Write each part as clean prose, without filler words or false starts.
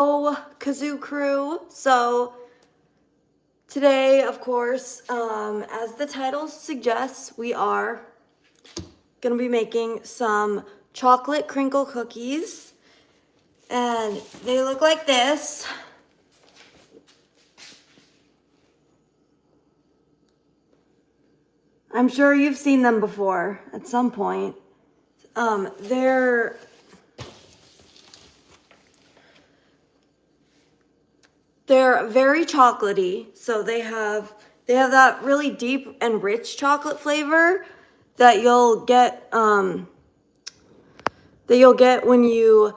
Kazoo crew. So today, of course, as the title suggests, we are gonna be making some chocolate crinkle cookies, and they look like this. I'm sure you've seen them before at some point. They're very chocolatey, so they have that really deep and rich chocolate flavor that you'll get when you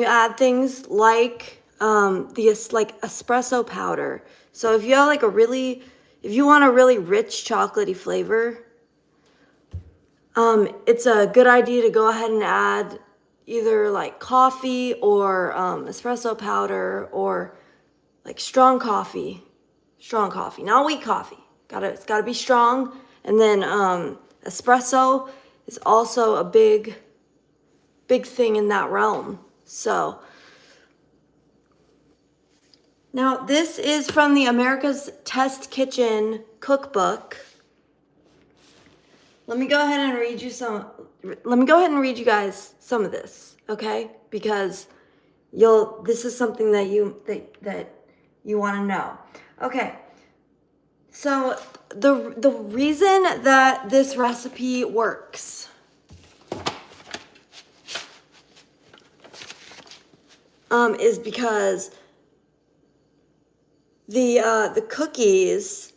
add things like like espresso powder. So if you have if you want a really rich chocolatey flavor, it's a good idea to go ahead and add either like coffee or espresso powder, or like strong coffee, not weak coffee. It's gotta be strong. And then espresso is also a big thing in that realm. So now this is from the America's Test Kitchen cookbook. Let me go ahead and read you guys some of this, okay? Because this is something that you want to know. Okay. So the reason that this recipe works is because the cookies,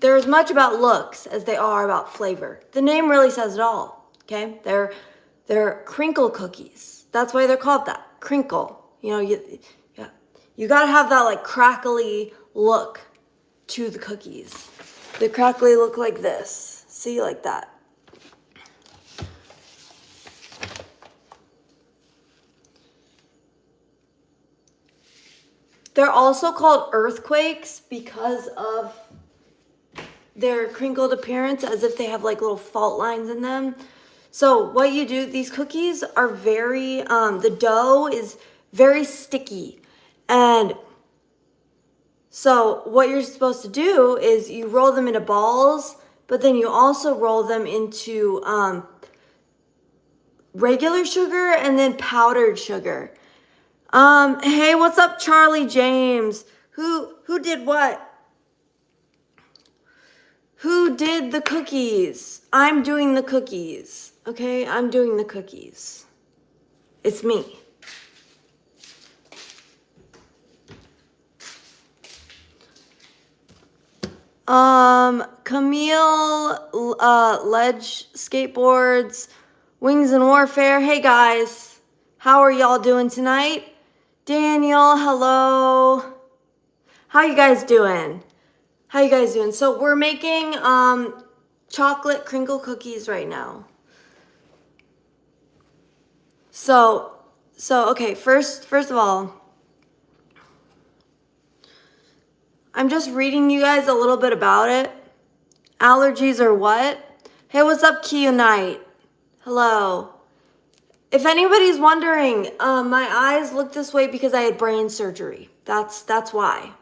they're as much about looks as they are about flavor. The name really says it all. Okay, they're crinkle cookies. That's why they're called that, crinkle. You know, you gotta have that like crackly look to the cookies. The crackly look like this. See, like that. They're also called earthquakes because of their crinkled appearance, as if they have like little fault lines in them. So what you do, these cookies are very, the dough is very sticky. And so what you're supposed to do is you roll them into balls, but then you also roll them into regular sugar and then powdered sugar. Hey, what's up, Charlie James? Who did what? Who did the cookies? I'm doing the cookies. Okay, I'm doing the cookies. It's me. Camille, Ledge Skateboards, Wings and Warfare. Hey guys, how are y'all doing tonight? Daniel, hello. How you guys doing? So we're making chocolate crinkle cookies right now. So okay, first of all, I'm just reading you guys a little bit about it. Allergies or what? Hey, what's up, Kia Knight? Hello. If anybody's wondering, my eyes look this way because I had brain surgery. That's why.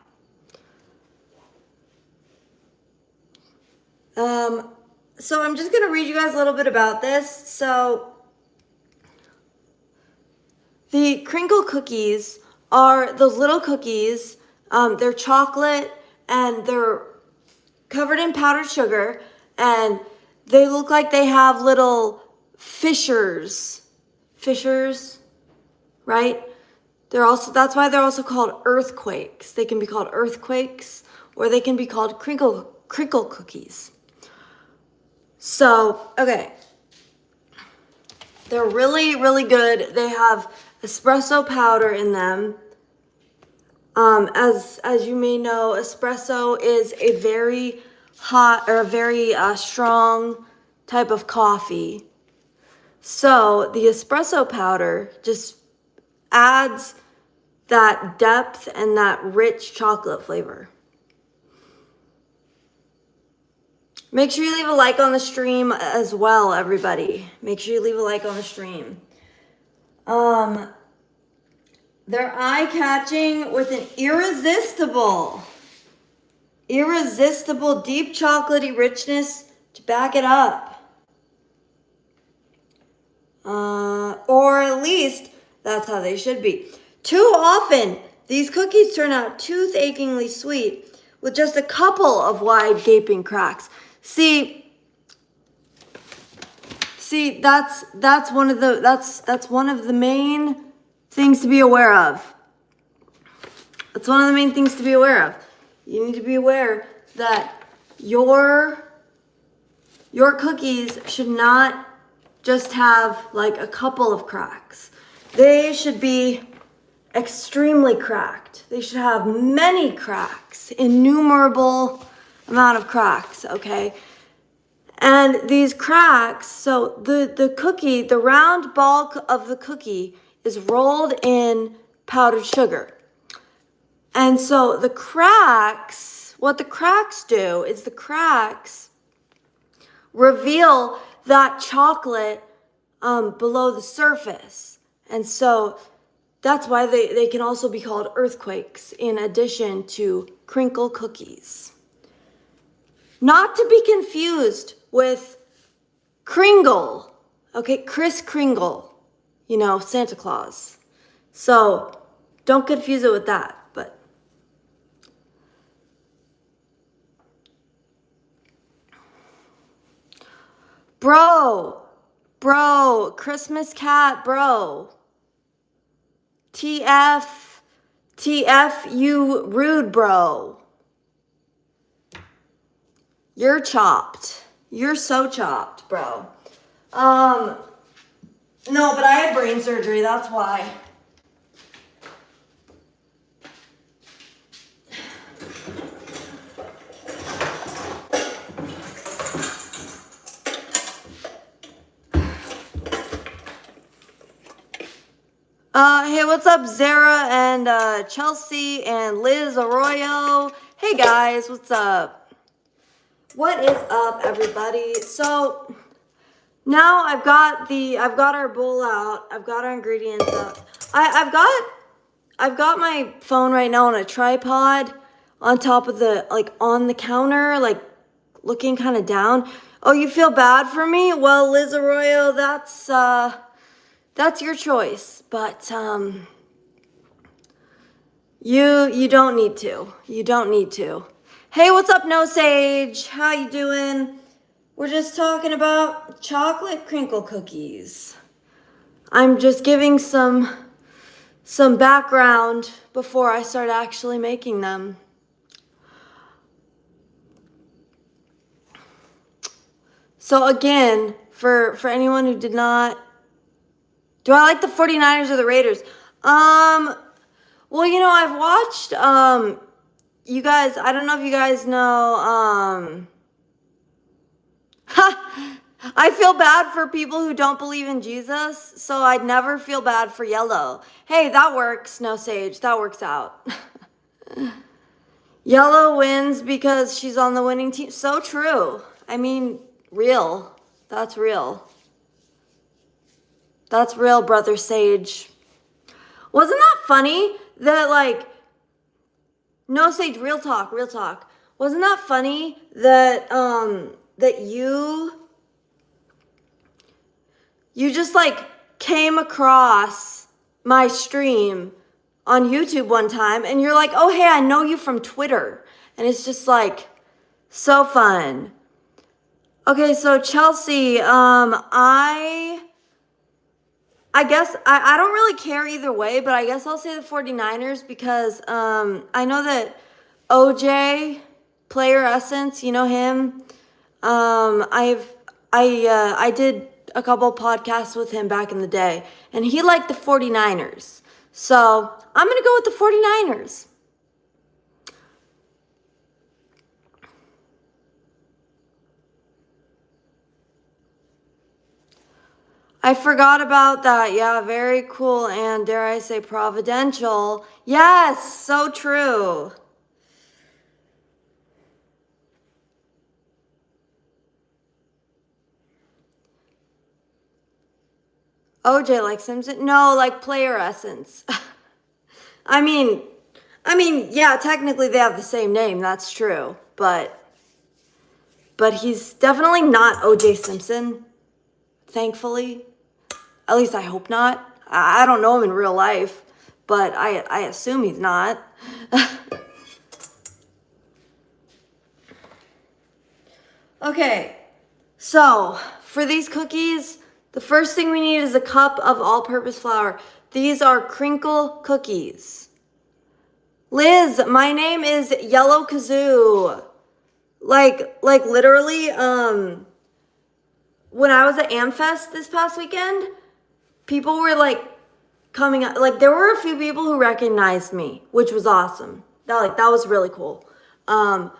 So I'm just gonna read you guys a little bit about this. So the crinkle cookies are those little cookies. They're chocolate and they're covered in powdered sugar, and they look like they have little fissures, right? That's why they're also called earthquakes. They can be called earthquakes, or they can be called crinkle cookies. So, okay. They're really, really good. They have espresso powder in them. As you may know, espresso is a very hot or a very strong type of coffee. So the espresso powder just adds that depth and that rich chocolate flavor. Make sure you leave a like on the stream as well, everybody. Make sure you leave a like on the stream. They're eye-catching with an irresistible deep chocolatey richness to back it up. Or at least that's how they should be. Too often, these cookies turn out tooth-achingly sweet with just a couple of wide gaping cracks. See, that's one of the main things to be aware of. That's one of the main things to be aware of. You need to be aware that your cookies should not just have like a couple of cracks. They should be extremely cracked. They should have many cracks, innumerable amount of cracks, okay? And these cracks, so the cookie, the round bulk of the cookie is rolled in powdered sugar. And so the cracks, what the cracks do is the cracks reveal that chocolate below the surface. And so that's why they can also be called earthquakes in addition to crinkle cookies. Not to be confused with Crinkle, okay? Kris Kringle, you know, Santa Claus. So don't confuse it with that, but bro, Christmas cat, bro. TF, you rude bro. You're chopped. You're so chopped, bro. No, but I had brain surgery, that's why. Hey, what's up, Zara and Chelsea and Liz Arroyo? Hey guys, what's up? What is up, everybody? So now I've got our bowl out. I've got our ingredients out. I've got my phone right now on a tripod on top of on the counter, like looking kind of down. Oh, you feel bad for me? Well, Liz Arroyo, that's your choice, but you don't need to. You don't need to. Hey, what's up, No Sage? How you doing? We're just talking about chocolate crinkle cookies. I'm just giving some background before I start actually making them. So again, for anyone who did not, do I like the 49ers or the Raiders? Well, you know, I've watched, you guys, I don't know if you guys know, I feel bad for people who don't believe in Jesus, so I'd never feel bad for Yellow. Hey, that works, No Sage, that works out. Yellow wins because she's on the winning team. So true. I mean, real. That's real. That's real, Brother Sage. Wasn't that funny that, No Sage, real talk. Wasn't that funny that, that you just, came across my stream on YouTube one time and you're like, oh, hey, I know you from Twitter. And it's just, so fun. Okay, so Chelsea, I guess I don't really care either way, but I guess I'll say the 49ers because I know that OJ, Player Essence, you know him. I did a couple podcasts with him back in the day, and he liked the 49ers. So I'm going to go with the 49ers. I forgot about that. Yeah, very cool and dare I say providential. Yes, so true. OJ like Simpson? No, like Player Essence. I mean, yeah, technically they have the same name. That's true, but he's definitely not O.J. Simpson. Thankfully, at least I hope not. I don't know him in real life, but I assume he's not. Okay, so for these cookies, the first thing we need is a cup of all-purpose flour. These are Crinkle cookies. Liz, my name is TheYellowKazoo. Like literally, when I was at Amfest this past weekend, people were like coming up, like there were a few people who recognized me, which was awesome. That was really cool. And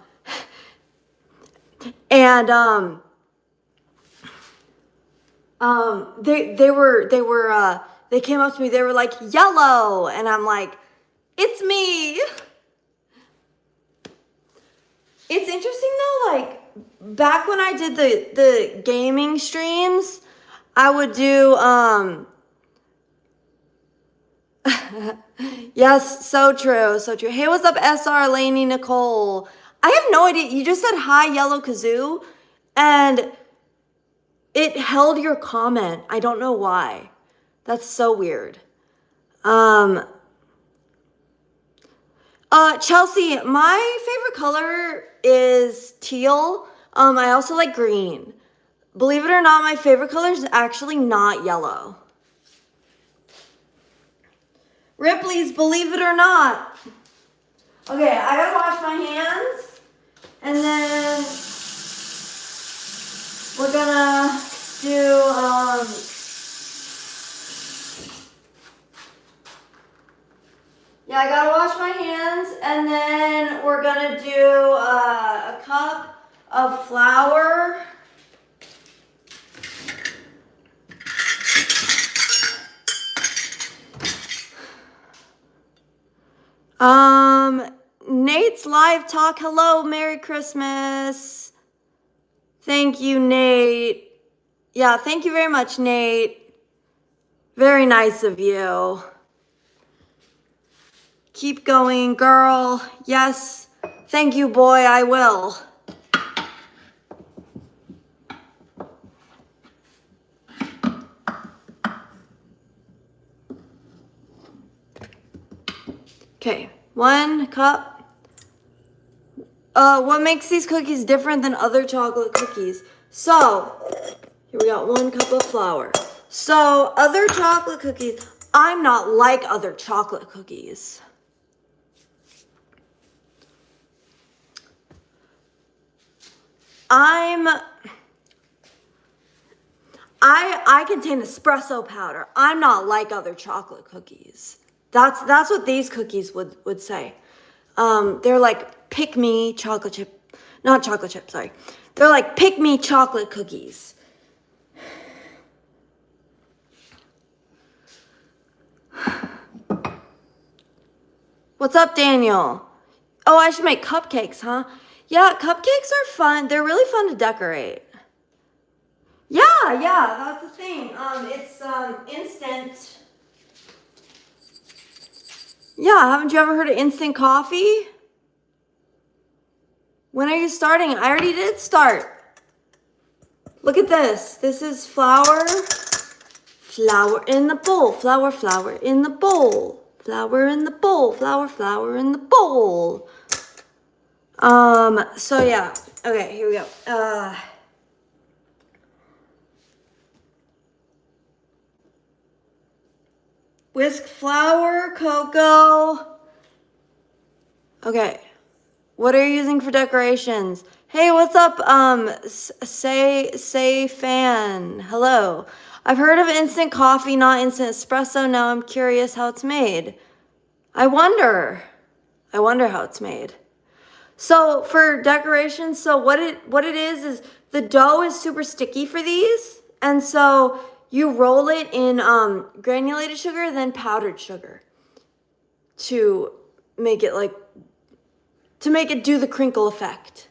they came up to me, they were like, "Yellow," and I'm like, "It's me." It's interesting though, like back when I did the gaming streams, I would do yes, so true, so true. Hey, what's up, SR Laney Nicole? I have no idea. You just said hi, TheYellowKazoo, and it held your comment. I don't know why. That's so weird. Chelsea, my favorite color is teal. I also like green. Believe it or not, my favorite color is actually not yellow. Ripley's, believe it or not. Okay, I gotta wash my hands, and then we're gonna do, yeah, I gotta wash my hands, and then we're gonna do a cup of flour. Nate's live talk. Hello, Merry Christmas. Thank you, Nate. Yeah, thank you very much, Nate. Very nice of you. Keep going, girl. Yes. Thank you, boy. I will. Okay, 1 cup. What makes these cookies different than other chocolate cookies? So, here we got 1 cup of flour. So, other chocolate cookies, I'm not like other chocolate cookies. I contain espresso powder. I'm not like other chocolate cookies. That's what these cookies would say. They're like pick me chocolate chip, not chocolate chip, sorry. They're like pick me chocolate cookies. What's up, Daniel? Oh, I should make cupcakes, huh? Yeah, cupcakes are fun. They're really fun to decorate. Yeah, that's the thing. It's instant. Yeah, haven't you ever heard of instant coffee? When are you starting? I already did start. Look at this. This is flour. Flour in the bowl. Flour in the bowl. Flour in the bowl. Flour in the bowl. So yeah. Okay, here we go. Whisk flour, cocoa. Okay. What are you using for decorations? Hey, what's up? Say fan. Hello. I've heard of instant coffee, not instant espresso. Now I'm curious how it's made. I wonder how it's made. So for decorations, so what it is the dough is super sticky for these, and so you roll it in granulated sugar, then powdered sugar to make it do the crinkle effect.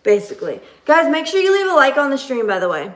Basically. Guys, make sure you leave a like on the stream, by the way.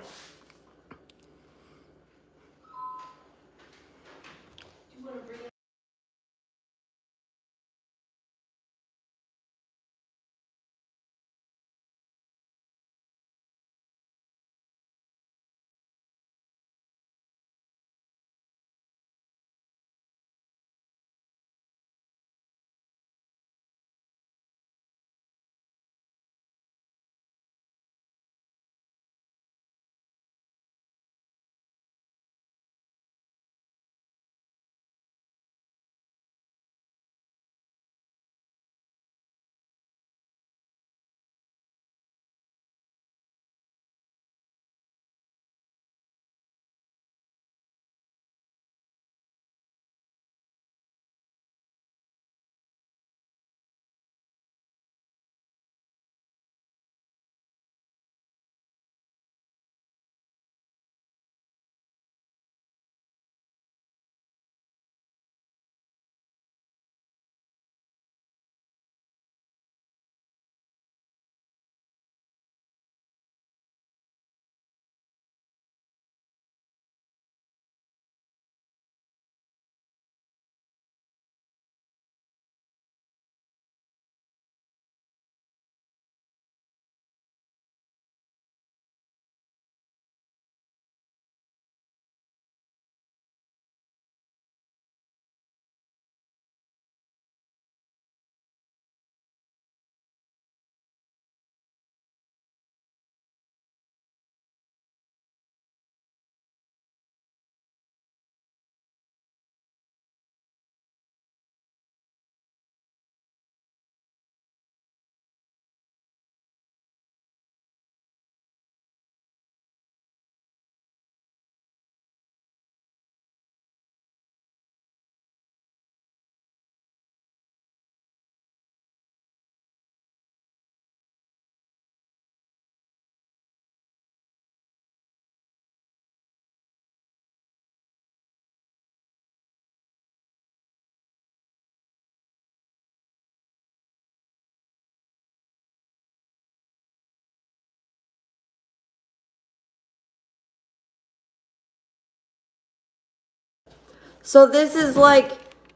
So this is like,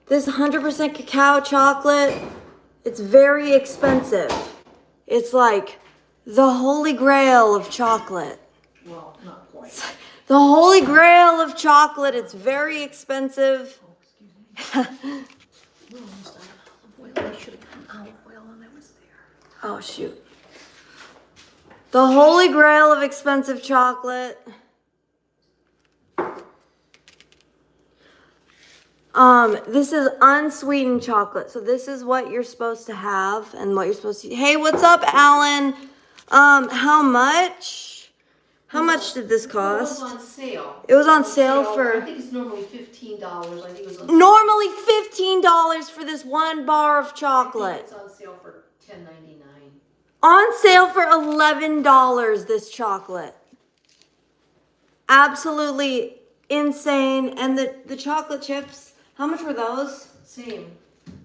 this 100% cacao chocolate. It's very expensive. It's like the holy grail of chocolate. Well, not quite. The holy grail of chocolate. It's very expensive. Oh, excuse me. We're almost out of olive oil. I should have gotten olive oil when I was there. Oh, shoot. The holy grail of expensive chocolate. This is unsweetened chocolate. So this is what you're supposed to have and what you're supposed to. Hey, what's up, Alan? How much? How much did this cost? It was on sale. It was on sale for. I think it's normally $15. I think it was on Normally $15 for this one bar of chocolate. It's on sale for $10.99. On sale for $11, this chocolate. Absolutely insane. And the chocolate chips, how much were those? Same.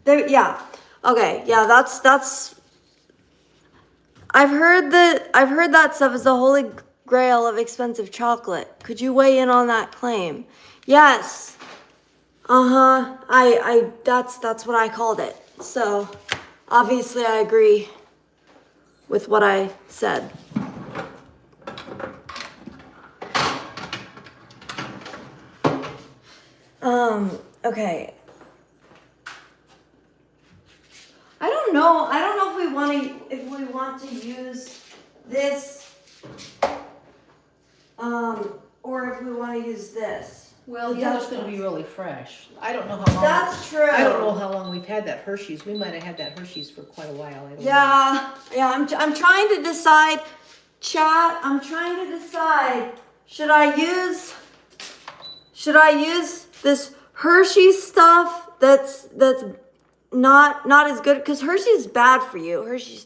Yeah. Okay. Yeah, that's I've heard that stuff is the holy grail of expensive chocolate. Could you weigh in on that claim? Yes. Uh-huh. That's what I called it. So, obviously I agree with what I said. Okay. I don't know if we want to use this, or if we want to use this. Well, the other's going to be really fresh. I don't know how long. That's true. I don't know how long we've had that Hershey's. We might have had that Hershey's for quite a while. I don't know. Yeah. I'm trying to decide, chat. I'm trying to decide. Should I use this Hershey stuff that's not as good, because Hershey's is bad for you. Hershey's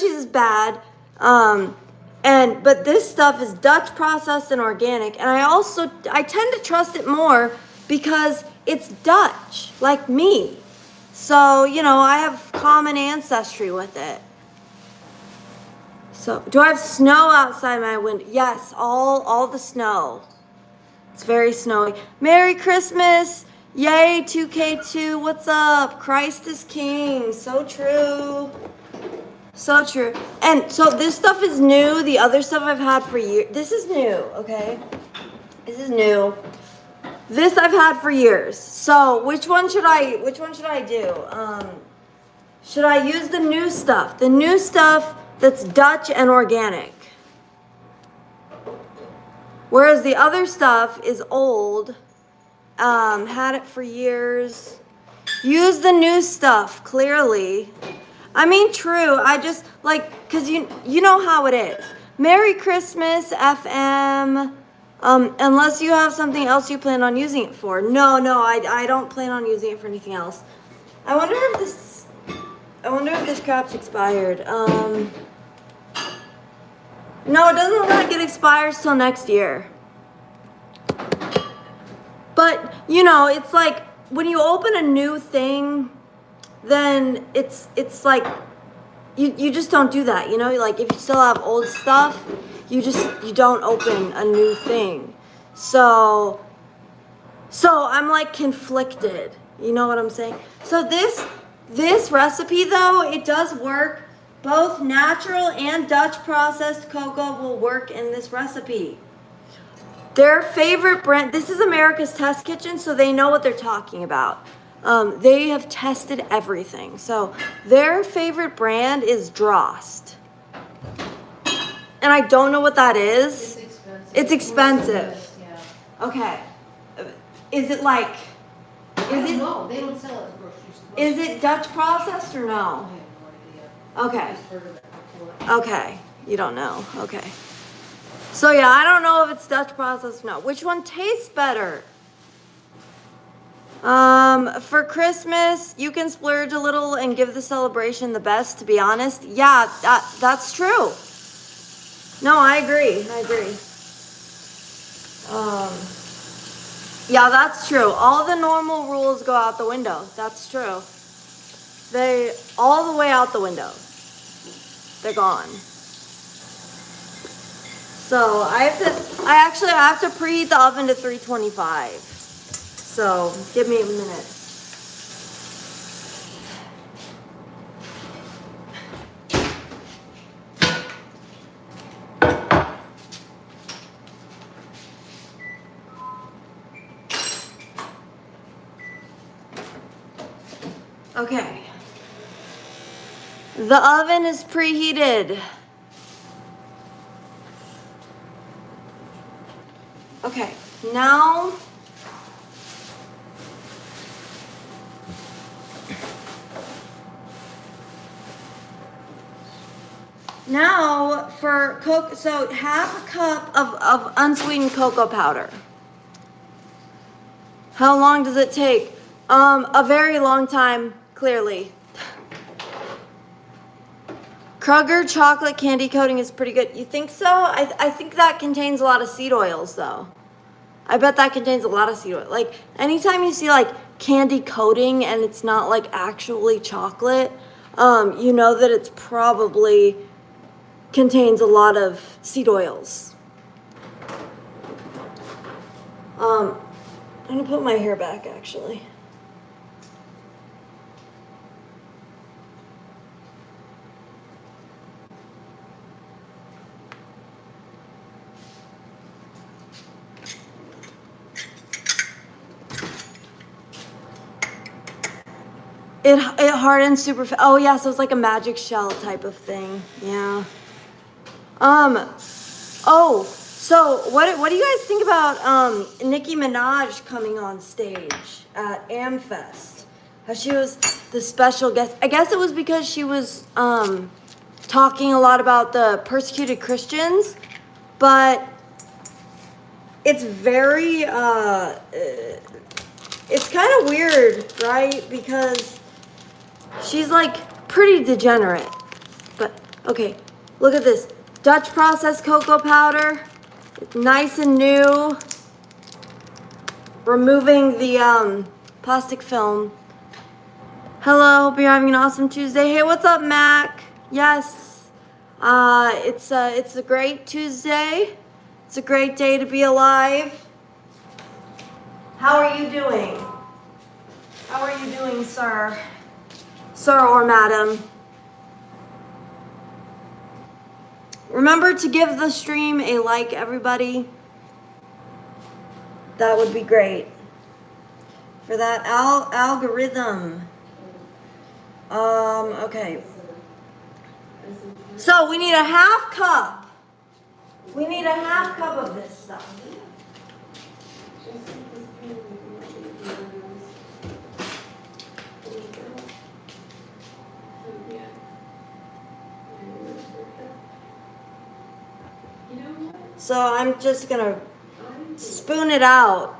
is bad. But this stuff is Dutch processed and organic, and I tend to trust it more because it's Dutch, like me. So, I have common ancestry with it. So, do I have snow outside my window? Yes, all the snow. It's very snowy. Merry Christmas! Yay, 2K2, what's up? Christ is King, so true. So true. And so this stuff is new. The other stuff I've had for years. This is new, okay? This is new. This I've had for years. So which one should I do? Should I use the new stuff? The new stuff that's Dutch and organic. Whereas the other stuff is old. Had it for years. Use the new stuff, clearly. I mean, true. I just, because you know how it is. Merry Christmas, FM. Unless you have something else you plan on using it for. No, I don't plan on using it for anything else. I wonder if this crap's expired. No, it doesn't look like it expires till next year. But, it's like when you open a new thing, then it's like you just don't do that, like if you still have old stuff, you don't open a new thing. So I'm like conflicted, you know what I'm saying? So this recipe though, it does work. Both natural and Dutch processed cocoa will work in this recipe. Their favorite brand, this is America's Test Kitchen, so they know what they're talking about. They have tested everything. So their favorite brand is Drost. And I don't know what that is. It's expensive. Yeah. Okay. Is it like... No, they don't sell it in grocery stores. Is it Dutch processed or no? I have no idea. Okay. I just heard of it before. Okay. You don't know. Okay. So yeah, I don't know if it's Dutch processed or not. Which one tastes better? For Christmas, you can splurge a little and give the celebration the best, to be honest. Yeah, that's true. No, I agree. Yeah, that's true. All the normal rules go out the window. That's true. They all the way out the window. They're gone. So I have to preheat the oven to 325. So give me a minute. Okay. The oven is preheated. Okay, now for cocoa, so half a cup of unsweetened cocoa powder. How long does it take? A very long time, clearly. Kroger chocolate candy coating is pretty good. You think so? I think that contains a lot of seed oils though. I bet that contains a lot of seed oil. Like anytime you see like candy coating and it's not like actually chocolate, you know that it's probably contains a lot of seed oils. I'm gonna put my hair back actually. It hardens super fast. Oh yeah, so it's like a magic shell type of thing. Yeah. Oh, so what do you guys think about Nicki Minaj coming on stage at AmFest? How she was the special guest. I guess it was because she was talking a lot about the persecuted Christians, but it's very it's kind of weird, right? Because she's like pretty degenerate. But okay, look at this. Dutch processed cocoa powder. It's nice and new. Removing the plastic film. Hello, hope you're having an awesome Tuesday. Hey, what's up, Mac? Yes. It's a great Tuesday. It's a great day to be alive. How are you doing? How are you doing, sir? Sir or madam? Remember to give the stream a like, everybody. That would be great. For that algorithm. Okay. So we need a half cup. We need a half cup of this stuff. So I'm just gonna spoon it out.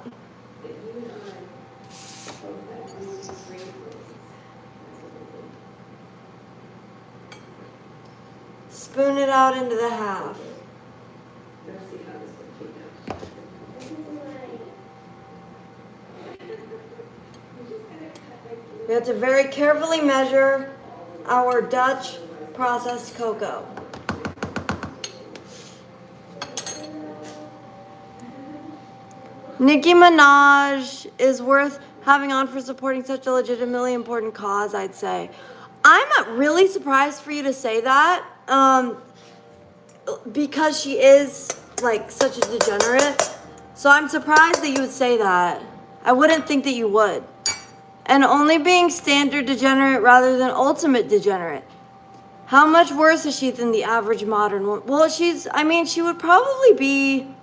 Spoon it out into the half. We have to very carefully measure our Dutch processed cocoa. Nicki Minaj is worth having on for supporting such a legitimately important cause, I'd say. I'm really surprised for you to say that, because she is like such a degenerate. So I'm surprised that you would say that. I wouldn't think that you would. And only being standard degenerate rather than ultimate degenerate. How much worse is she than the average modern woman? Well, she would probably be...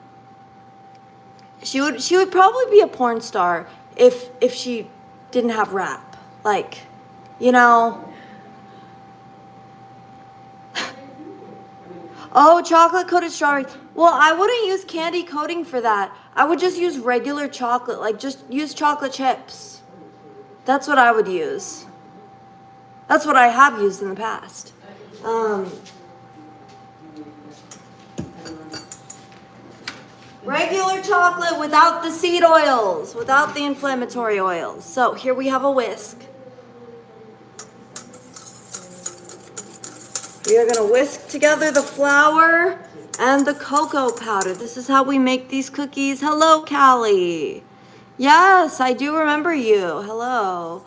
She would probably be a porn star if she didn't have rap. Like, you know. Oh, chocolate coated strawberries. Well, I wouldn't use candy coating for that. I would just use regular chocolate. Like, just use chocolate chips. That's what I would use. That's what I have used in the past. Regular chocolate without the seed oils, without the inflammatory oils. So here we have a whisk. We are going to whisk together the flour and the cocoa powder. This is how we make these cookies. Hello, Callie. Yes, I do remember you. Hello.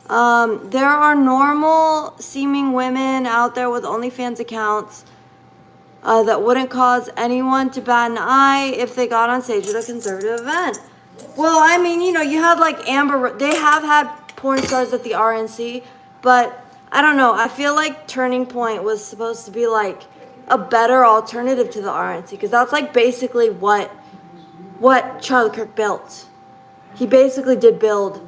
There are normal seeming women out there with OnlyFans accounts that wouldn't cause anyone to bat an eye if they got on stage at a conservative event. Well, I mean, you know, you had like they have had porn stars at the RNC, but I don't know. I feel like Turning Point was supposed to be like a better alternative to the RNC because that's like basically what Charlie Kirk built. He basically did build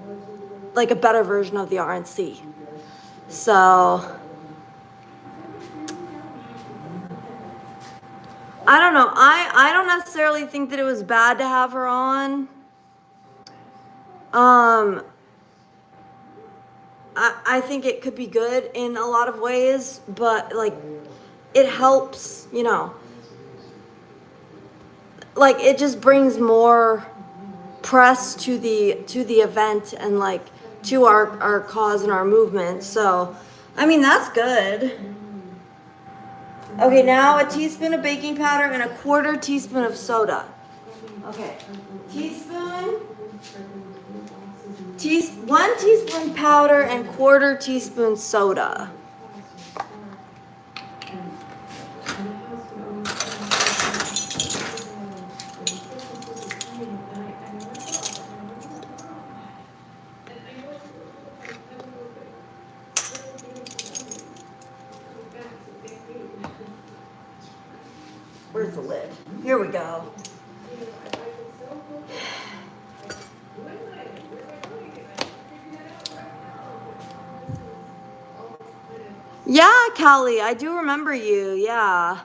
like a better version of the RNC. So I don't know. I don't necessarily think that it was bad to have her on. I think it could be good in a lot of ways, but like it helps, you know. Like it just brings more press to the event and like to our cause and our movement. So I mean that's good. Okay, now a teaspoon of baking powder and a quarter teaspoon of soda. Okay, teaspoon, 1 teaspoon powder and quarter teaspoon soda. Where's the lid? Here we go. Yeah, Callie, I do remember you. Yeah.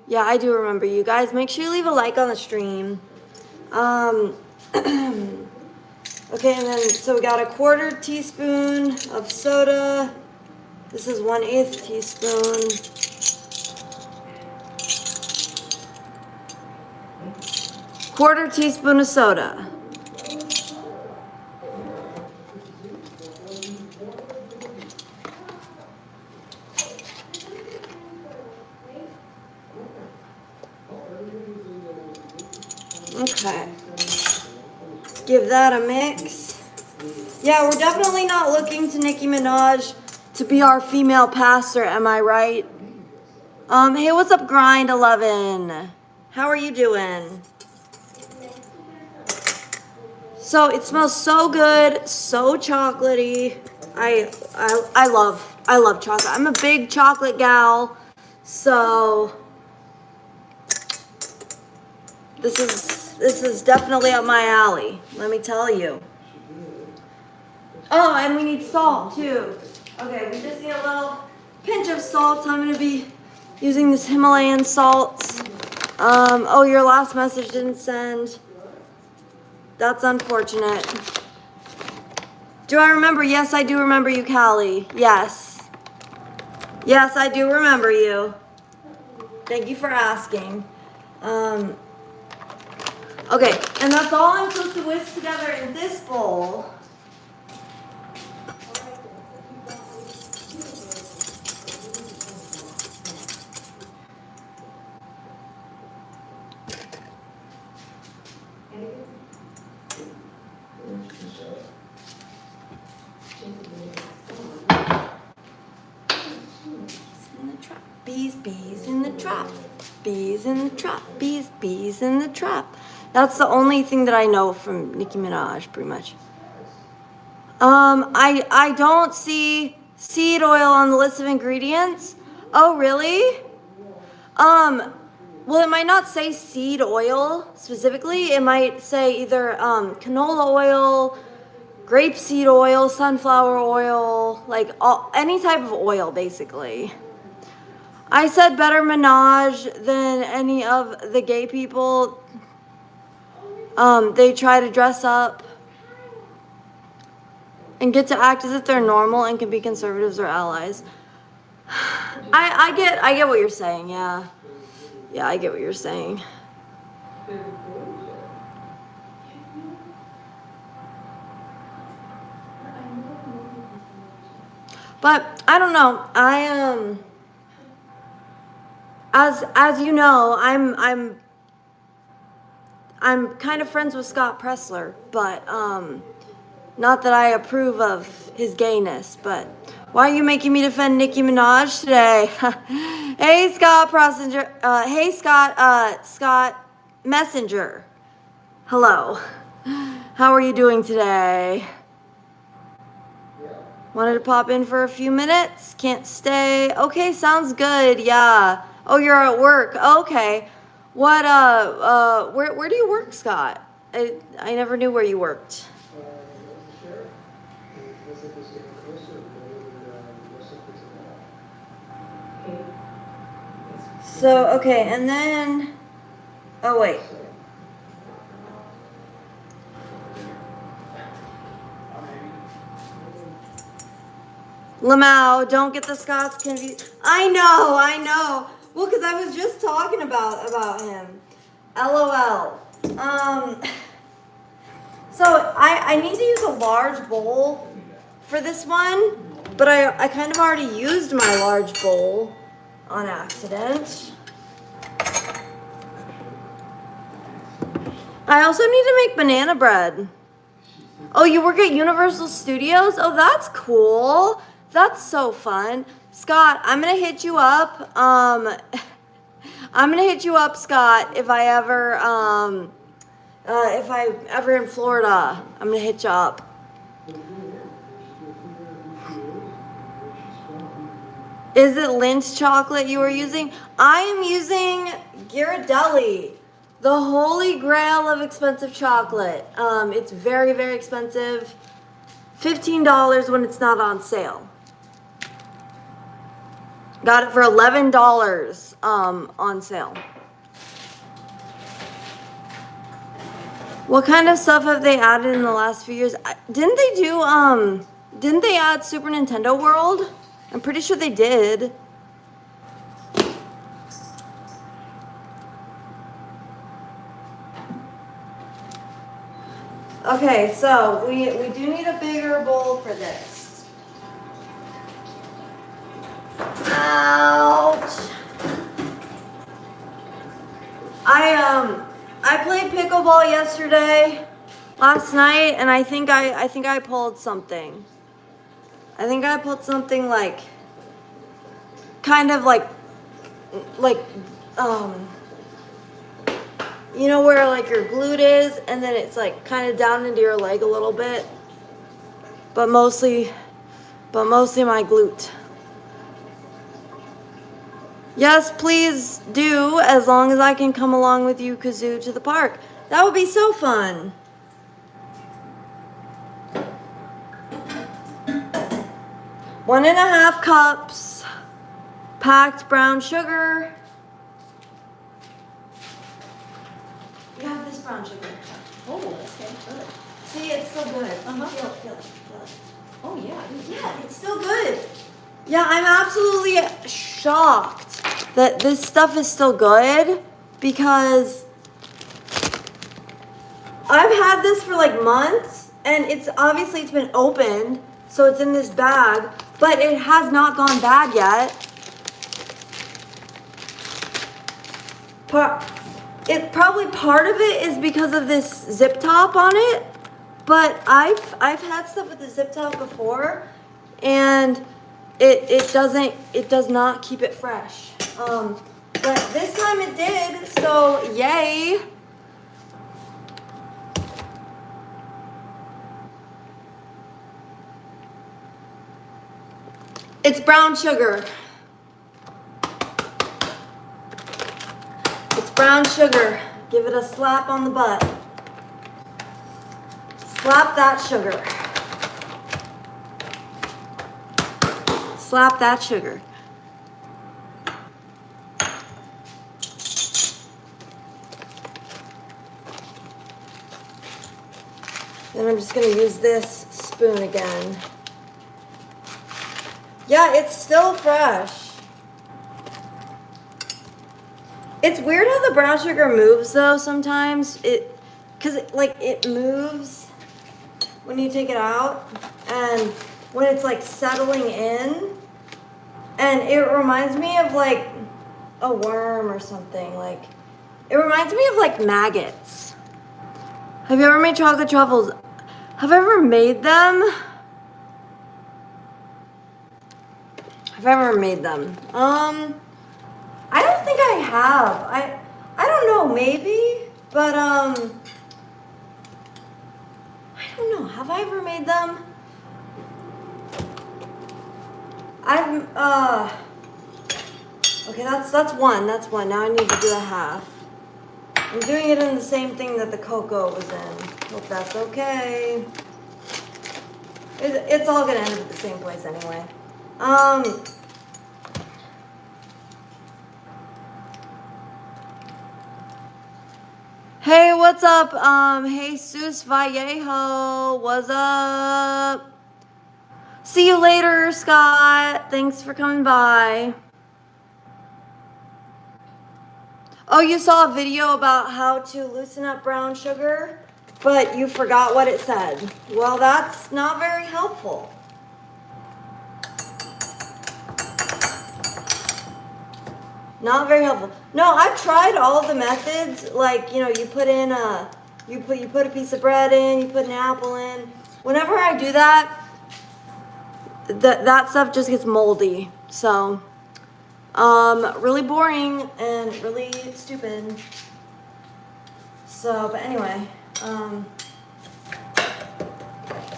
Yeah, I do remember you guys. Make sure you leave a like on the stream. Okay, and then so we got a quarter teaspoon of soda. This is 1/8 teaspoon. Quarter teaspoon of soda. Okay. Give that a mix. Yeah, we're definitely not looking to Nicki Minaj to be our female pastor, am I right? Hey, what's up, Grind 11? How are you doing? So it smells so good, so chocolatey. I love chocolate. I'm a big chocolate gal, so this is definitely up my alley. Let me tell you. Oh, and we need salt too. Okay, we just need a little pinch of salt. I'm gonna be using this Himalayan salt. Oh, your last message didn't send. That's unfortunate. Do I remember? Yes, I do remember you, Callie. Yes. Yes, I do remember you. Thank you for asking. Okay, and that's all I'm supposed to whisk together in this bowl. Bees in the trap. Bees in the trap. Bees in the trap. That's the only thing that I know from Nicki Minaj, pretty much. I don't see seed oil on the list of ingredients. Oh, really? Well, it might not say seed oil specifically. It might say either canola oil, grapeseed oil, sunflower oil, like any type of oil, basically. I said better Minaj than any of the gay people. They try to dress up and get to act as if they're normal and can be conservatives or allies. I get what you're saying, yeah. Yeah, I get what you're saying. But I don't know. As you know, I'm kind of friends with Scott Pressler, but not that I approve of his gayness, but why are you making me defend Nicki Minaj today? Hey, Scott Messenger. Hey, Scott Messenger. Hello. How are you doing today? Wanted to pop in for a few minutes. Can't stay. Okay, sounds good. Yeah. Oh, you're at work. Okay. What? Where do you work, Scott? I never knew where you worked. So, okay, and then, oh wait. Lamau, don't get the Scots confused. I know. Well, because I was just talking about him. LOL. So I need to use a large bowl for this one, but I kind of already used my large bowl on accident. I also need to make banana bread. Oh, you work at Universal Studios? Oh, that's cool. That's so fun. Scott, I'm gonna hit you up. I'm gonna hit you up, Scott, if I ever in Florida. I'm gonna hit you up. Is it Lindt chocolate you are using? I am using Ghirardelli, the holy grail of expensive chocolate. It's very, very expensive. $15 when it's not on sale. Got it for $11 on sale. What kind of stuff have they added in the last few years? Didn't they add Super Nintendo World? I'm pretty sure they did. Okay, so we do need a bigger bowl for this. Ouch. I played pickleball last night, and I think I pulled something. I think I pulled something like kind of like you know where like your glute is, and then it's like kind of down into your leg a little bit, but mostly my glute. Yes, please do, as long as I can come along with you, Kazoo, to the park. That would be so fun. One and a half cups packed brown sugar. You have this brown sugar. Oh, okay, good. See, it's still good. Feel it. Oh, yeah. Yeah, it's still good. Yeah, I'm absolutely shocked that this stuff is still good, because I've had this for like months, and it's been opened, so it's in this bag, but it has not gone bad yet. Probably part of it is because of this zip top on it, but I've had stuff with the zip top before, and it does not keep it fresh. But this time it did, so yay. It's brown sugar. It's brown sugar. Give it a slap on the butt. Slap that sugar. Slap that sugar. Then I'm just going to use this spoon again. Yeah, it's still fresh. It's weird how the brown sugar moves though sometimes. Because it moves when you take it out, and when it's like settling in, and it reminds me of like a worm or something. Like, it reminds me of like maggots. Have you ever made chocolate truffles? Have I ever made them? Have I ever made them? I don't think I have. I don't know, maybe, but I don't know. Have I ever made them? Okay, that's one. That's one. Now I need to do a half. I'm doing it in the same thing that the cocoa was in. Hope that's okay. It's all gonna end up at the same place anyway. Hey, what's up? Jesus Vallejo, what's up? See you later, Scott. Thanks for coming by. Oh, you saw a video about how to loosen up brown sugar, but you forgot what it said. Well, that's not very helpful. Not very helpful. No, I've tried all of the methods. Like, you know, you put a piece of bread in, you put an apple in. Whenever I do that, that stuff just gets moldy. So, really boring and really stupid. So, but anyway,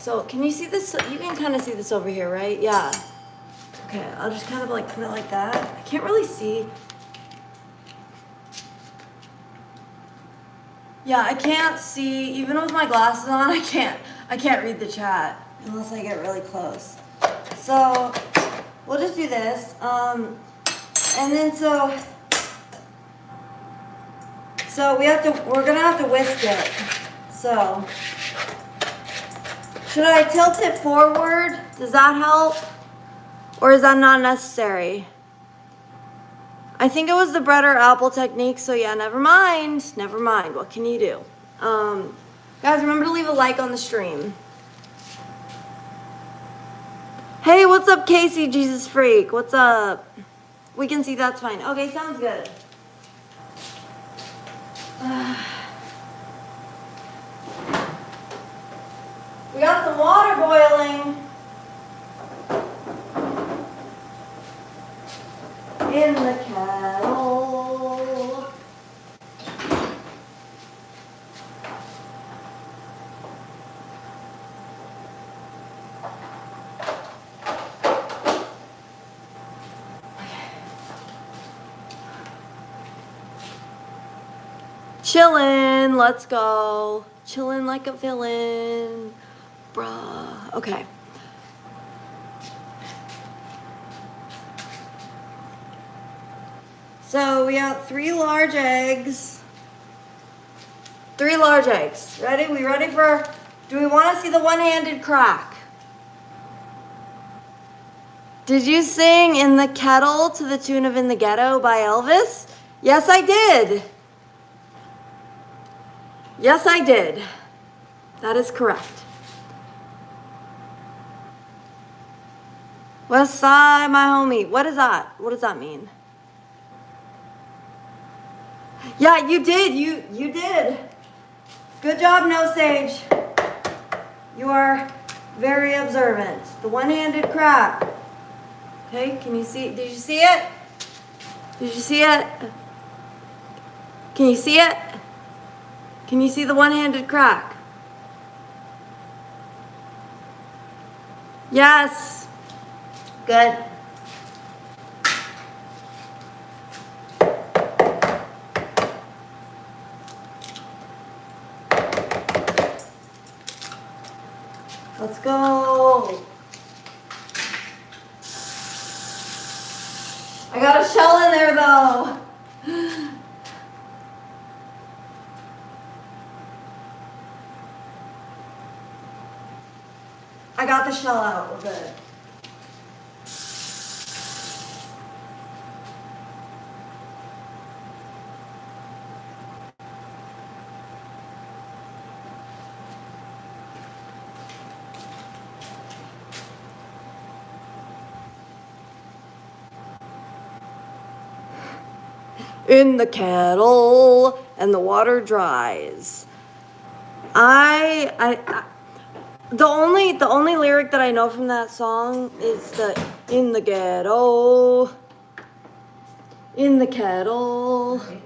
so can you see this? You can kind of see this over here, right? Yeah. Okay, I'll just kind of like put it like that. I can't really see. Yeah, I can't see, even with my glasses on, I can't read the chat unless I get really close. So, we'll just do this. And then so we're gonna have to whisk it. So, should I tilt it forward? Does that help? Or is that not necessary? I think it was the bread or apple technique, so yeah, never mind. Never mind. What can you do? Guys, remember to leave a like on the stream. Hey, what's up, Casey, Jesus Freak? What's up? We can see, that's fine. Okay, sounds good. We got some water boiling in the kettle. Chillin', let's go. Chillin' like a villain. Bruh. Okay. So we got 3 large eggs. 3 large eggs. Ready? We ready for, do we want to see the one-handed crack? Did you sing In the Kettle to the tune of In the Ghetto by Elvis? Yes, I did. Yes, I did. That is correct. West Side, my homie. What is that? What does that mean? Yeah, you did. You did. Good job, No Sage. You are very observant. The one-handed crack. Okay, can you see? Did you see it? Did you see it? Can you see it? Can you see the one-handed crack? Yes. Good. Let's go. I got a shell in there though. I got the shell out. We're good. In the kettle and the water dries. The only lyric that I know from that song is the in the ghetto, in the kettle. Okay.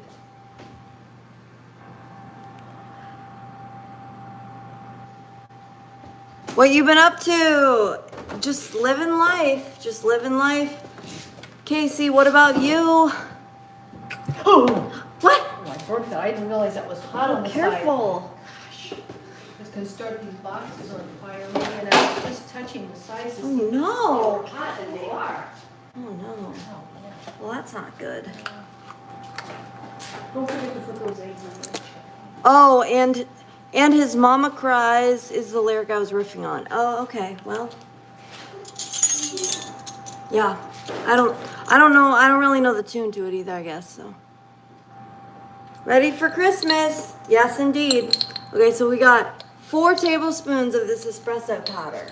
What you been up to? Just living life. Just living life. Casey, what about you? Oh, What? I broke that. I didn't realize that was hot on the side. Careful. Gosh. I was going to start these boxes on fire, and I was just touching the sides to Oh see no. how hot and they are. Oh no. Oh, yeah. Well, that's not good. Don't forget to put those eggs in there. Oh, and his mama cries is the lyric I was riffing on. Oh, okay. Well, yeah. I don't know. I don't really know the tune to it either, I guess. So, ready for Christmas? Yes, indeed. Okay, so we got 4 tablespoons of this espresso powder.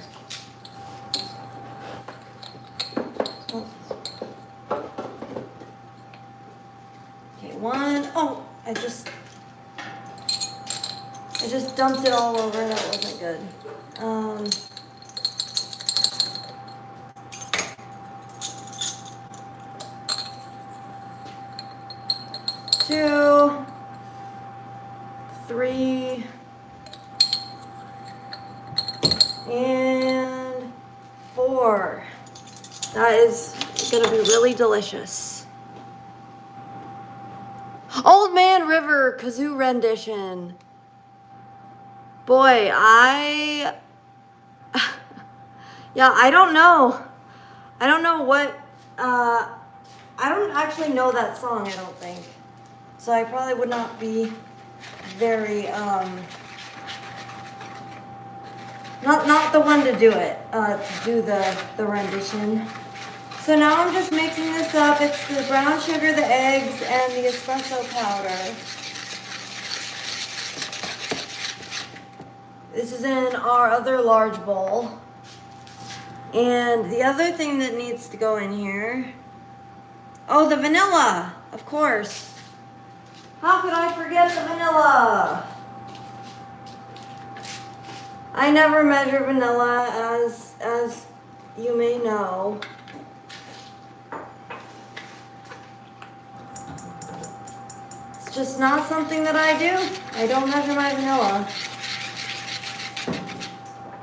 Okay, 1. Oh, I just dumped it all over. That wasn't good. 2, 3, and 4. That is gonna be really delicious. Old Man River Kazoo rendition. Boy, yeah, I don't know. I don't know what, I don't actually know that song, I don't think. So I probably would not be very, not the one to do it, to do the rendition. So now I'm just mixing this up. It's the brown sugar, the eggs, and the espresso powder. This is in our other large bowl. And the other thing that needs to go in here, oh, the vanilla, of course. How could I forget the vanilla? I never measure vanilla, as you may know. It's just not something that I do. I don't measure my vanilla.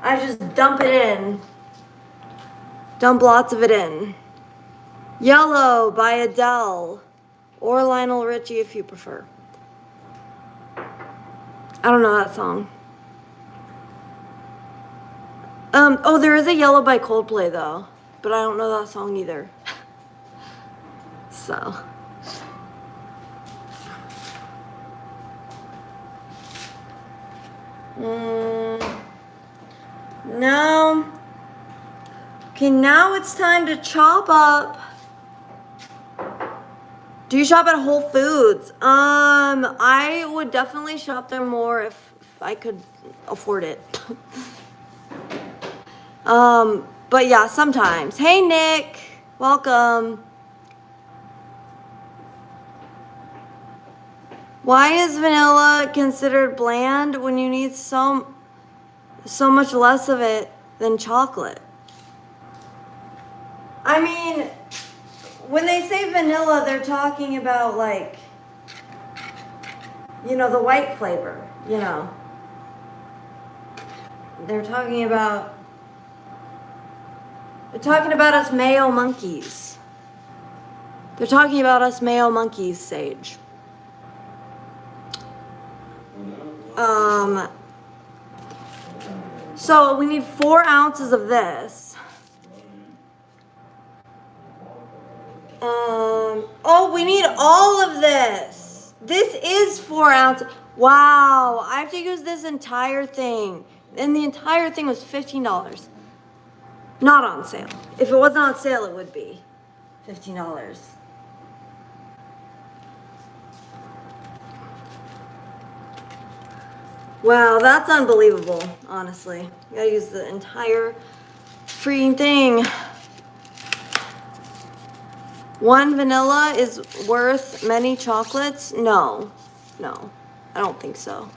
I just dump it in. Dump lots of it in. Yellow by Adele. Or Lionel Richie if you prefer. I don't know that song. Oh, there is a Yellow by Coldplay though. But I don't know that song either. So. Now. Okay, now it's time to chop up. Do you shop at Whole Foods? I would definitely shop there more if I could afford it. But yeah, sometimes. Hey, Nick. Welcome. Why is vanilla considered bland when you need so much less of it than chocolate? I mean, when they say vanilla, they're talking about like, you know, the white flavor, you know. They're talking about us Mayo monkeys. They're talking about us Mayo monkeys, Sage. So we need 4 ounces of this. Oh, we need all of this. This is 4 ounces. Wow, I have to use this entire thing. And the entire thing was $15. Not on sale. If it wasn't on sale, it would be $15. Wow, that's unbelievable, honestly. You gotta use the entire freaking thing. 1 vanilla is worth many chocolates? No, I don't think so.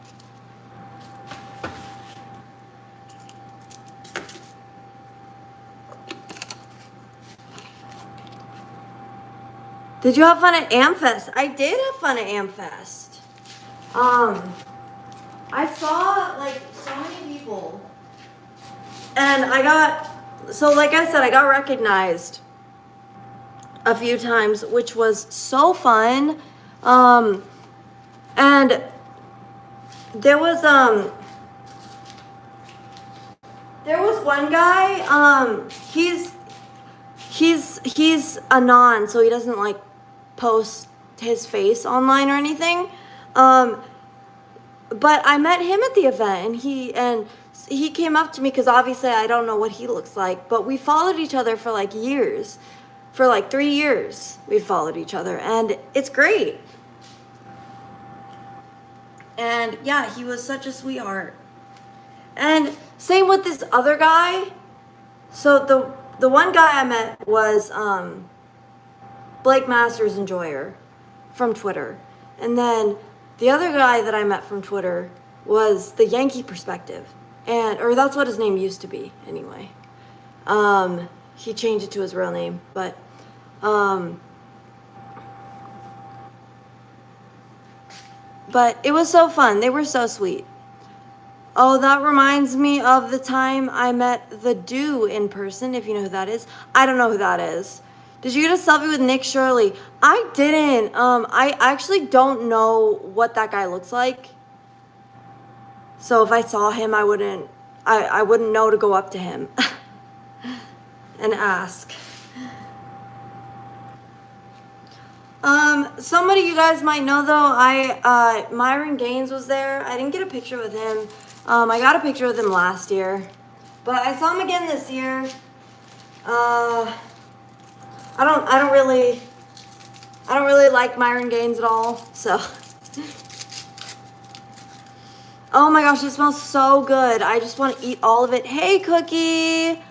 Did you have fun at AmFest? I did have fun at AmFest. I saw like so many people. And like I said, I got recognized a few times, which was so fun. And there was one guy, he's a non, so he doesn't like post his face online or anything. But I met him at the event, and he came up to me because obviously I don't know what he looks like, but we followed each other for like years. For like 3 years, we followed each other, and it's great. And yeah, he was such a sweetheart. And same with this other guy. So the one guy I met was Blake Masters Enjoyer from Twitter. And then the other guy that I met from Twitter was the Yankee Perspective. Or that's what his name used to be anyway. He changed it to his real name, but it was so fun. They were so sweet. Oh, that reminds me of the time I met the Do in person, if you know who that is. I don't know who that is. Did you get a selfie with Nick Shirley? I didn't. I actually don't know what that guy looks like. So if I saw him, I wouldn't know to go up to him and ask. Somebody you guys might know though, Myron Gaines was there. I didn't get a picture with him. I got a picture with him last year, but I saw him again this year. I don't really like Myron Gaines at all, so. Oh my gosh, it smells so good. I just want to eat all of it. Hey, Cookie.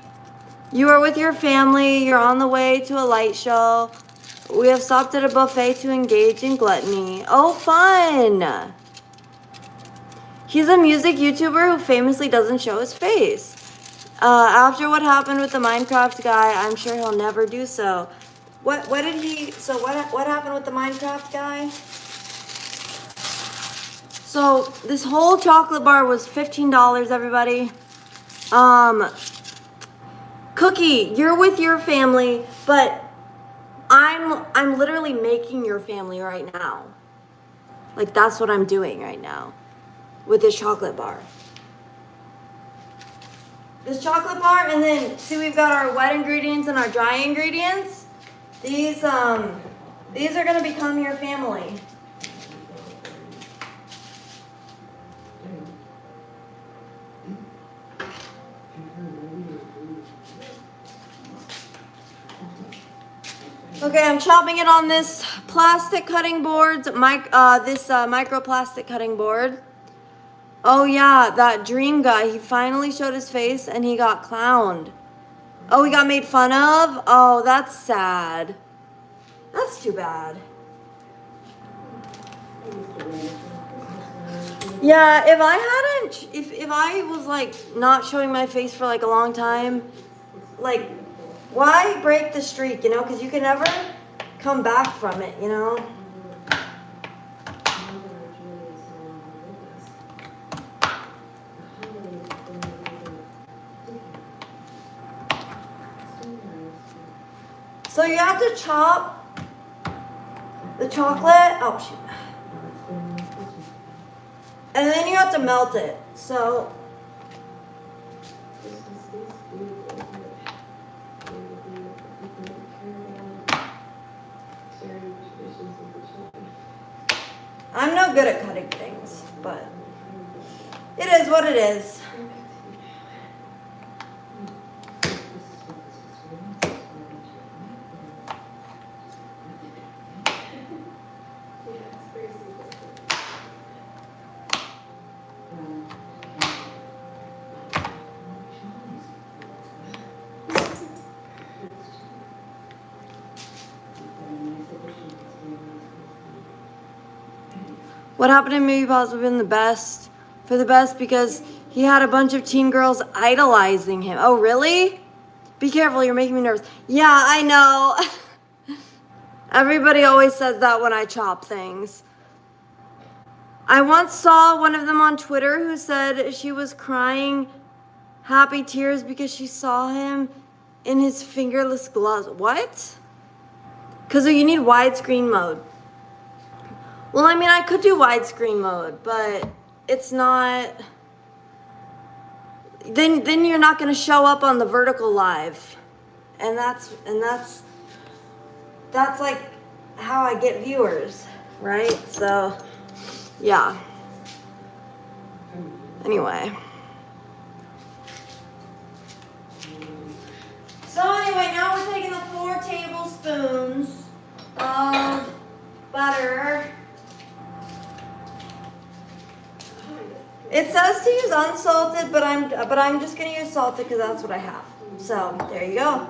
You are with your family. You're on the way to a light show. We have stopped at a buffet to engage in gluttony. Oh, fun. He's a music YouTuber who famously doesn't show his face. After what happened with the Minecraft guy, I'm sure he'll never do so. What happened with the Minecraft guy? So this whole chocolate bar was $15, everybody. Cookie, you're with your family, but I'm literally making your family right now. Like that's what I'm doing right now with this chocolate bar. This chocolate bar, and then see we've got our wet ingredients and our dry ingredients. These are gonna become your family. Okay, I'm chopping it on this plastic cutting board, microplastic cutting board. Oh yeah, that dream guy, he finally showed his face and he got clowned. Oh, he got made fun of? Oh, that's sad. That's too bad. Yeah, if I was like not showing my face for like a long time, like why break the streak, you know? Because you can never come back from it, you know? So you have to chop the chocolate. Oh, shoot. And then you have to melt it. So I'm no good at cutting things, but it is what it is. What happened to Maybe Possibly been the best? For the best because he had a bunch of teen girls idolizing him. Oh, really? Be careful, you're making me nervous. Yeah, I know. Everybody always says that when I chop things. I once saw one of them on Twitter who said she was crying happy tears because she saw him in his fingerless gloves. What? Because you need widescreen mode. Well, I mean, I could do widescreen mode, but it's not. Then you're not going to show up on the vertical live, and that's like how I get viewers, right? So, yeah. Anyway. So anyway, now we're taking the 4 tablespoons of butter. It says to use unsalted, but I'm just gonna use salted because that's what I have. So there you go.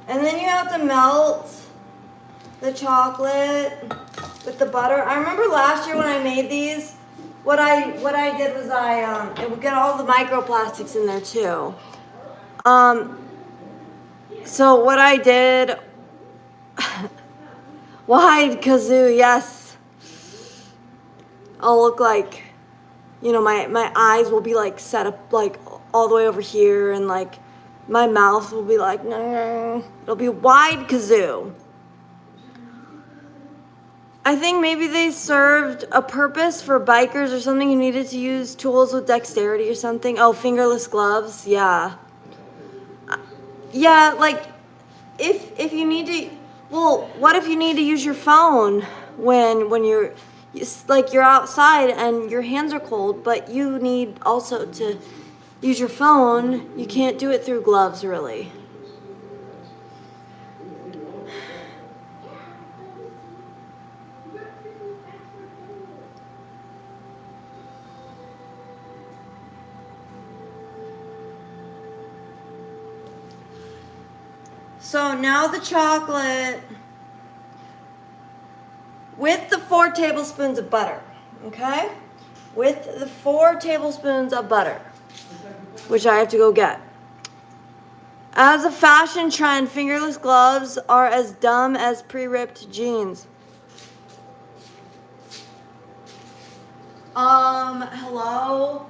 And then you have to melt the chocolate with the butter. I remember last year when I made these, what I did was it would get all the microplastics in there too. So what I did, why Kazoo? Yes, I'll look like, my eyes will be like set up like all the way over here, and like my mouth will be like, no, it'll be wide Kazoo. I think maybe they served a purpose for bikers or something who needed to use tools with dexterity or something. Oh, fingerless gloves, yeah. Yeah, like, if you need to, well, what if you need to use your phone when you're outside and your hands are cold, but you need also to use your phone? You can't do it through gloves, really. So now the chocolate with the 4 tablespoons of butter, okay? With the 4 tablespoons of butter, which I have to go get. As a fashion trend, fingerless gloves are as dumb as pre-ripped jeans. Hello?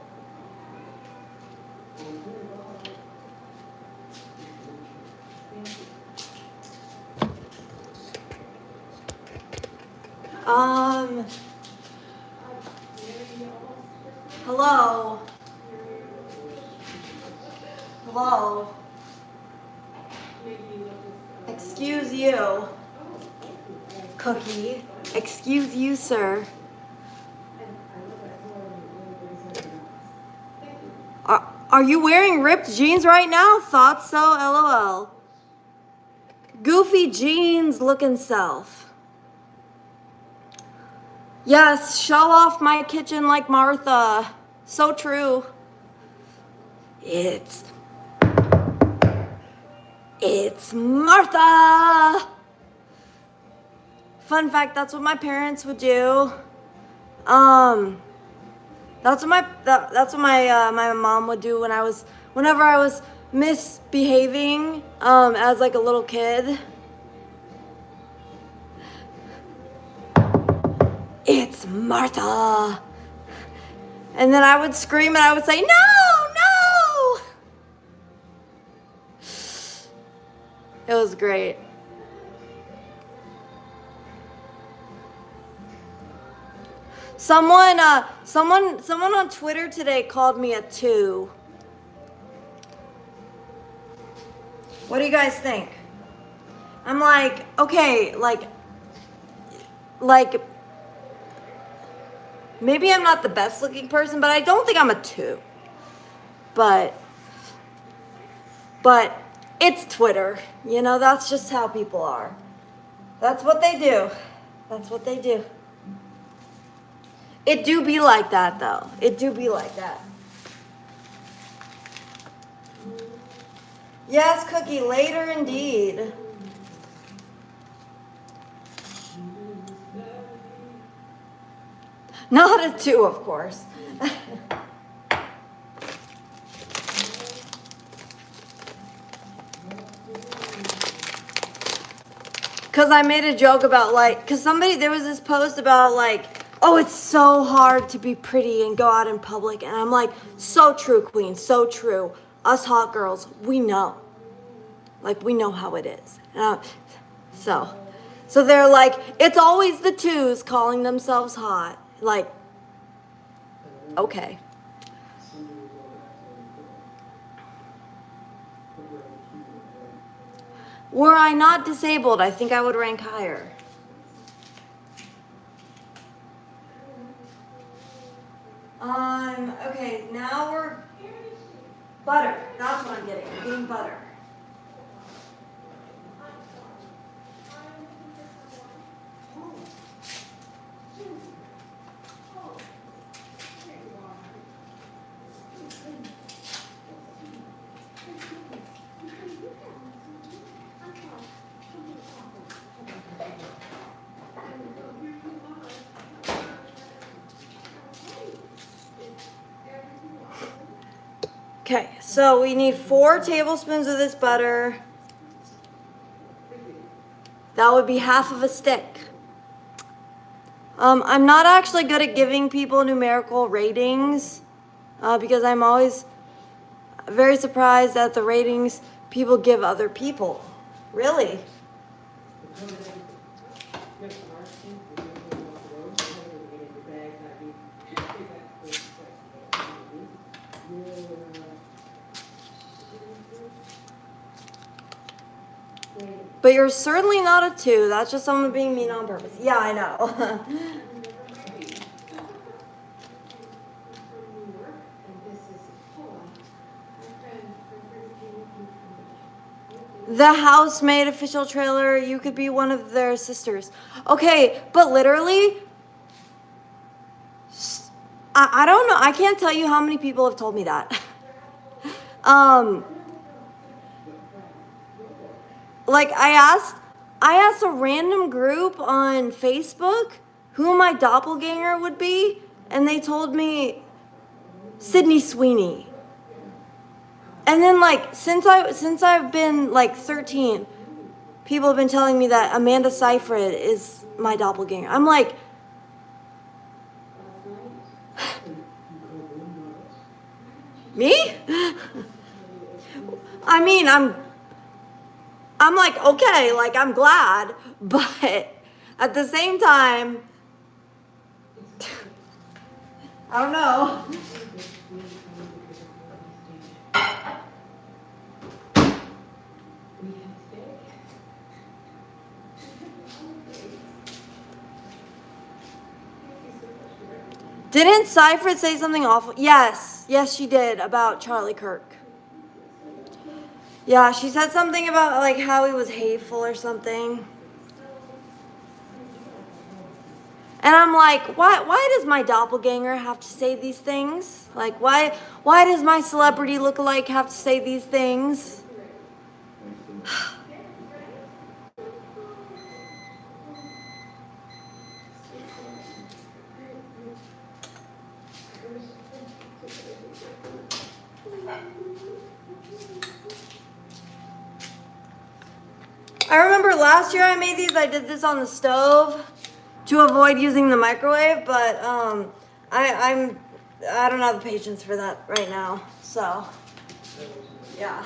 Hello? Hello? Excuse you, Cookie. Excuse you, sir. Are you wearing ripped jeans right now? Thought so, LOL. Goofy jeans looking self. Yes, show off my kitchen like Martha. So true. It's Martha. Fun fact, that's what my parents would do. That's what my mom would do whenever I was misbehaving as like a little kid. It's Martha. And then I would scream and I would say, no, no. It was great. Someone on Twitter today called me a 2. What do you guys think? I'm like, okay, like maybe I'm not the best looking person, but I don't think I'm a 2. But it's Twitter. That's just how people are. That's what they do. That's what they do. It do be like that, though. It do be like that. Yes, Cookie, later indeed. Not a 2, of course. Because I made a joke about like, because there was this post about like, oh, it's so hard to be pretty and go out in public. And I'm like, so true, queen, so true. Us hot girls, we know. Like, we know how it is. So they're like, it's always the twos calling themselves hot. Like, okay. Were I not disabled, I think I would rank higher. Okay, now we're butter. That's what I'm getting. I'm getting butter. Okay, so we need 4 tablespoons of this butter. That would be half of a stick. I'm not actually good at giving people numerical ratings because I'm always very surprised at the ratings people give other people. Really? But you're certainly not a 2. That's just someone being mean on purpose. Yeah, I know. The Housemaid official trailer, you could be one of their sisters. Okay, but literally, I don't know. I can't tell you how many people have told me that. Like I asked a random group on Facebook who my doppelganger would be, and they told me Sydney Sweeney. And then like since I've been like 13, people have been telling me that Amanda Seyfried is my doppelganger. I'm like, me? I mean, I'm like, okay, like I'm glad, but at the same time, I don't know. Didn't Seyfried say something awful? Yes, she did about Charlie Kirk. Yeah, she said something about like how he was hateful or something. And I'm like, why does my doppelganger have to say these things? Like, why does my celebrity lookalike have to say these things? I remember last year I made these. I did this on the stove to avoid using the microwave, but I don't have the patience for that right now. So, yeah.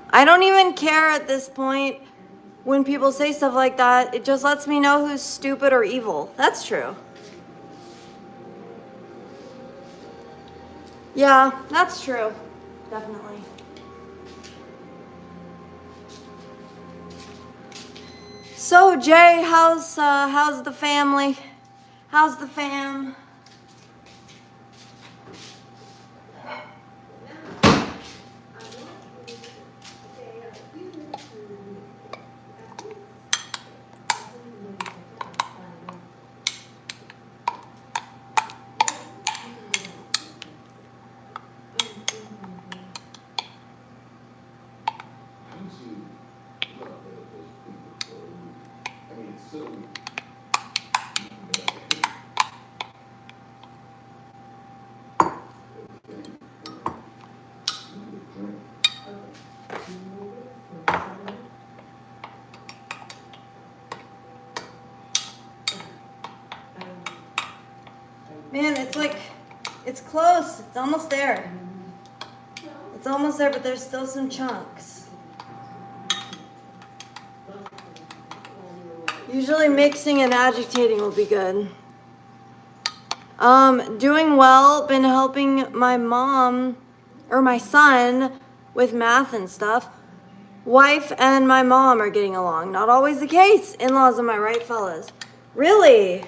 I don't even care at this point when people say stuff like that. It just lets me know who's stupid or evil. That's true. Yeah, that's true. Definitely. So Jay, how's the family? How's the fam? Man, it's like, it's close. It's almost there. It's almost there, but there's still some chunks. Usually mixing and agitating will be good. Doing well. Been helping my mom, or my son, with math and stuff. Wife and my mom are getting along. Not always the case. In-laws, am I right, fellas? Really?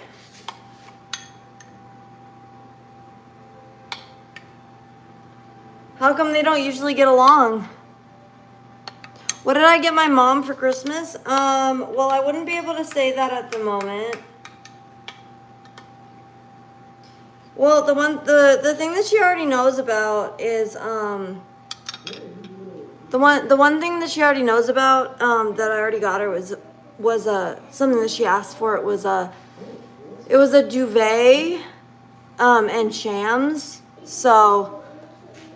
How come they don't usually get along? What did I get my mom for Christmas? Well, I wouldn't be able to say that at the moment. Well, the thing that she already knows about is, the one thing that she already knows about, that I already got her was something that she asked for. It was a duvet, and shams. So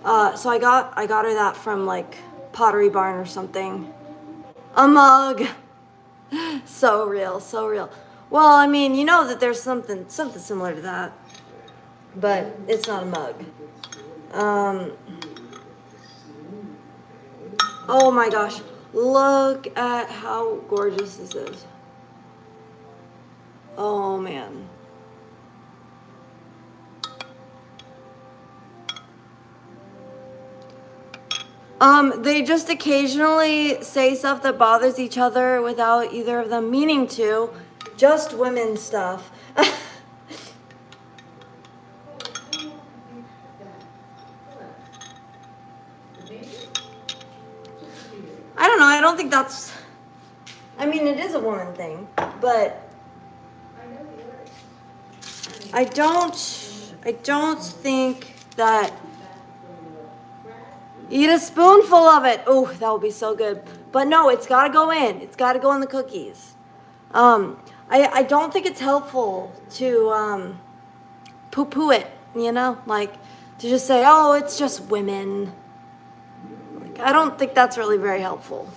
I got her that from like Pottery Barn or something. A mug. So real, so real. Well, I mean, you know that there's something similar to that, but it's not a mug. Oh my gosh, look at how gorgeous this is. Oh man. They just occasionally say stuff that bothers each other without either of them meaning to. Just women stuff. I don't know, I don't think that's... I mean, it is a woman thing, but... I don't think that... Eat a spoonful of it. Oh, that would be so good. But no, it's got to go in. It's got to go in the cookies. I don't think it's helpful to poo-poo it, you know? Like, to just say, oh, it's just women. Like, I don't think that's really very helpful.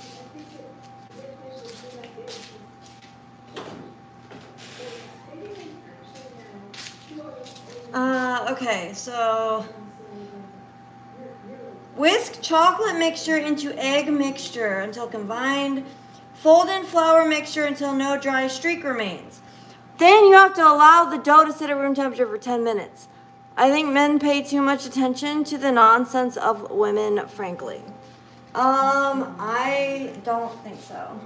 Okay, so... Whisk chocolate mixture into egg mixture until combined. Fold in flour mixture until no dry streak remains. Then you have to allow the dough to sit at room temperature for 10 minutes. I think men pay too much attention to the nonsense of women, frankly. I don't think so.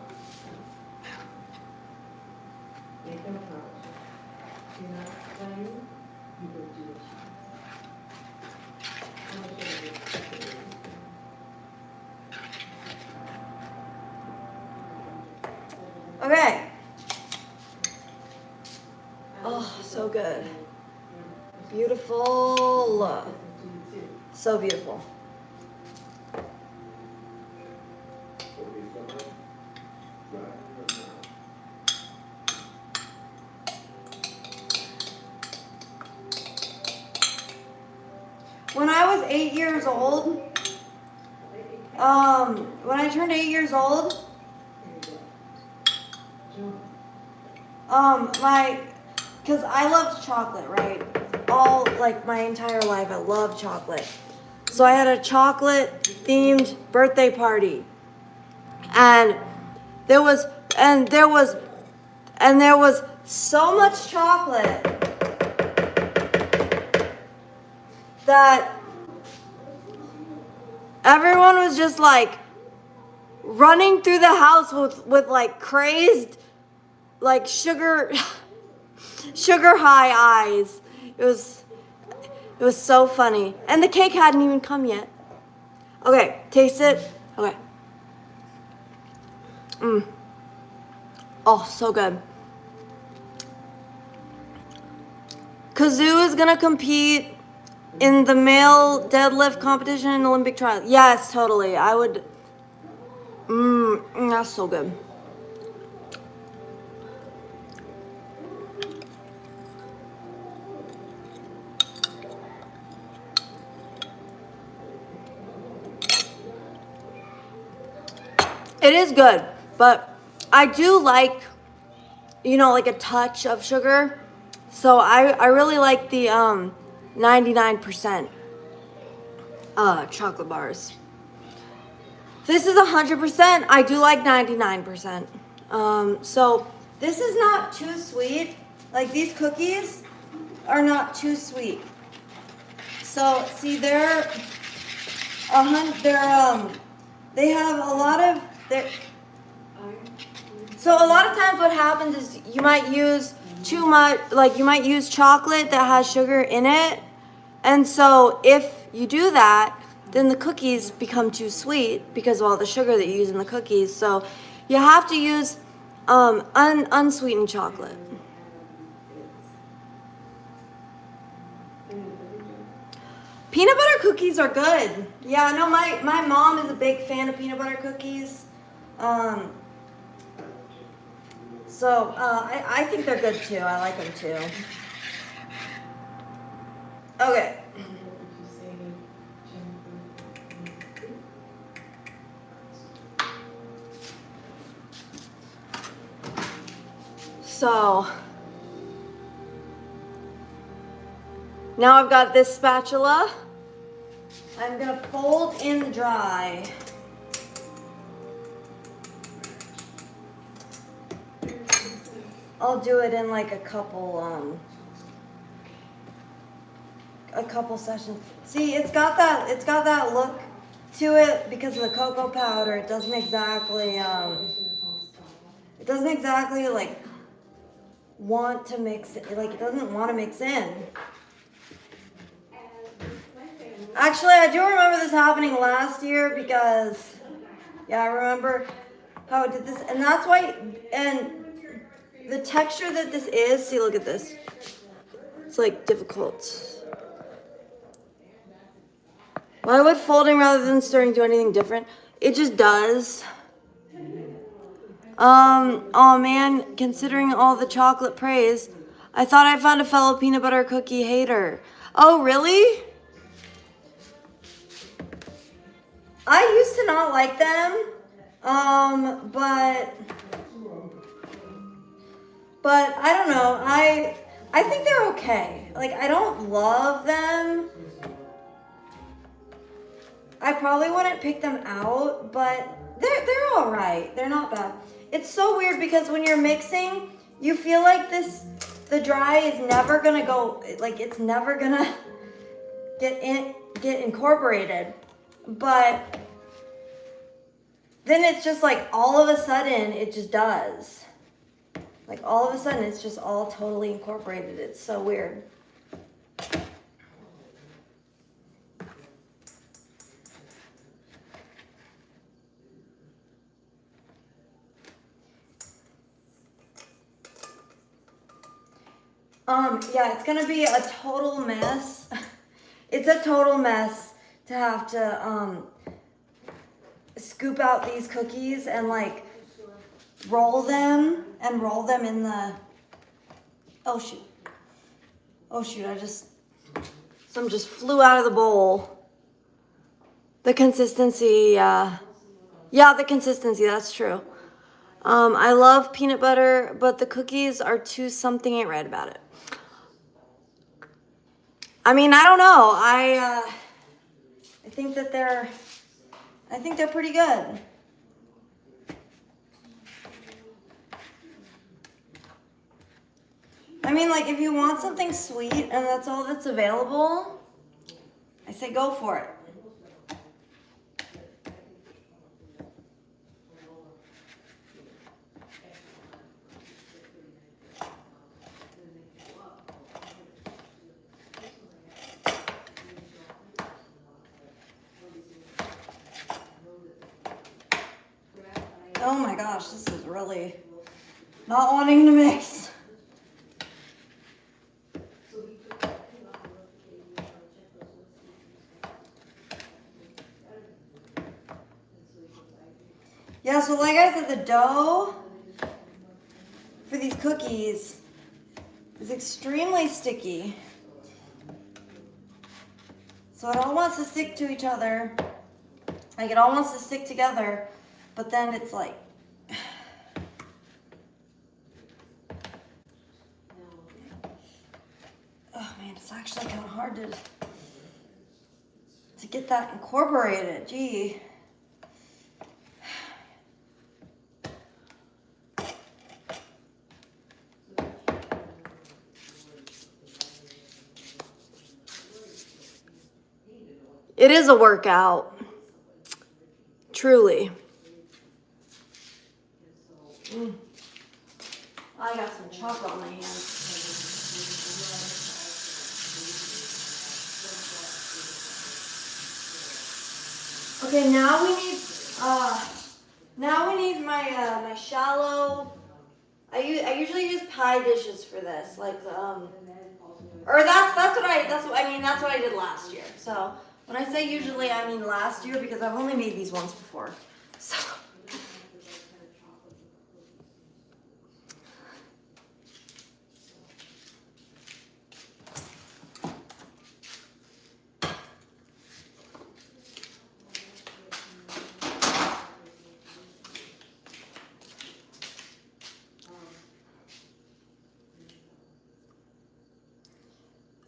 Okay. Oh, so good. Beautiful. So beautiful. When I was 8 years old, when I turned 8 years old, because I loved chocolate, right? All, like, my entire life, I loved chocolate. So I had a chocolate-themed birthday party. And there was so much chocolate that everyone was just, like, running through the house with like, crazed, like, sugar high eyes. It was so funny. And the cake hadn't even come yet. Okay, taste it. Okay. Oh, so good. Kazoo is gonna compete in the male deadlift competition in Olympic trials. Yes, totally. I would. That's so good. It is good, but I do like, you know, like a touch of sugar. So I really like the 99% chocolate bars. This is 100%. I do like 99%. So this is not too sweet. Like these cookies are not too sweet. So see, they have a lot of So a lot of times what happens is you might use too much, like you might use chocolate that has sugar in it. And so if you do that, then the cookies become too sweet because of all the sugar that you use in the cookies. So you have to use unsweetened chocolate. Peanut butter cookies are good. Yeah, no, my mom is a big fan of peanut butter cookies. So I think they're good too. I like them too. Okay. So now I've got this spatula. I'm gonna fold in the dry. I'll do it in like a couple sessions. See, it's got that look to it because of the cocoa powder. It doesn't exactly like want to mix it, like it doesn't want to mix in. Actually, I do remember this happening last year because yeah, I remember how it did this, and that's why, and the texture that this is, see, look at this. It's like difficult. Why would folding rather than stirring do anything different? It just does. Oh man, considering all the chocolate praise, I thought I found a fellow peanut butter cookie hater. Oh, really? I used to not like them, but I don't know. I think they're okay. Like I don't love them. I probably wouldn't pick them out, but they're all right. They're not bad. It's so weird because when you're mixing, you feel like the dry is never gonna go, like it's never gonna get incorporated. But then it's just like all of a sudden it just does. Like all of a sudden it's just all totally incorporated. It's so weird. Yeah, it's gonna be a total mess. It's a total mess to have to scoop out these cookies and like roll them in the, oh shoot, some just flew out of the bowl. The consistency, yeah, the consistency, that's true. I love peanut butter, but the cookies are too something ain't right about it. I mean, I don't know. I think they're pretty good. I mean, like if you want something sweet and that's all that's available, I say go for it. Oh my gosh, this is really not wanting to mix. Yeah, so like I said, the dough for these cookies is extremely sticky. So it all wants to stick to each other. Like it all wants to stick together, but then it's like, actually kind of hard to get that incorporated. Gee. It is a workout. Truly. I got some chocolate on my hands. Okay, now we need my shallow. I usually use pie dishes for this, like or that's what I did last year. So when I say usually, I mean last year because I've only made these once before. So.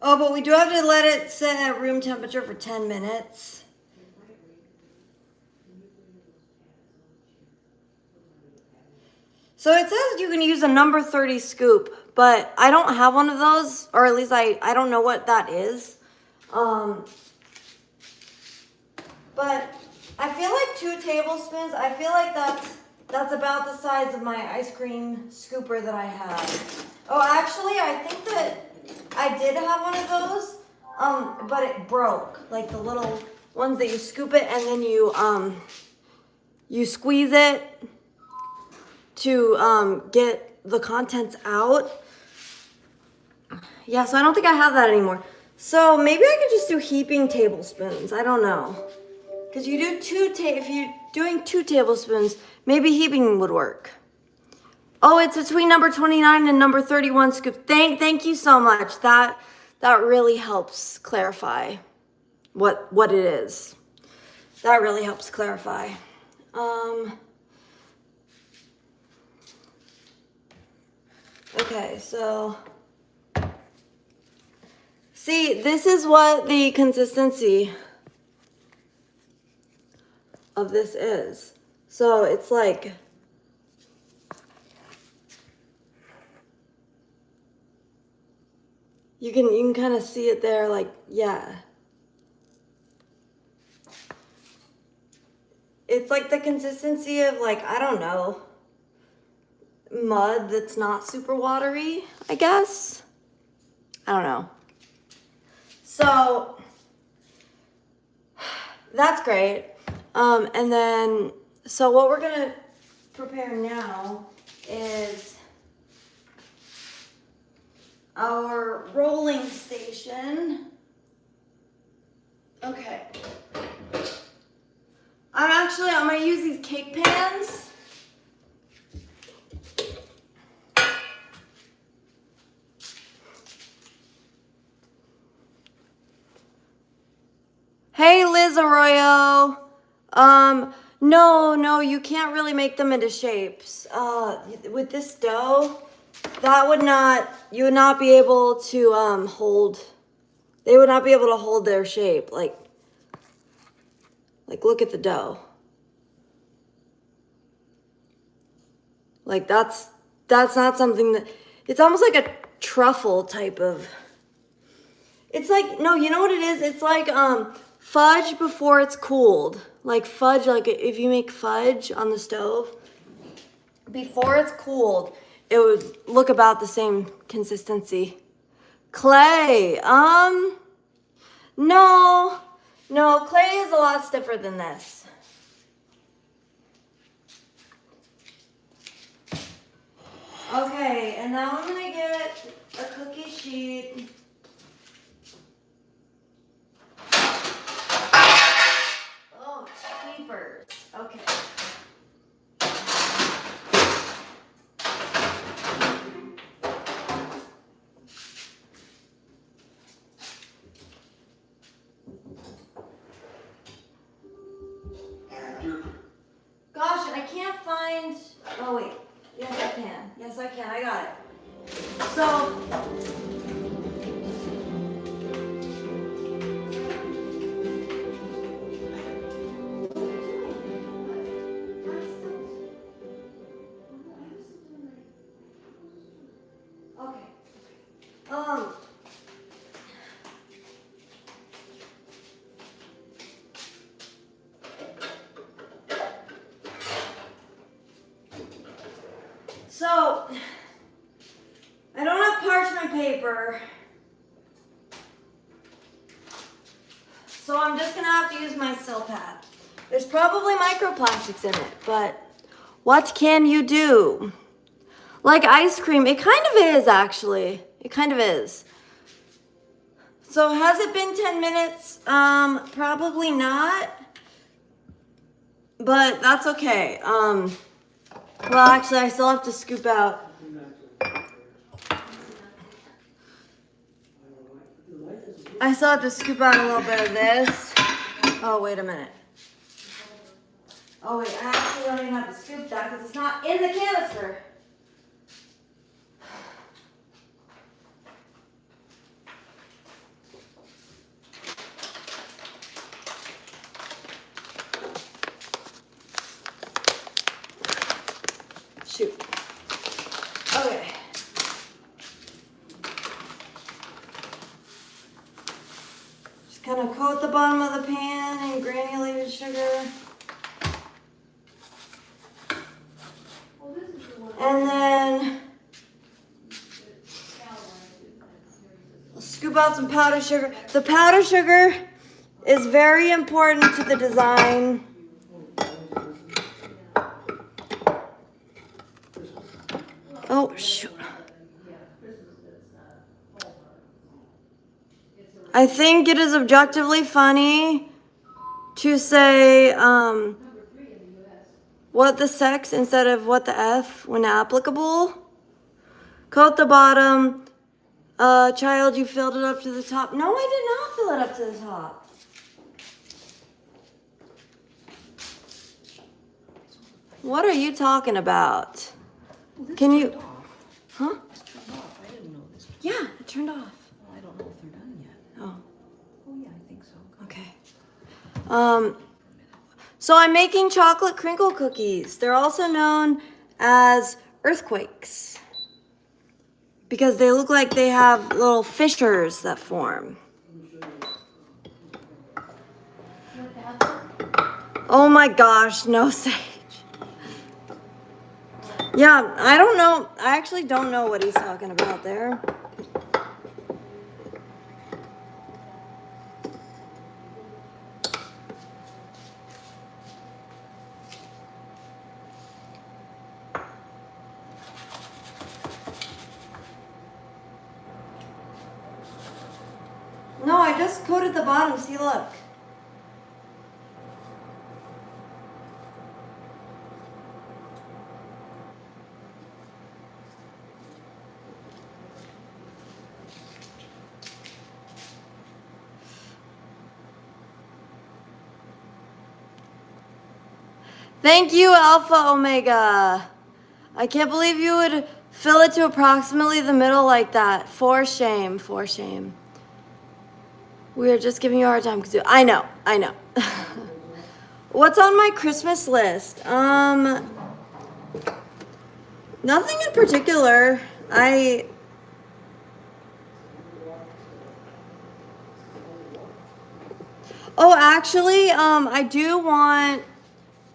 Oh, but we do have to let it sit at room temperature for 10 minutes. So it says you can use a number 30 scoop, but I don't have one of those, or at least I don't know what that is. But I feel like 2 tablespoons, I feel like that's about the size of my ice cream scooper that I have. Oh, actually, I think that I did have one of those, but it broke. Like the little ones that you scoop it and then you squeeze it to get the contents out. Yeah, so I don't think I have that anymore. So maybe I could just do heaping tablespoons. I don't know. Because you do if you're doing 2 tablespoons, maybe heaping would work. Oh, it's between number 29 and number 31 scoop. Thank you so much. That really helps clarify what it is. That really helps clarify. Okay, so see, this is what the consistency of this is. So it's like you can kind of see it there, like, yeah. It's like the consistency of, like, I don't know, mud that's not super watery, I guess. I don't know. So that's great. And then, so what we're gonna prepare now is our rolling station. Okay. I'm gonna use these cake pans. Hey, Liz Arroyo. No, you can't really make them into shapes. With this dough, you would not be able to they would not be able to hold their shape. Like look at the dough. Like that's not something that, it's almost like a truffle type of, it's like, no, you know what it is? It's like fudge before it's cooled. Like fudge, like if you make fudge on the stove, before it's cooled, it would look about the same consistency. Clay, no, clay is a lot stiffer than this. Okay, and now I'm gonna get a cookie sheet. Oh, cheapers. Okay. Gosh, I can't find, oh wait, yes I can, I got it. So, paper. So I'm just gonna have to use my cell pad. There's probably microplastics in it, but what can you do? Like ice cream, it kind of is actually. It kind of is. So has it been 10 minutes? Probably not. But that's okay. Well, actually, I still have to scoop out. I still have to scoop out a little bit of this. Oh, wait a minute. Oh, wait, I actually don't even have to scoop that because it's not in the canister. Shoot. Okay. Just kind of coat the bottom of the pan in granulated sugar. And then scoop out some powdered sugar. The powdered sugar is very important to the design. Oh, shoot. I think it is objectively funny to say what the sex instead of what the F when applicable. Coat the bottom. Child, you filled it up to the top. No, I did not fill it up to the top. What are you talking about? Well, Can you... off. Huh? It's turned off. I didn't know this. Yeah, it turned off. Well, I don't know if they're done yet. Oh, Oh yeah, I think so. okay. So I'm making chocolate crinkle cookies. They're also known as earthquakes because they look like they have little fissures that form. Oh my gosh, no sage. Yeah, I don't know. I actually don't know what he's talking about there. No, I just coated the bottom. See, look. Thank you, Alpha Omega. I can't believe you would fill it to approximately the middle like that. For shame, for shame. We are just giving you a hard time, Kazoo. I know, I know. What's on my Christmas list? Nothing in particular. Oh, actually, I do want.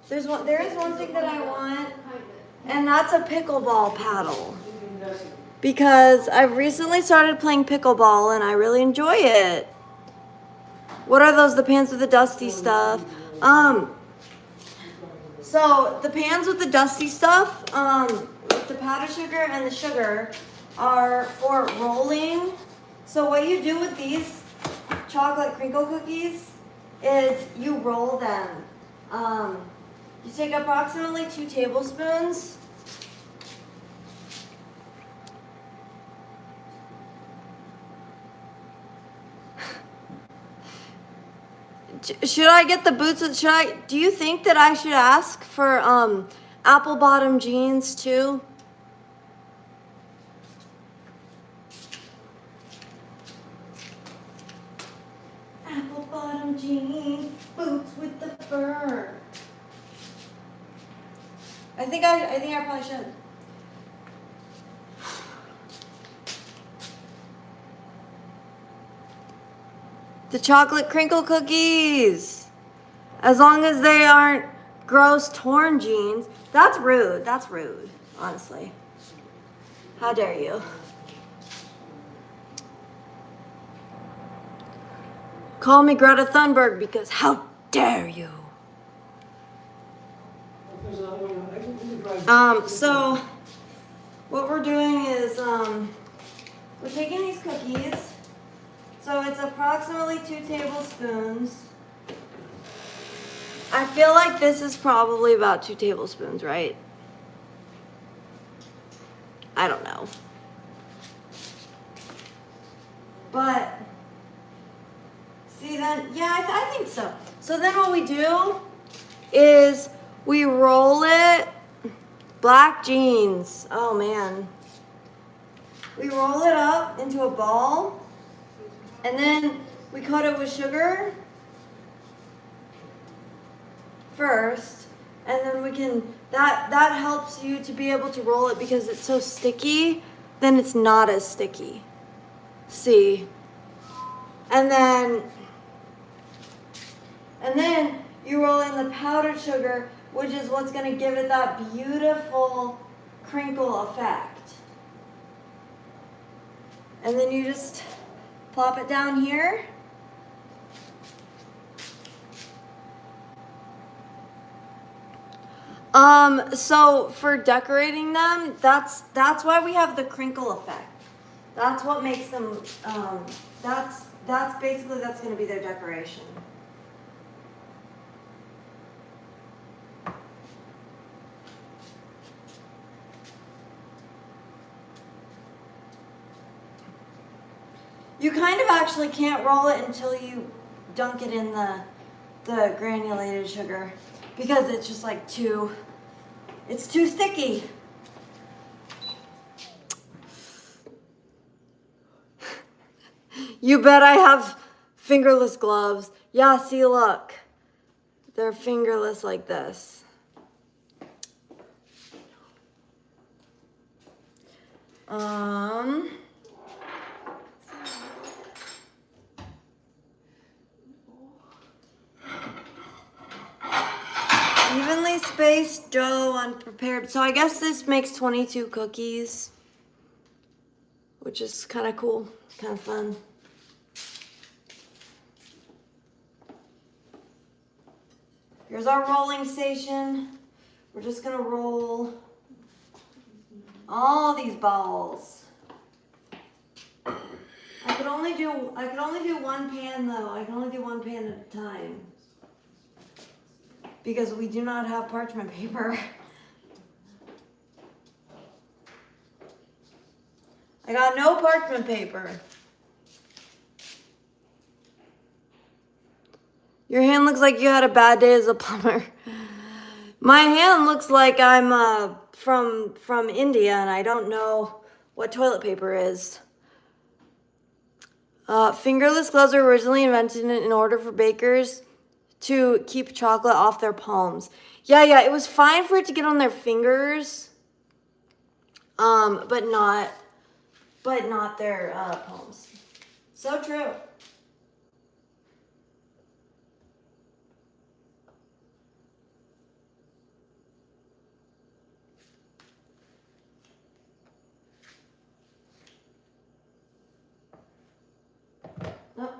There is one thing that I want, and that's a pickleball paddle. Because I've recently started playing pickleball and I really enjoy it. What are those? The pans with the dusty stuff. So the pans with the dusty stuff, with the powdered sugar and the sugar, are for rolling. So what you do with these chocolate crinkle cookies is you roll them. You take approximately 2 tablespoons. Should I get the boots? Do you think that I should ask for apple bottom jeans too? Apple bottom jeans, boots with the fur. I think I probably should. The chocolate crinkle cookies. As long as they aren't gross torn jeans. That's rude. That's rude, honestly. How dare you? call me Greta Thunberg because how dare you? So what we're doing is we're taking these cookies. So it's approximately 2 tablespoons. I feel like this is probably about 2 tablespoons, right? I don't know. But, see then, yeah, I think so. So then what we do is we roll it, black jeans, oh man. We roll it up into a ball, and then we coat it with sugar first, and then we can, that helps you to be able to roll it because it's so sticky, then it's not as sticky. See? And then you roll in the powdered sugar, which is what's going to give it that beautiful crinkle effect. And then you just plop it down here. So for decorating them, that's why we have the crinkle effect. That's what makes them, that's basically, that's going to be their decoration. You kind of actually can't roll it until you dunk it in the granulated sugar because it's just like it's too sticky. You bet I have fingerless gloves. Yeah, see, look. They're fingerless like this. Evenly spaced dough unprepared. So I guess this makes 22 cookies, which is kind of cool, kind of fun. Here's our rolling station. We're just gonna roll all these balls. I could only do one pan though. I can only do one pan at a time because we do not have parchment paper. I got no parchment paper. Your hand looks like you had a bad day as a plumber. My hand looks like I'm from India and I don't know what toilet paper is. Fingerless gloves were originally invented in order for bakers to keep chocolate off their palms. Yeah, it was fine for it to get on their fingers, but not their palms. So true. Oh.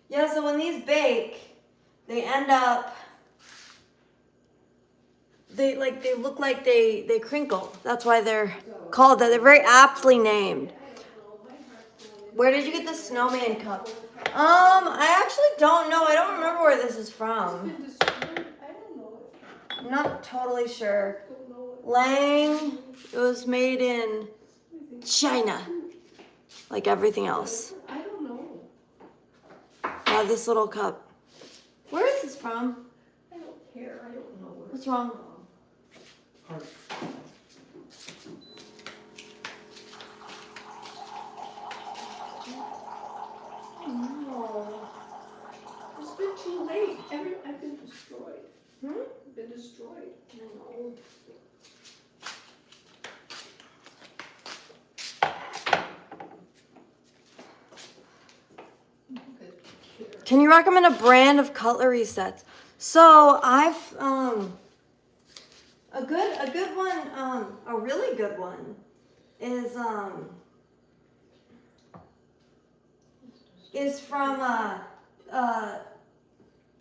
Yeah, so when these bake, they end up, they look like they crinkle. That's why they're called that. They're very aptly named. Where did you get the snowman cup? I actually don't know. I don't remember where this is from. I'm not totally sure. Lang, it was made in China, like everything else. I don't know. Yeah, this little cup. Where is this from? I don't care. I don't know where. What's wrong? No. It's been too late. I've been destroyed. I've been destroyed. I know. Can you recommend a brand of cutlery sets? So I've a good one, a really good one is from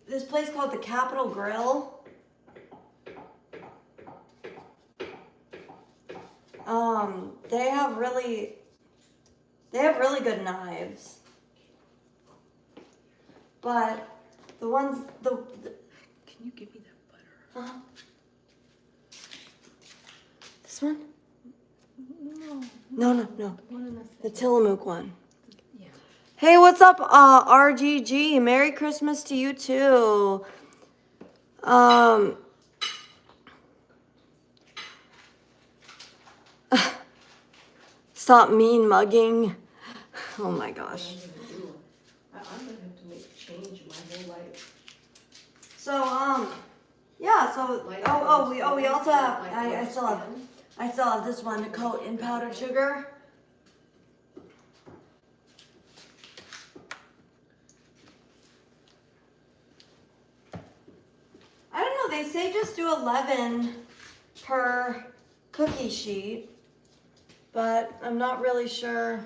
this place called the Capitol Grill. They have really good knives. But the ones Can you give me that butter? This one? No. No. One in The Tillamook one. Yeah. Hey, what's up, RGG? Merry Christmas to you too. Stop mean mugging. Oh my gosh. I'm gonna have to make change in my whole life. So yeah. So we also have I still have this one to coat in powdered sugar. I don't know. They say just do 11 per cookie sheet, but I'm not really sure.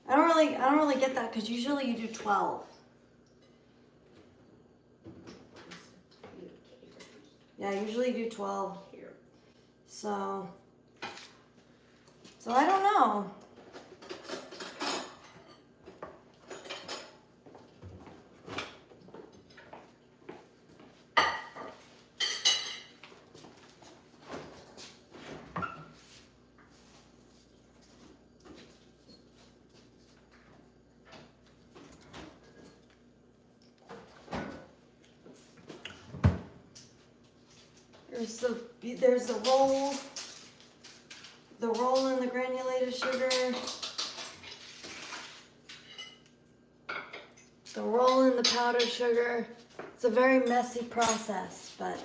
I don't really get that because usually you do 12. Yeah, usually you do 12 here. So I don't know. There's the roll in the granulated sugar, the roll in the powdered sugar. It's a very messy process, but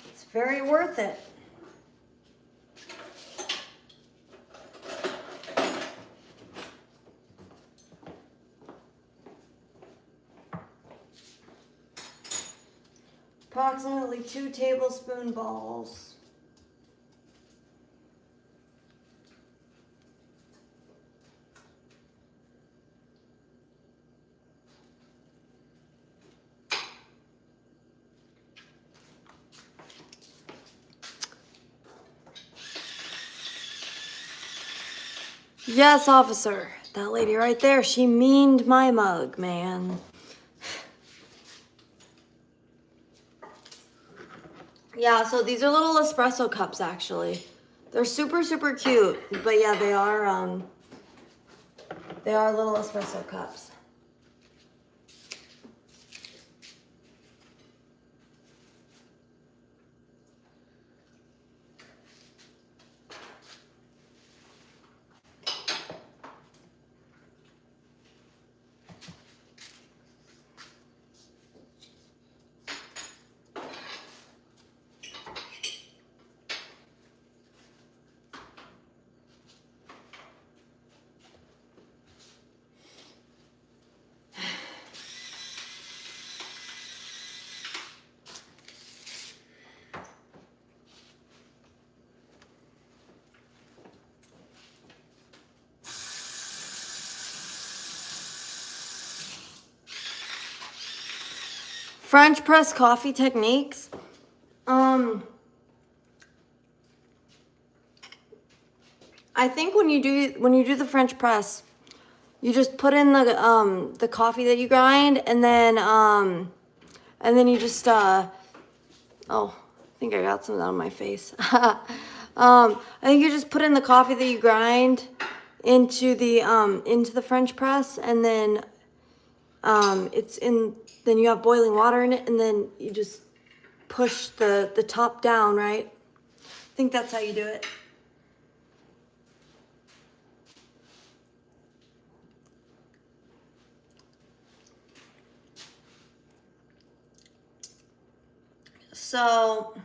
it's very worth it. Approximately 2 tablespoon balls. Yes, officer. That lady right there, she meaned my mug, man. Yeah, so these are little espresso cups, actually. They're super, super cute. But yeah, they are little espresso cups. French press coffee techniques. I think when you do the French press, you just put in the coffee that you grind, and then you just oh, I think I got some of that on my face. I think you just put in the coffee that you grind into the French press, and then then you have boiling water in it, and then you just push the top down, right? I think that's how you do it. So,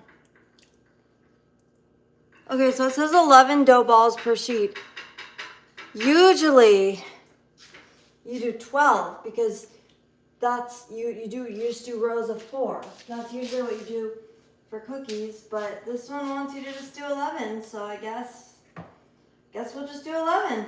okay, so it says 11 dough balls per sheet. Usually You do 12 because that's you just do rows of 4. That's usually what you do for cookies, but this one wants you to just do 11, so I guess we'll just do 11.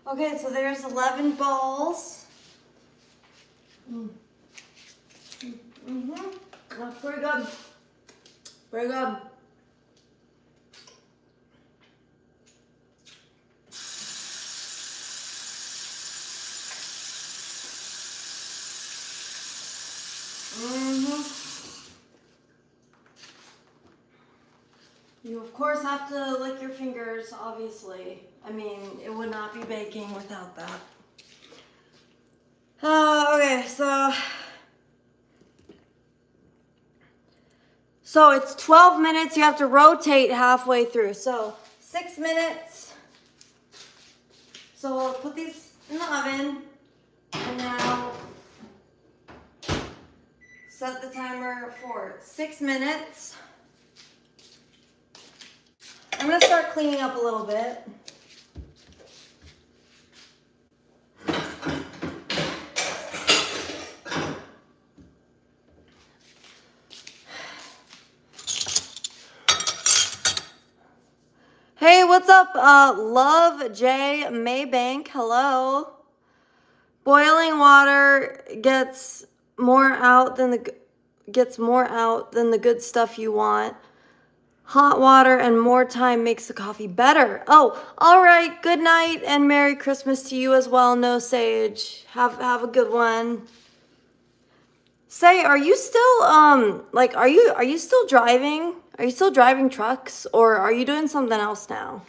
Okay, so there's 11 balls. That's pretty good. Pretty good. You of course have to lick your fingers, obviously. I mean, it would not be baking without that. Okay, so it's 12 minutes. You have to rotate halfway through. So 6 minutes. So we'll put these in the oven, and now set the timer for 6 minutes. I'm gonna start cleaning up a little bit. Hey, what's up, Love J Maybank? Hello. Boiling water gets more out than the good stuff you want. Hot water and more time makes the coffee better. Oh, all right. Good night and Merry Christmas to you as well. No Sage. Have a good one. Say, are you still are you still driving? Are you still driving trucks, or are you doing something else now?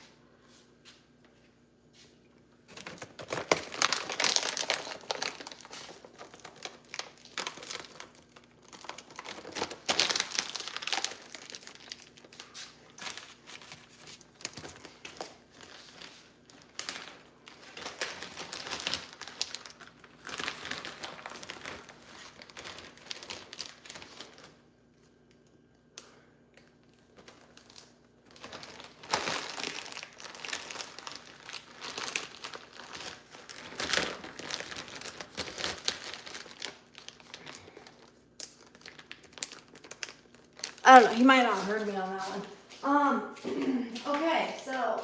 I don't know. He might not have heard me on that one. Okay, so.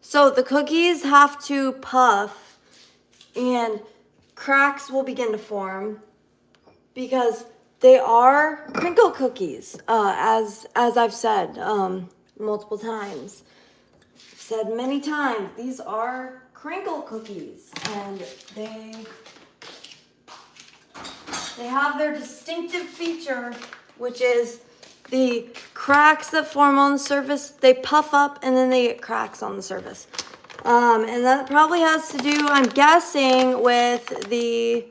So the cookies have to puff and cracks will begin to form because they are crinkle cookies, as I've said multiple times. I've said many times, these are crinkle cookies, and they have their distinctive feature, which is the cracks that form on the surface. They puff up and then they get cracks on the surface. And that probably has to do, I'm guessing, with the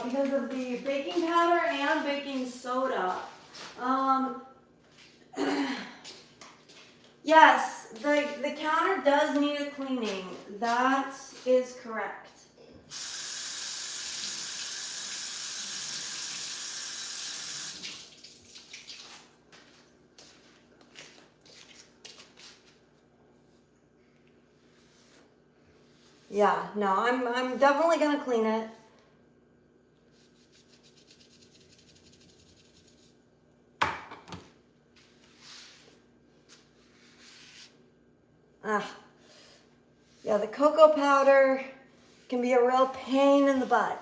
because of the baking powder and baking soda. Yes, the counter does need a cleaning. That is correct. Yeah, no, I'm definitely gonna clean it. Ah, yeah, the cocoa powder can be a real pain in the butt.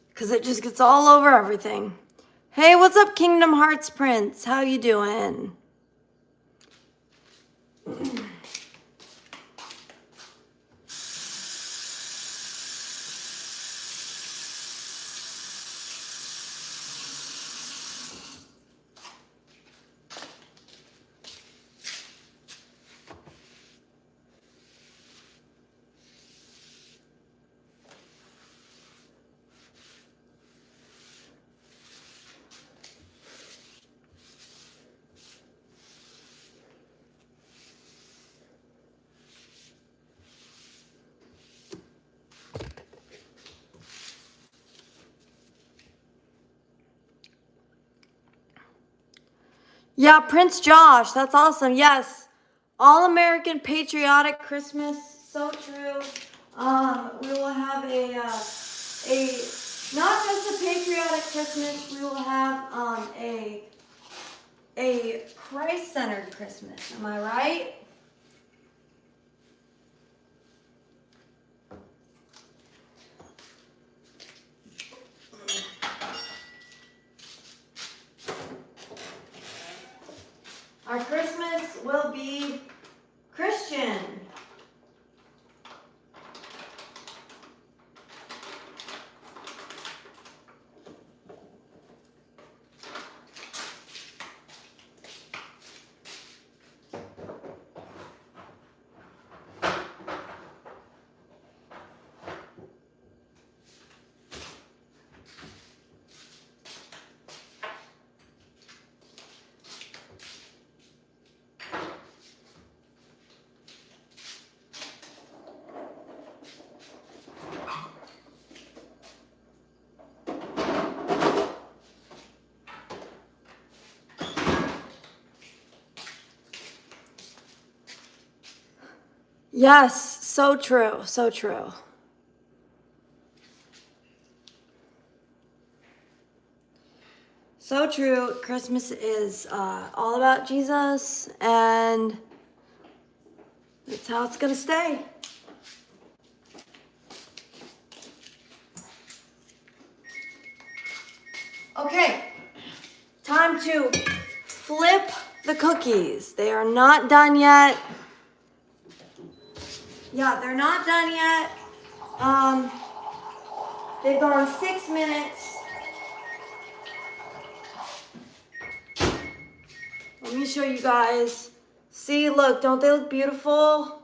Because it just gets all over everything. Hey, what's up, Kingdom Hearts Prince? How you doing? Yeah, Prince Josh, that's awesome. Yes, all American patriotic Christmas, so true. We will have a not just a patriotic Christmas. We will have a Christ-centered Christmas. Am I right? Our Christmas will be Christian. Yes, so true, so true. So true. Christmas is all about Jesus, and that's how it's going to stay. Okay, time to flip the cookies. They are not done yet. Yeah, they're not done yet. They've gone 6 minutes. Let me show you guys. See, look, don't they look beautiful?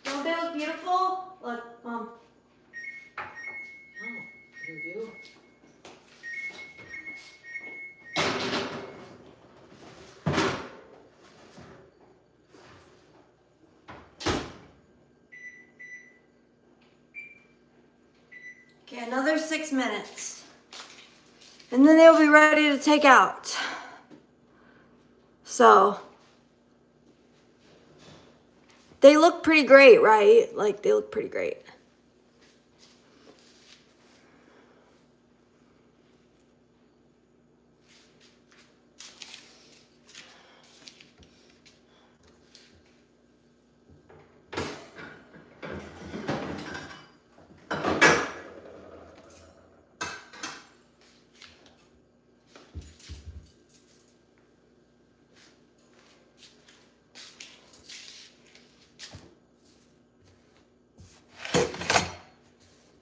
Don't they look beautiful? Look, Mom. Oh, you do. Okay, another 6 minutes. And then they'll be ready to take out. So, they look pretty great, right? Like, they look pretty great.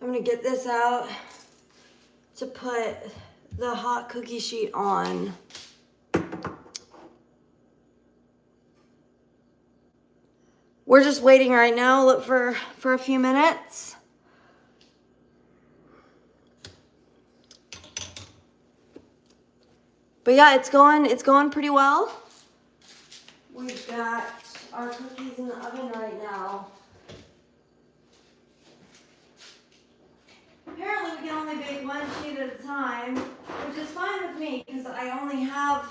I'm gonna get this out to put the hot cookie sheet on. We're just waiting right now, look for a few minutes. But yeah, it's going pretty well. We've got our cookies in the oven right now. Apparently we you can only bake one sheet at a time, which is fine with me because I only have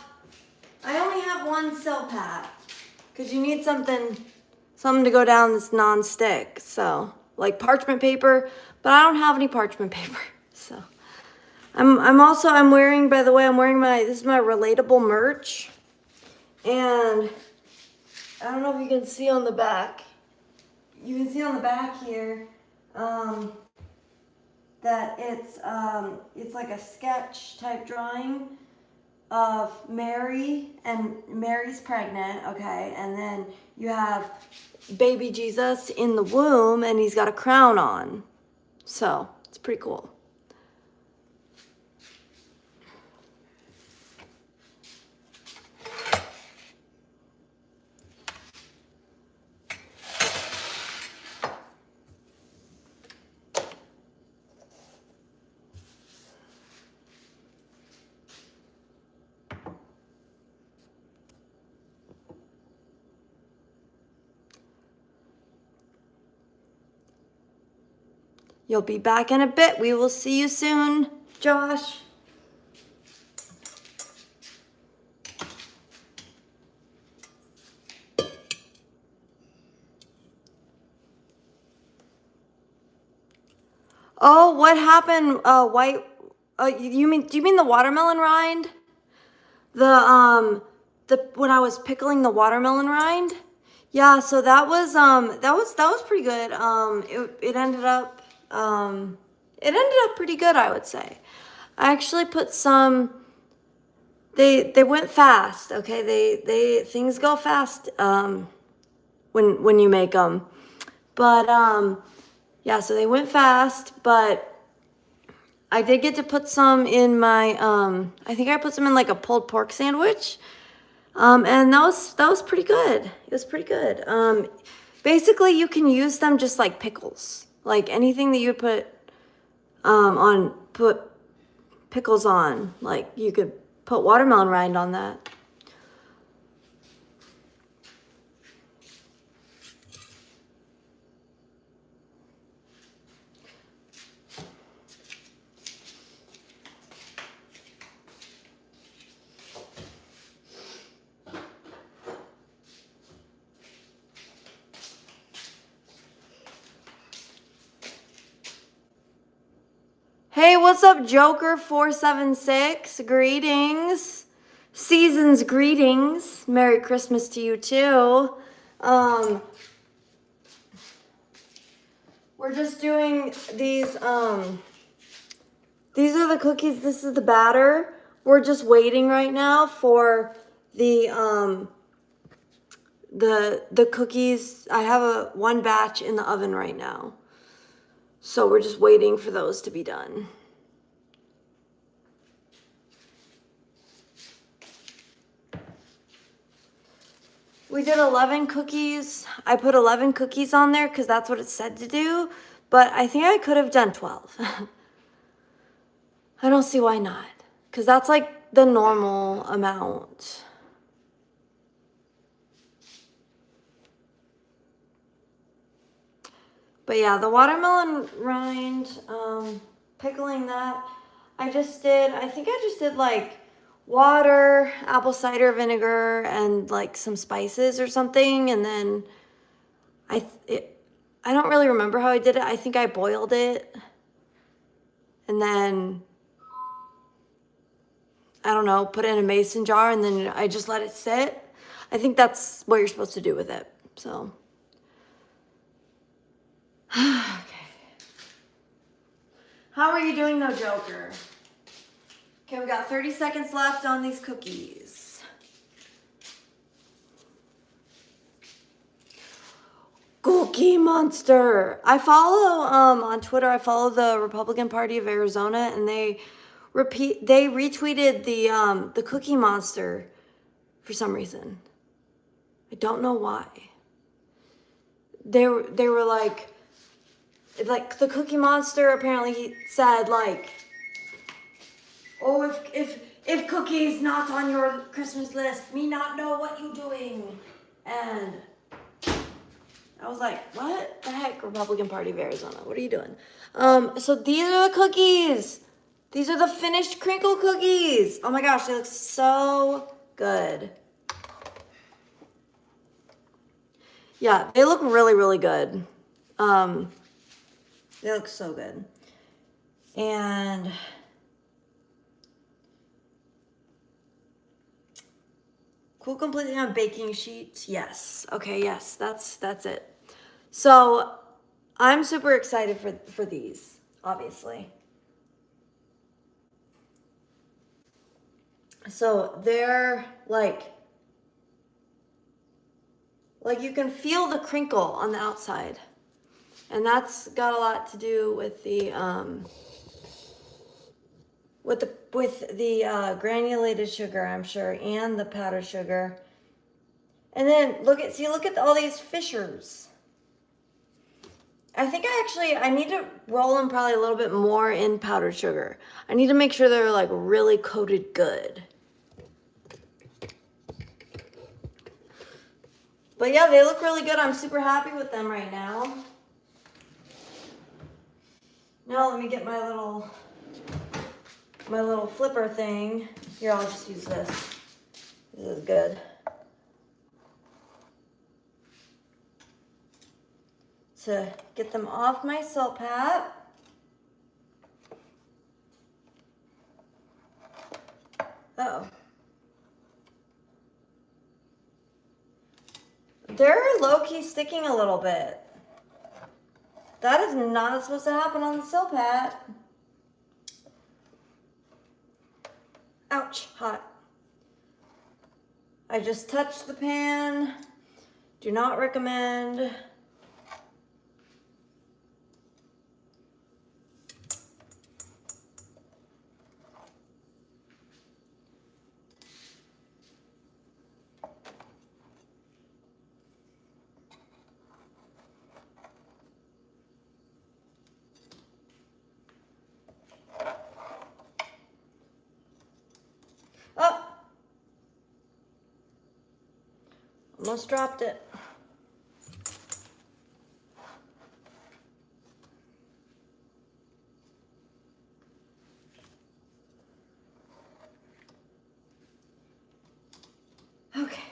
one Silpat. Because you need something to go down this non-stick. So, like parchment paper, but I don't have any parchment paper. So, I'm wearing, by the way, this is my relatable merch. And I don't know if you can see on the back. You can see on the back here that it's like a sketch type drawing of Mary, and Mary's pregnant, okay, and then you have baby Jesus in the womb and he's got a crown on. So it's pretty cool. You'll be back in a bit. We will see you soon, Josh. Oh, what happened? White. Do you mean the watermelon rind? The when I was pickling the watermelon rind. Yeah, so that was pretty good. It ended up pretty good, I would say. I actually put some. They went fast. Okay, they things go fast when you make them, but yeah. So they went fast, but I did get to put some in my I think I put some in like a pulled pork sandwich. And that was pretty good. It was pretty good. Basically you can use them just like pickles. Like anything that you put pickles on. Like you could put watermelon rind on that. Hey, what's up, Joker476? Greetings. Season's greetings. Merry Christmas to you, too. We're just doing these are the cookies. This is the batter. We're just waiting right now for the cookies. I have one batch in the oven right now. So we're just waiting for those to be done. We did 11 cookies. I put 11 cookies on there because that's what it said to do. But I think I could have done 12. I don't see why not. Because that's like the normal amount. But yeah, the watermelon rind, pickling that, I think I just did like water, apple cider vinegar, and like some spices or something. And then I don't really remember how I did it. I think I boiled it. And then, I don't know, put it in a mason jar and then I just let it sit. I think that's what you're supposed to do with it, so. Okay. How are you doing though, Joker? Okay, we got 30 seconds left on these cookies. Cookie Monster. I follow on Twitter, I follow the Republican Party of Arizona, and they retweeted the Cookie Monster for some reason. I don't know why. They were like the Cookie Monster apparently he said like, oh, if cookies not on your Christmas list, me not know what you doing. And I was like, what the heck, Republican Party of Arizona? What are you doing? So these are the cookies. These are the finished Crinkle cookies. Oh my gosh, they look so good. Yeah, they look really, really good. They look so good. And cool completely on baking sheets. Yes. Okay, yes, that's it. So I'm super excited for these, obviously. So they're like you can feel the crinkle on the outside. And that's got a lot to do with the granulated sugar, I'm sure, and the powdered sugar. And then look at all these fissures. I think I need to roll them probably a little bit more in powdered sugar. I need to make sure they're like really coated good. But yeah, they look really good. I'm super happy with them right now. Now let me get my little flipper thing. Here, I'll just use this. This is good. To get them off my salt pat. Uh-oh. They're low-key sticking a little bit. That is not supposed to happen on the salt pat. Ouch, hot. I just touched the pan. Do not recommend. Oh! Almost dropped it. Okay.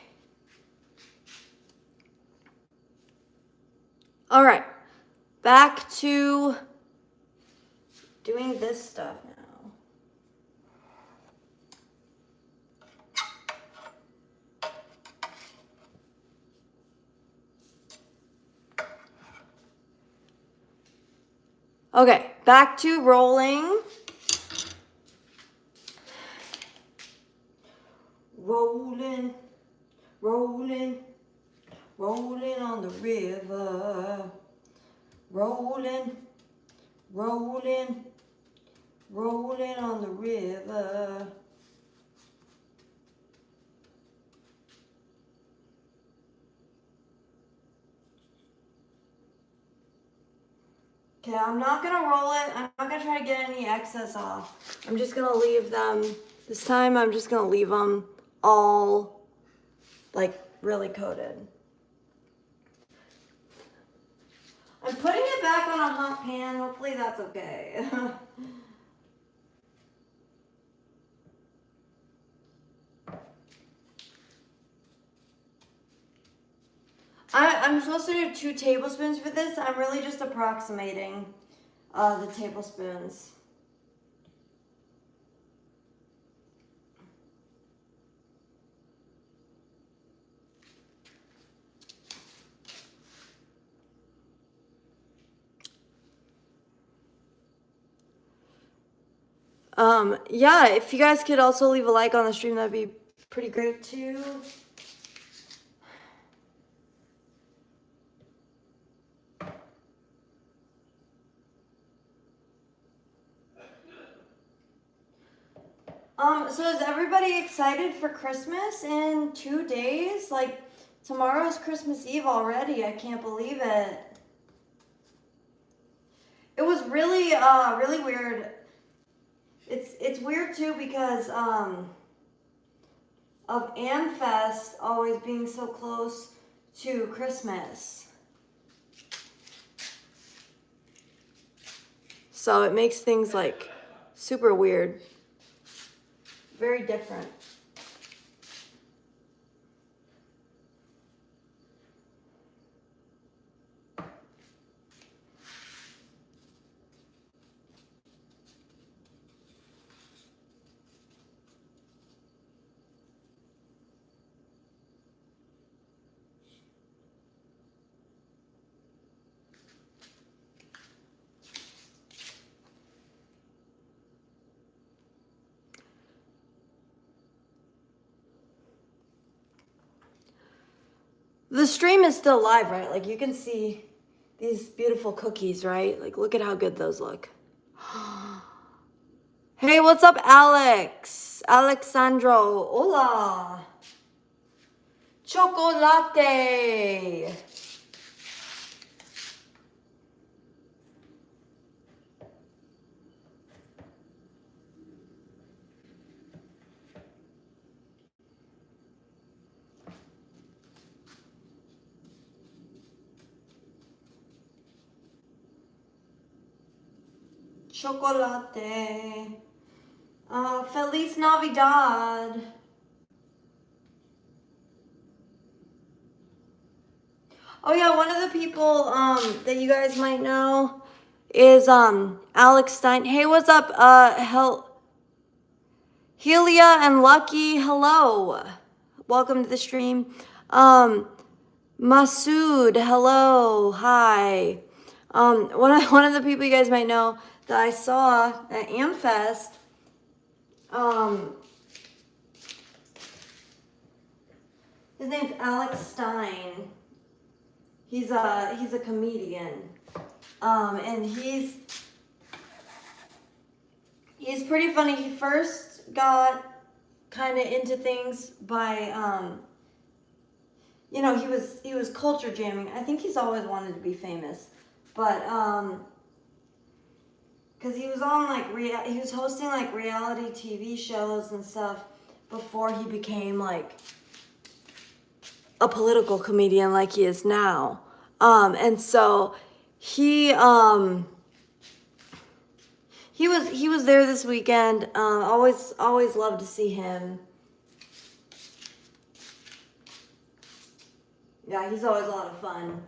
All right. Back to doing this stuff now. Okay, back to rolling. Rolling, rolling, rolling on the river. Rolling, rolling, rolling on the river. Okay, I'm not gonna roll it. I'm not gonna try to get any excess off. I'm just gonna leave them. This time I'm just gonna leave them all like really coated. I'm putting it back on a hot pan. Hopefully that's okay. I'm supposed to do 2 tablespoons for this. I'm really just approximating the tablespoons. Yeah, if you guys could also leave a like on the stream, that'd be pretty great too. So is everybody excited for Christmas in 2 days? Like, tomorrow's Christmas Eve already. I can't believe it. It was really, really weird. It's weird too because, of AmFest always being so close to Christmas. So it makes things like super weird. Very different. The stream is still live, right? Like you can see these beautiful cookies, right? Like look at how good those look. Hey, what's up, Alex? Alexandro, hola. Chocolate. Chocolate. Feliz Navidad. Oh yeah, one of the people that you guys might know is Alex Stein. Hey, what's up? Helia and Lucky, hello. Welcome to the stream. Masood, hello. Hi. One of the people you guys might know that I saw at Amfest. His name's Alex Stein. He's a comedian. And he's pretty funny. He first got kind of into things by you know, he was culture jamming. I think he's always wanted to be famous, but because he was on like he was hosting like reality TV shows and stuff before he became like a political comedian like he is now. And so he was there this weekend. Always loved to see him. Yeah, he's always a lot of fun.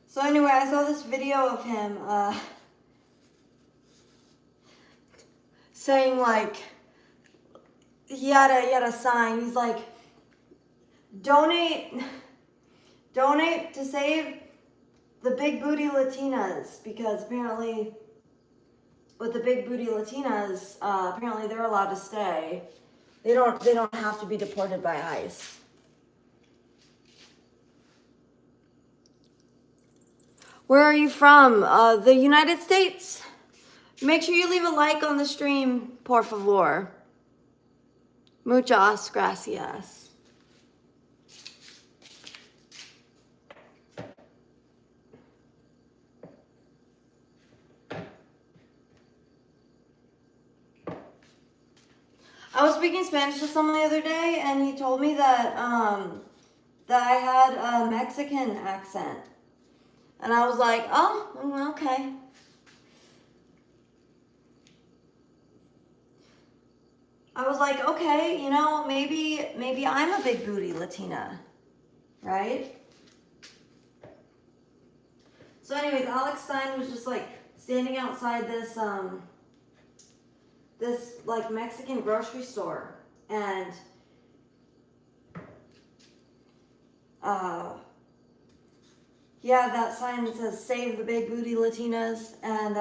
So anyway, I saw this video of him saying like he had a sign. He's like, donate to save the big booty Latinas, because apparently with the big booty Latinas, apparently they're allowed to stay. They don't have to be deported by ICE. Where are you from? The United States. Make sure you leave a like on the stream, por favor. Muchas gracias. I was speaking Spanish to someone the other day, and he told me that that I had a Mexican accent, and I was like, oh, okay. I was like, okay, you know, maybe I'm a big booty Latina, right? So anyways, Alex Stein was just like standing outside this this like Mexican grocery store, and yeah, that sign that says save the big booty Latinas, and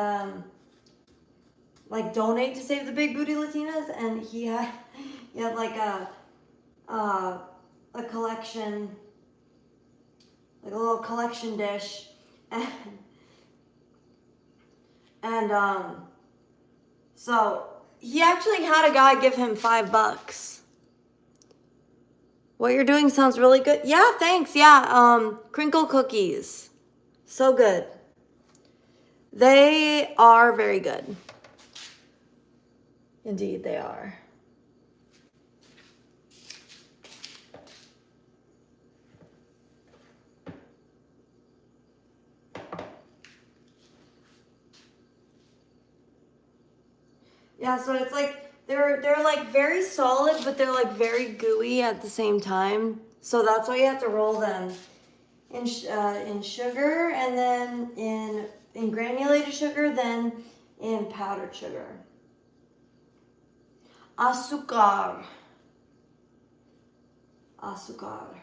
like donate to save the big booty Latinas, and he had like a collection, like a little collection dish, and so he actually had a guy give him $5. What you're doing sounds really good. Yeah, thanks. Yeah, Crinkle cookies. So good. They are very good. Indeed, they are. Yeah, so it's like they're like very solid, but they're like very gooey at the same time. So that's why you have to roll them in sugar, and then in granulated sugar, then in powdered sugar. Azúcar. Azúcar.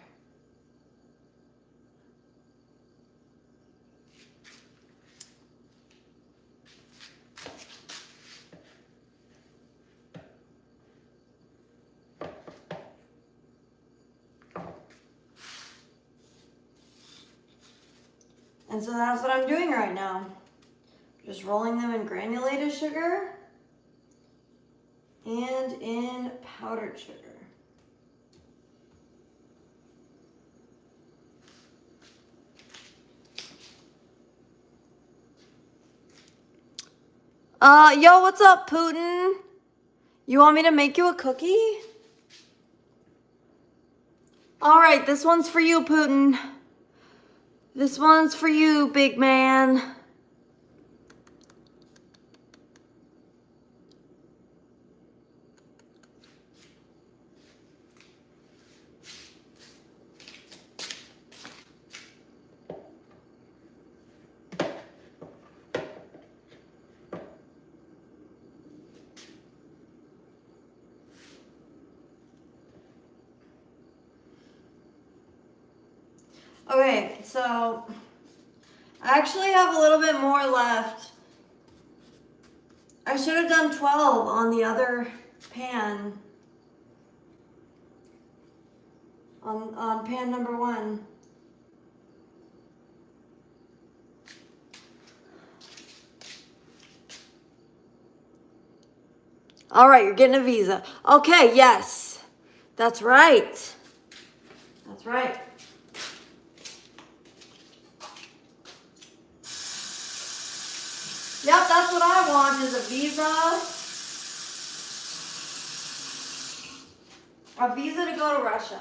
And so that's what I'm doing right now. Just rolling them in granulated sugar and in powdered sugar. Yo, what's up, Putin? You want me to make you a cookie? All right, this one's for you, Putin. This one's for you, big man. Okay, so I actually have a little bit more left. I should have done 12 on the other pan. On pan number 1. All right, you're getting a visa. Okay, yes. That's right. That's right. Yep, that's what I want is a visa. A visa to go to Russia.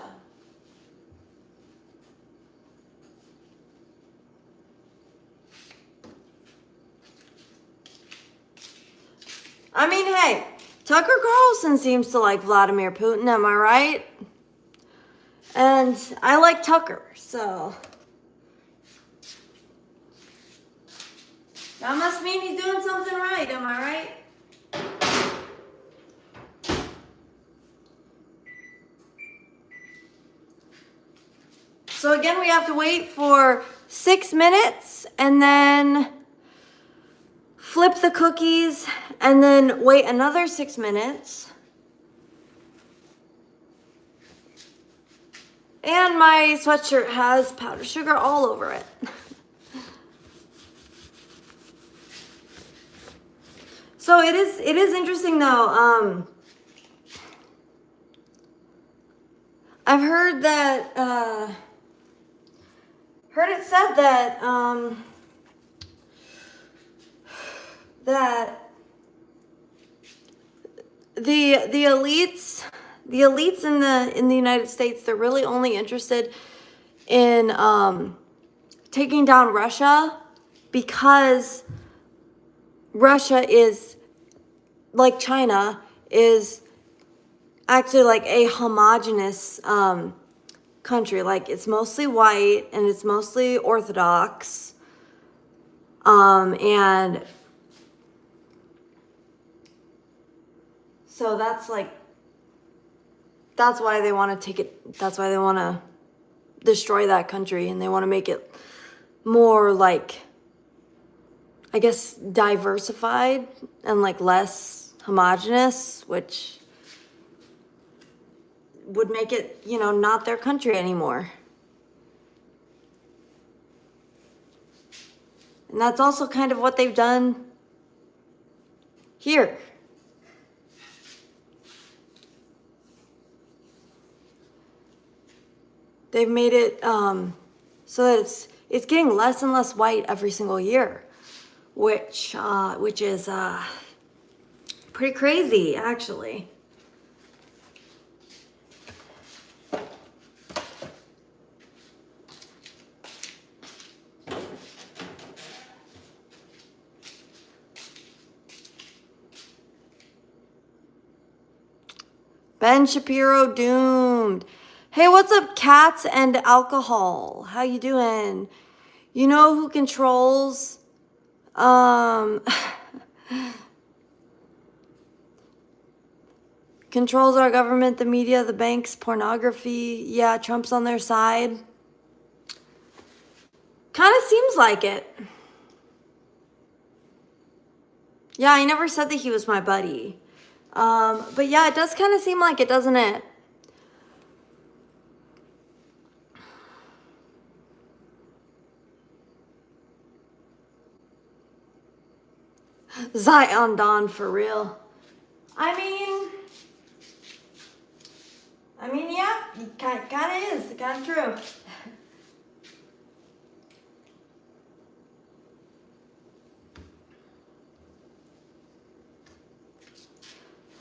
I mean, hey, Tucker Carlson seems to like Vladimir Putin, am I right? And I like Tucker, so that must mean he's doing something right, am I right? So again, we have to wait for 6 minutes and then flip the cookies and then wait another 6 minutes. And my sweatshirt has powdered sugar all over it. So it is interesting though. I've heard that heard it said that that the elites in the United States, they're really only interested in taking down Russia because Russia is, like China, is actually like a homogenous country. Like it's mostly white and it's mostly Orthodox. And so that's why they want to take it. That's why they want to destroy that country, and they want to make it more like, I guess, diversified and like less homogenous, which would make it, you know, not their country anymore. And that's also kind of what they've done here. They've made it so that it's getting less and less white every single year, which is pretty crazy, actually. Ben Shapiro doomed. Hey, what's up, cats and alcohol? How you doing? You know who controls controls our government, the media, the banks, pornography? Yeah, Trump's on their side. Kind of seems like it. Yeah, he never said that he was my buddy. But yeah, it does kind of seem like it, doesn't it? Zion Dawn for real. I mean, yeah, it kind of is. Kind of true.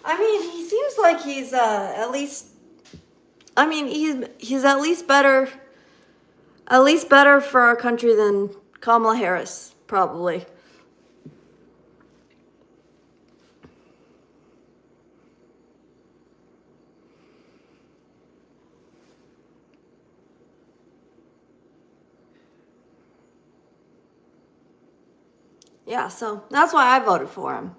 I mean, he seems like he's at least. I mean, he's at least better for our country than Kamala Harris, probably. Yeah, so that's why I voted for him.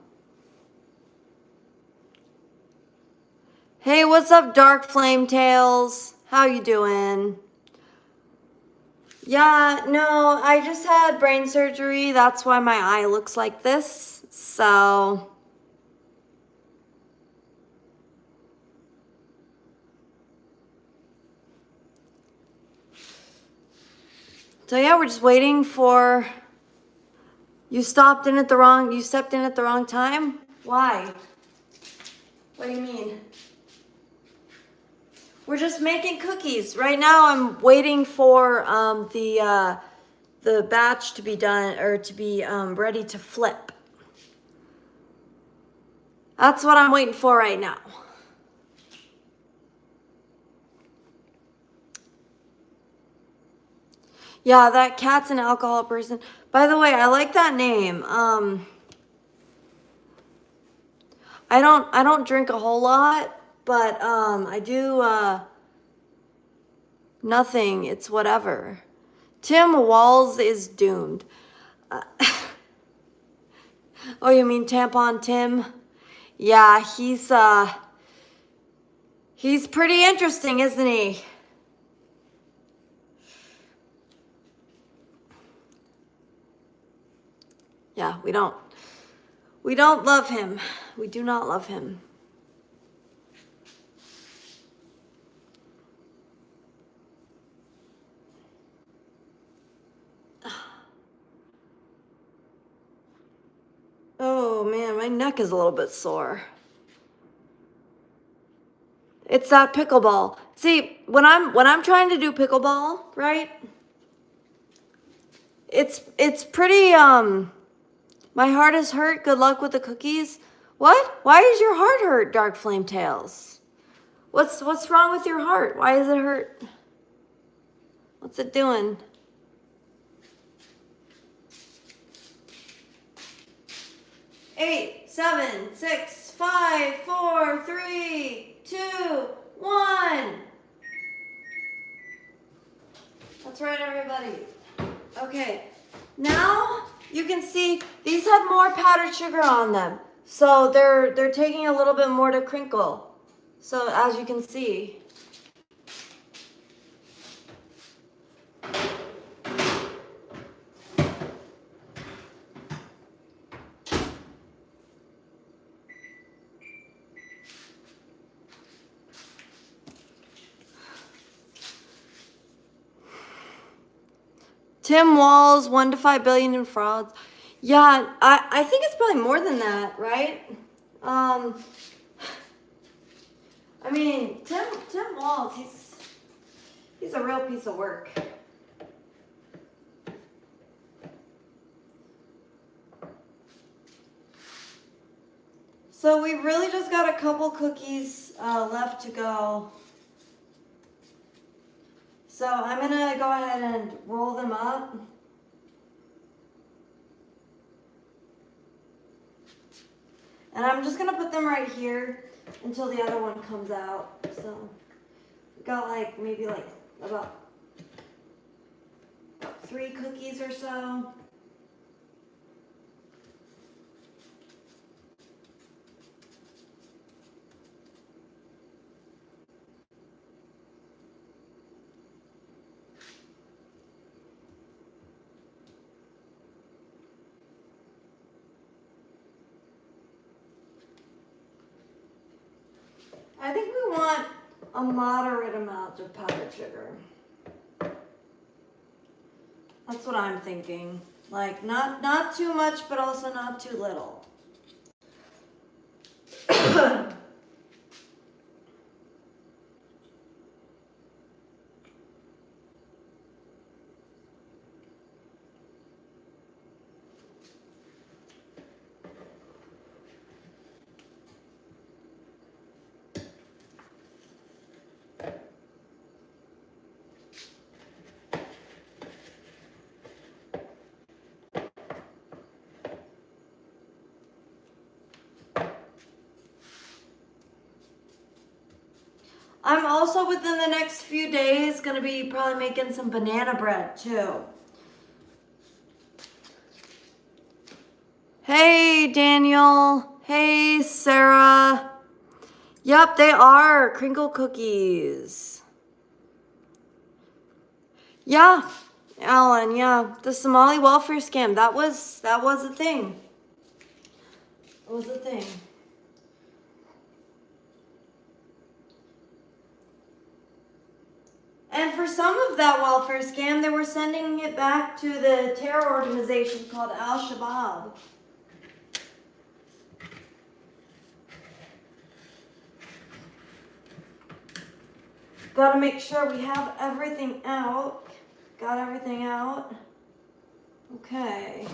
Hey, what's up, Dark Flame Tails? How you doing? Yeah, no, I just had brain surgery. That's why my eye looks like this. So yeah, we're just waiting for. You stepped in at the wrong time? Why? What do you mean? We're just making cookies. Right now I'm waiting for the batch to be done, or to be ready to flip. That's what I'm waiting for right now. Yeah, that cat's an alcohol person. By the way, I like that name. I don't drink a whole lot, but I do nothing. It's whatever. Tim Walls is doomed. Oh, you mean Tampon Tim? Yeah, he's pretty interesting, isn't he? Yeah, we don't love him. We do not love him. Oh man, my neck is a little bit sore. It's that pickleball. See, when I'm trying to do pickleball, right? It's pretty my heart is hurt. Good luck with the cookies. What? Why is your heart hurt, Dark Flame Tails? What's wrong with your heart? Why is it hurt? What's it doing? Eight, 7, 6, 5, 4, 3, 2, 1. That's right, everybody. Okay, now you can see these had more powdered sugar on them, so they're taking a little bit more to crinkle. So as you can see. Tim Walls, 1 to 5 billion in frauds. Yeah, I think it's probably more than that, right? I mean, Tim Walls, he's a real piece of work. So we really just got a couple cookies left to go. So I'm gonna go ahead and roll them up. And I'm just gonna put them right here. until the other one comes out. So we got like maybe like about 3 cookies or so. I think we want a moderate amount of powdered sugar. That's what I'm thinking. Like not too much, but also not too little. I'm also within the next few days gonna be probably making some banana bread too. Hey Daniel, hey Sarah. Yep, they are crinkle cookies. Yeah, Alan, yeah. The Somali welfare scam, that was a thing. It was a thing. And for some of that welfare scam, they were sending it back to the terror organization called Al-Shabaab. Gotta make sure we have everything out. Got everything out. Okay.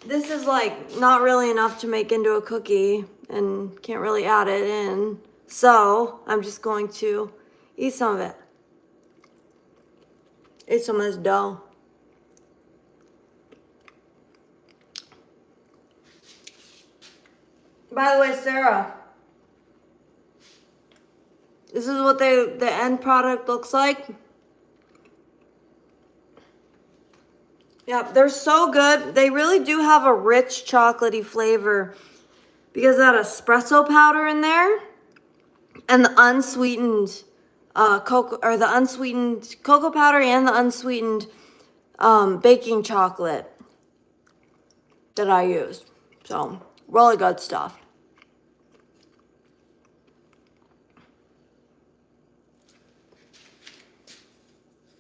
This is like not really enough to make into a cookie and can't really add it in. So I'm just going to eat some of it. Eat some of this dough. By the way, Sarah, this is what the end product looks like. Yep, they're so good. They really do have a rich chocolatey flavor because of that espresso powder in there and the unsweetened unsweetened cocoa powder and the unsweetened baking chocolate that I used. So, really good stuff.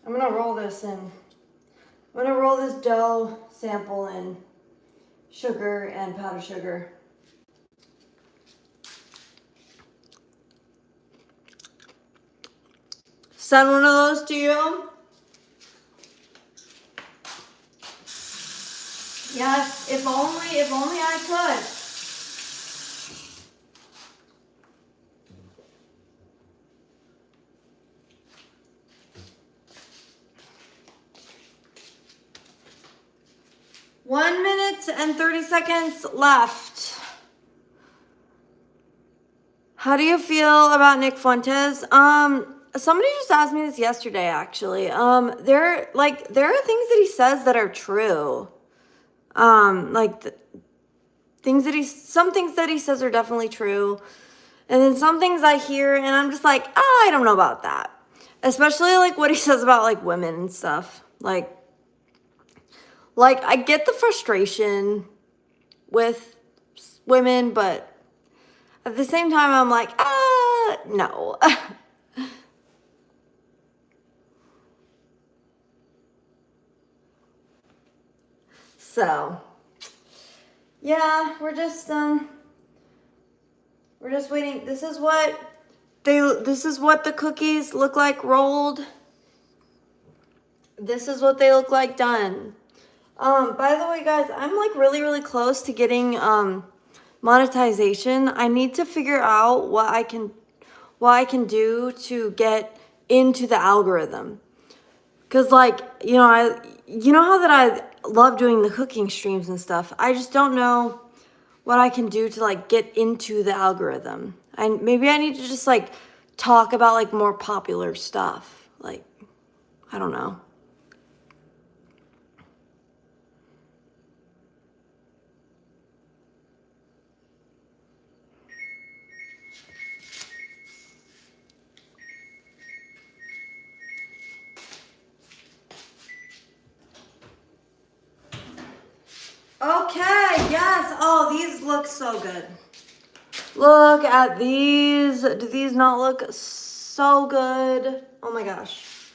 I'm gonna roll this in. I'm gonna roll this dough sample in sugar and powdered sugar. Send one of those to you. Yes, if only I could. One minute and 30 seconds left. How do you feel about Nick Fuentes? Somebody just asked me this yesterday, actually. There are things that he says that are true. Some things that he says are definitely true. And then some things I hear and I'm just like, I don't know about that. Especially like what he says about like women and stuff. Like I get the frustration with women, but at the same time I'm like, no. So, yeah, we're just waiting. This is what the cookies look like rolled. This is what they look like done. By the way, guys, I'm like really, really close to getting monetization. I need to figure out what I can do to get into the algorithm. Cause like, you know how that I love doing the cooking streams and stuff. I just don't know what I can do to like get into the algorithm. And maybe I need to just like talk about like more popular stuff. Like, I don't know. Okay, yes. Oh, these look so good. Look at these. Do these not look so good? Oh my gosh.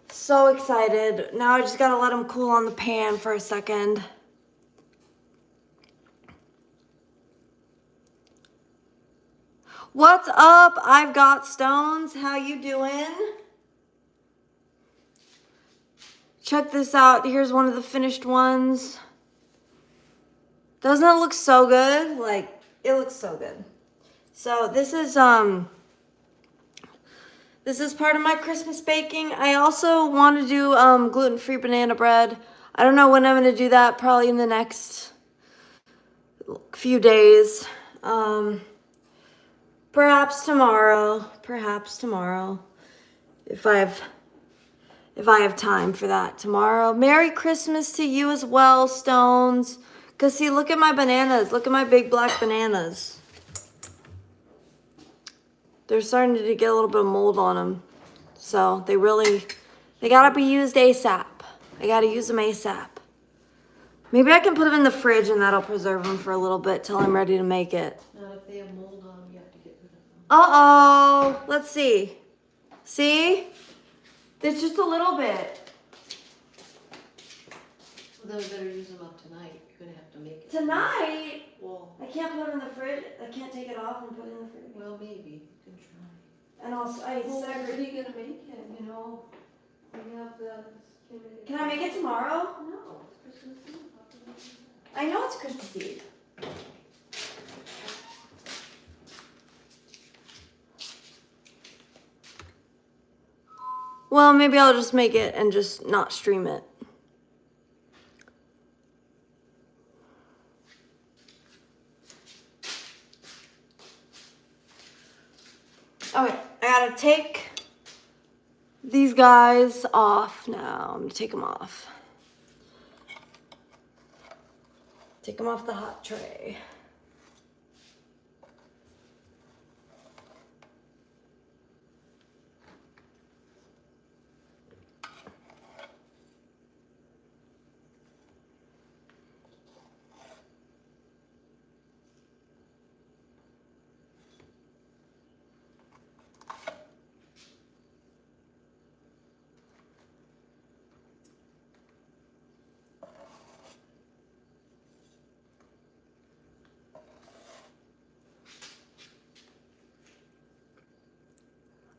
So excited. Now I just gotta let them cool on the pan for a second. What's up? I've got stones. How you doing? Check this out. Here's one of the finished ones. Doesn't it look so good? Like, it looks so good. So this is part of my Christmas baking. I also want to do gluten-free banana bread. I don't know when I'm going to do that. Probably in the next few days. Perhaps tomorrow. Perhaps tomorrow. If I have time for that tomorrow. Merry Christmas to you as well, Stones. Because see, look at my bananas. Look at my big black bananas. They're starting to get a little bit of mold on them. So they gotta be used ASAP. I gotta use them ASAP. Maybe I can put them in the fridge and that'll preserve them for a little bit till I'm ready to make it. Not if they have mold on them, you have to get rid of them. Uh-oh. Let's see. See? It's just a little bit. Well, then we better use them up tonight. You're gonna have to make it. Tonight? Well, I can't put them in the fridge. I can't take it off and put it in the fridge. well, maybe. You can try. And also, I Well, what are segregate. you gonna make it, you know? You have the... Can I make it tomorrow? No, it's Christmas Eve. I know it's Christmas Eve. Well, maybe I'll just make it and just not stream it. Okay, I gotta take these guys off now. I'm gonna take them off. Take them off the hot tray.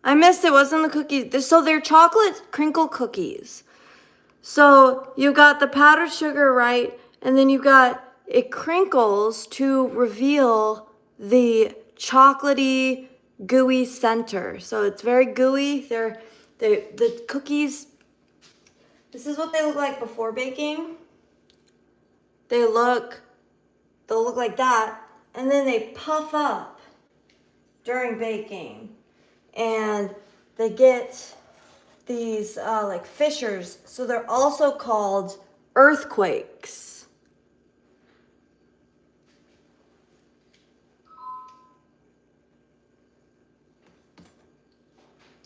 I missed it. Wasn't the cookies? So they're chocolate crinkle cookies. So you got the powdered sugar, right? And then you got it crinkles to reveal the chocolatey, gooey center. So it's very gooey. The cookies. This is what they look like before baking. They'll look like that, and then they puff up during baking. And they get these like fissures, so they're also called earthquakes.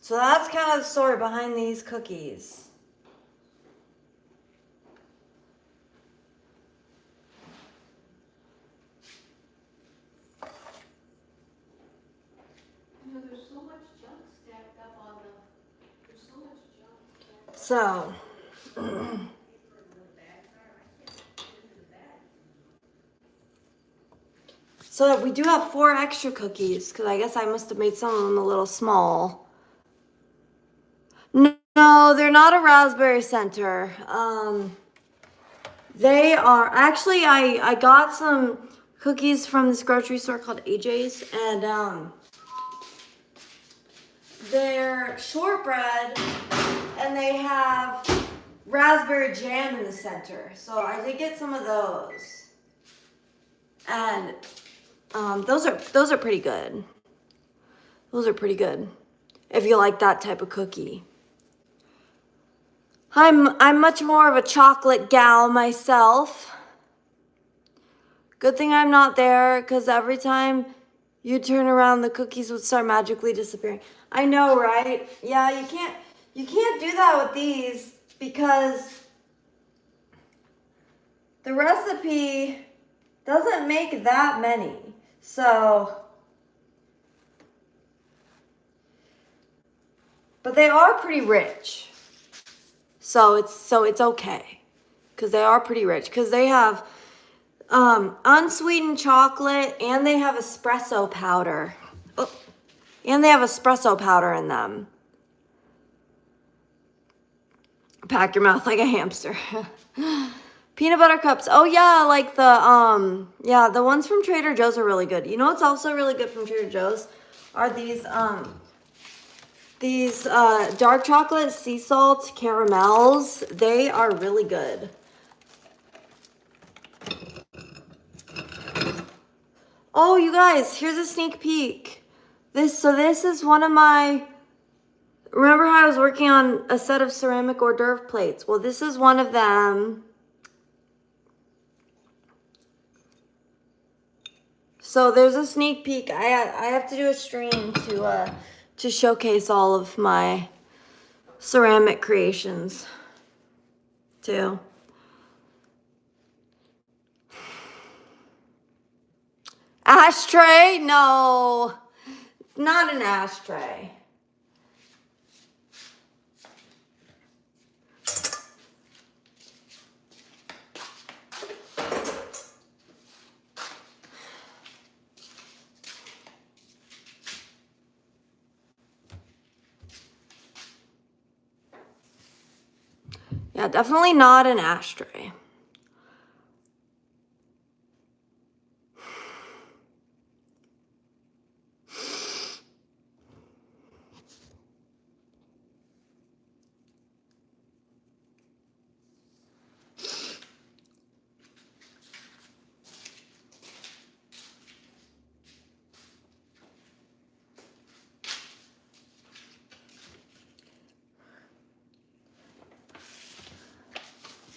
So that's kind of the story behind these cookies. There's so much junk stacked up on them. There's so much junk. So, so we do have 4 extra cookies, because I guess I must have made some of them a little small. No, they're not a raspberry center. They are, actually, I got some cookies from this grocery store called AJ's, and they're shortbread, and they have raspberry jam in the center. So I did get some of those. And those are pretty good. Those are pretty good if you like that type of cookie. I'm much more of a chocolate gal myself. Good thing I'm not there, because every time you turn around, the cookies would start magically disappearing. I know, right? Yeah, you can't do that with these, because the recipe doesn't make that many. So, but they are pretty rich. So it's okay, because they are pretty rich, because they have unsweetened chocolate, and they have espresso powder. Oh, and they have espresso powder in them. Pack your mouth like a hamster. Peanut butter cups. Oh yeah, like the ones from Trader Joe's are really good. You know what's also really good from Trader Joe's are these dark chocolate sea salt caramels. They are really good. Oh, you guys, here's a sneak peek. This is one of my, remember how I was working on a set of ceramic hors d'oeuvre plates? Well, this is one of them. So there's a sneak peek. I have to do a stream to showcase all of my ceramic creations too. Ashtray? No, not an ashtray. Yeah, definitely not an ashtray.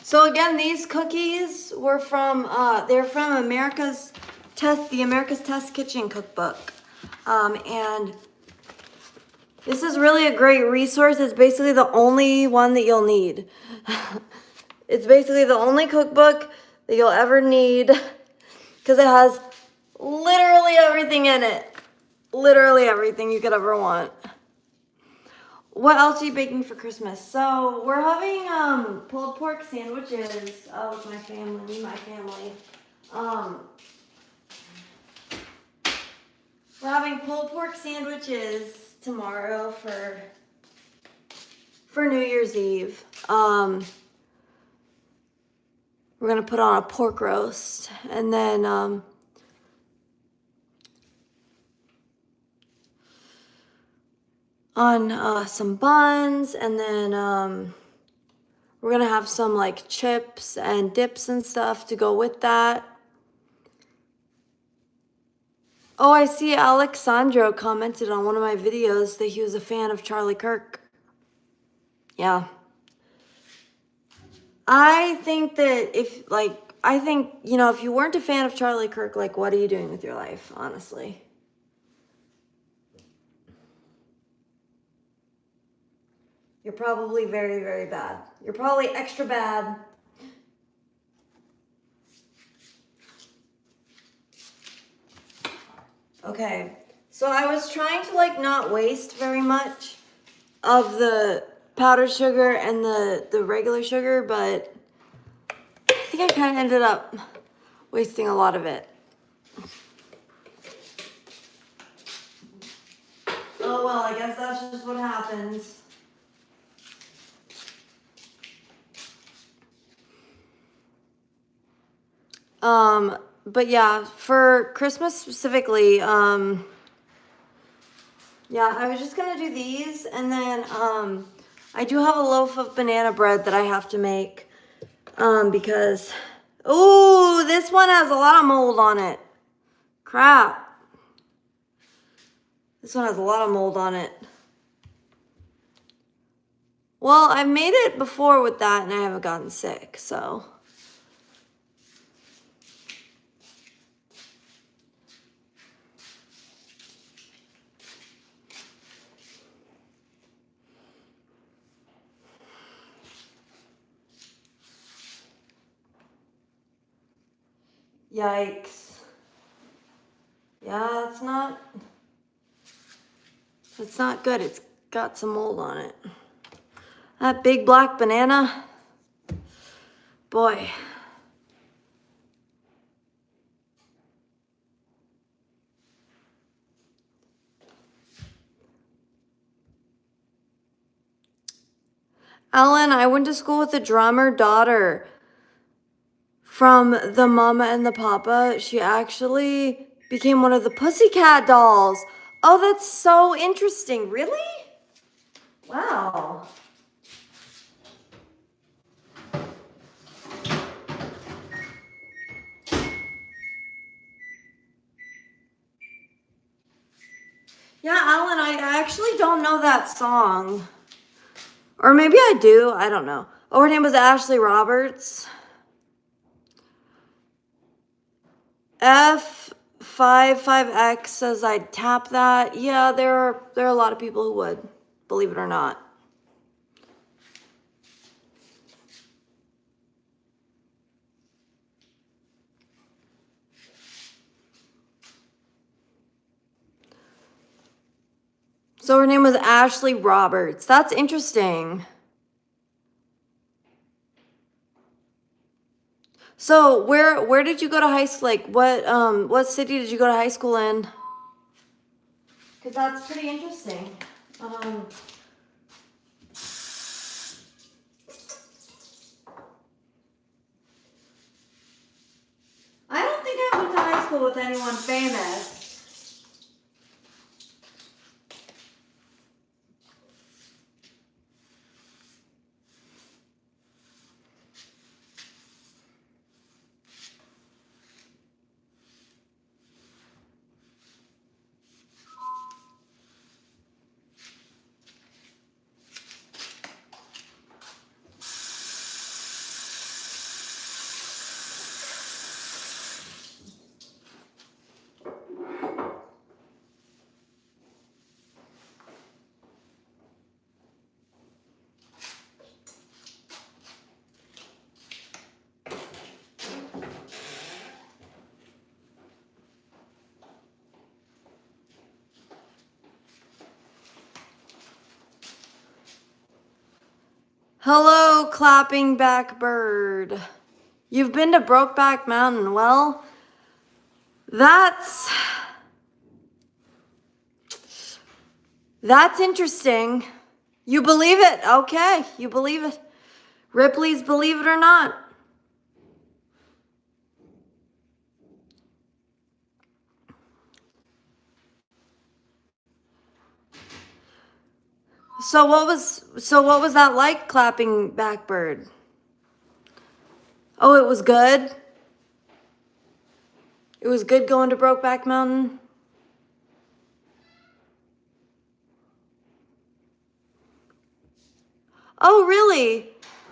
So again, these cookies were from, they're from the America's Test Kitchen Cookbook. And this is really a great resource. It's basically the only one that you'll need. It's basically the only cookbook that you'll ever need, because it has literally everything in it. Literally everything you could ever want. What else are you baking for Christmas? So we're having pulled pork sandwiches with my family. We're having pulled pork sandwiches tomorrow for New Year's Eve. We're gonna put on a pork roast, and then on some buns, and then we're gonna have some like chips and dips and stuff to go with that. Oh, I see Alexandro commented on one of my videos that he was a fan of Charlie Kirk. Yeah. I think that if you weren't a fan of Charlie Kirk, like, what are you doing with your life, honestly? You're probably very, very bad. You're probably extra bad. Okay, so I was trying to like not waste very much of the powdered sugar and the regular sugar, but I think I kind of ended up wasting a lot of it. Oh well, I guess that's just what happens. But yeah, for Christmas specifically, yeah, I was just gonna do these, and then I do have a loaf of banana bread that I have to make. Because, ooh, this one has a lot of mold on it. Crap. This one has a lot of mold on it. Well, I've made it before with that and I haven't gotten sick, so. Yikes. Yeah, it's not good. It's got some mold on it. That big black banana, boy. Ellen, I went to school with a drummer daughter from the Mama and the Papa. She actually became one of the Pussycat dolls. Oh, that's so interesting. Really? Wow. Yeah, Alan, I actually don't know that song. Or maybe I do. I don't know. Oh, her name was Ashley Roberts. F55X says I'd tap that. Yeah, there are a lot of people who would, believe it or not. So her name was Ashley Roberts. That's interesting. So where did you go to high school? Like what city did you go to high school in? Because that's pretty interesting. I don't think I went to high school with anyone famous. Hello, clapping back bird. You've been to Brokeback Mountain. Well, that's interesting. You believe it. Okay, you believe it. Ripley's Believe It or Not. So what was that like, clapping back bird? Oh, it was good. It was good going to Brokeback Mountain. Oh, really?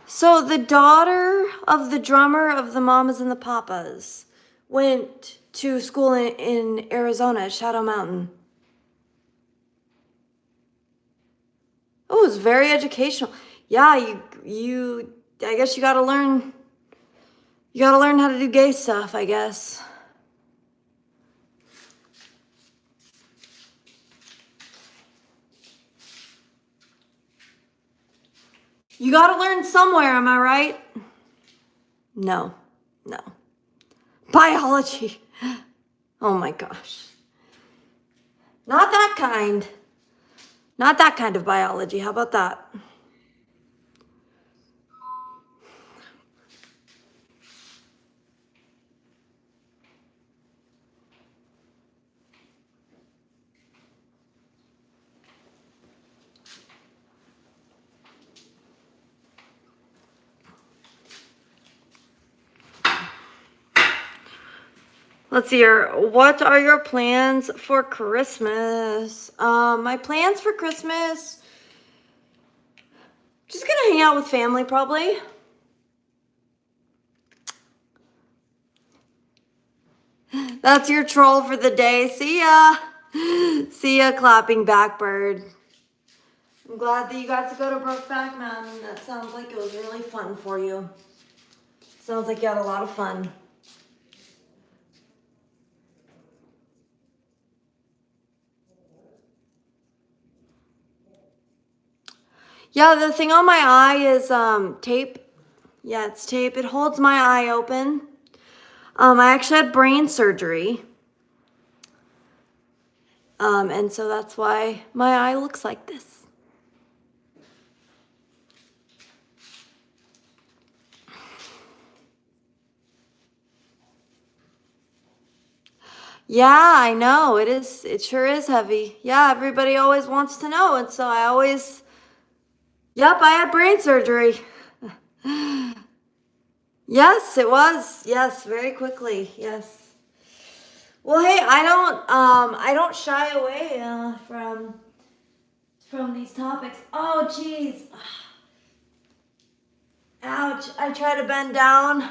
So the daughter of the drummer of the Mamas and the Papas went to school in Arizona at Shadow Mountain. Oh, it was very educational. Yeah, you I guess you gotta learn how to do gay stuff, I guess. You gotta learn somewhere, am I right? No. Biology. Oh my gosh. Not that kind. Not that kind of biology. How about that? Let's see here. What are your plans for Christmas? My plans for Christmas, just gonna hang out with family probably. That's your troll for the day. See ya. See ya, clapping backbird. I'm glad that you got to go to Brokeback Mountain. That sounds like it was really fun for you. Sounds like you had a lot of fun. Yeah, the thing on my eye is tape. Yeah, it's tape. It holds my eye open. I actually had brain surgery. And so that's why my eye looks like this. Yeah, I know. It is. It sure is heavy. Yeah, everybody always wants to know. And so I always, yep, I had brain surgery. Yes, it was. Yes, very quickly. Yes. Well, hey, I don't shy away from these topics. Oh, jeez. Ouch. I try to bend down.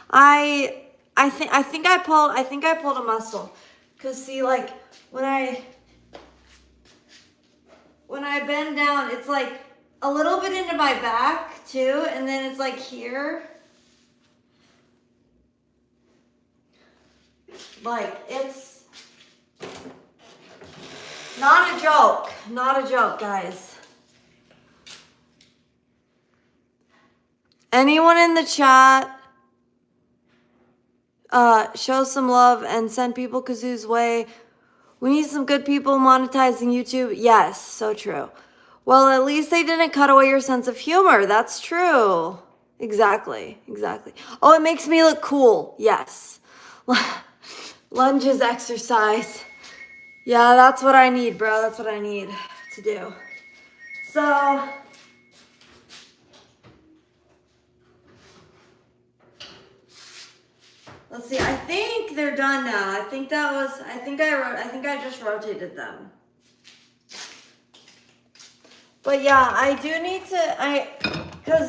I think I pulled a muscle. Cause see, like when I bend down, it's like a little bit into my back too, and then it's like here. Like it's not a joke. Not a joke, guys. Anyone in the chat, show some love and send people Kazoo's way. We need some good people monetizing YouTube. Yes, so true. Well, at least they didn't cut away your sense of humor. That's true. Exactly. Oh, it makes me look cool. Yes. Lunges, exercise. Yeah, that's what I need, bro. That's what I need to do. So, let's see. I think they're done now. I think I just rotated them. But yeah, I do need to,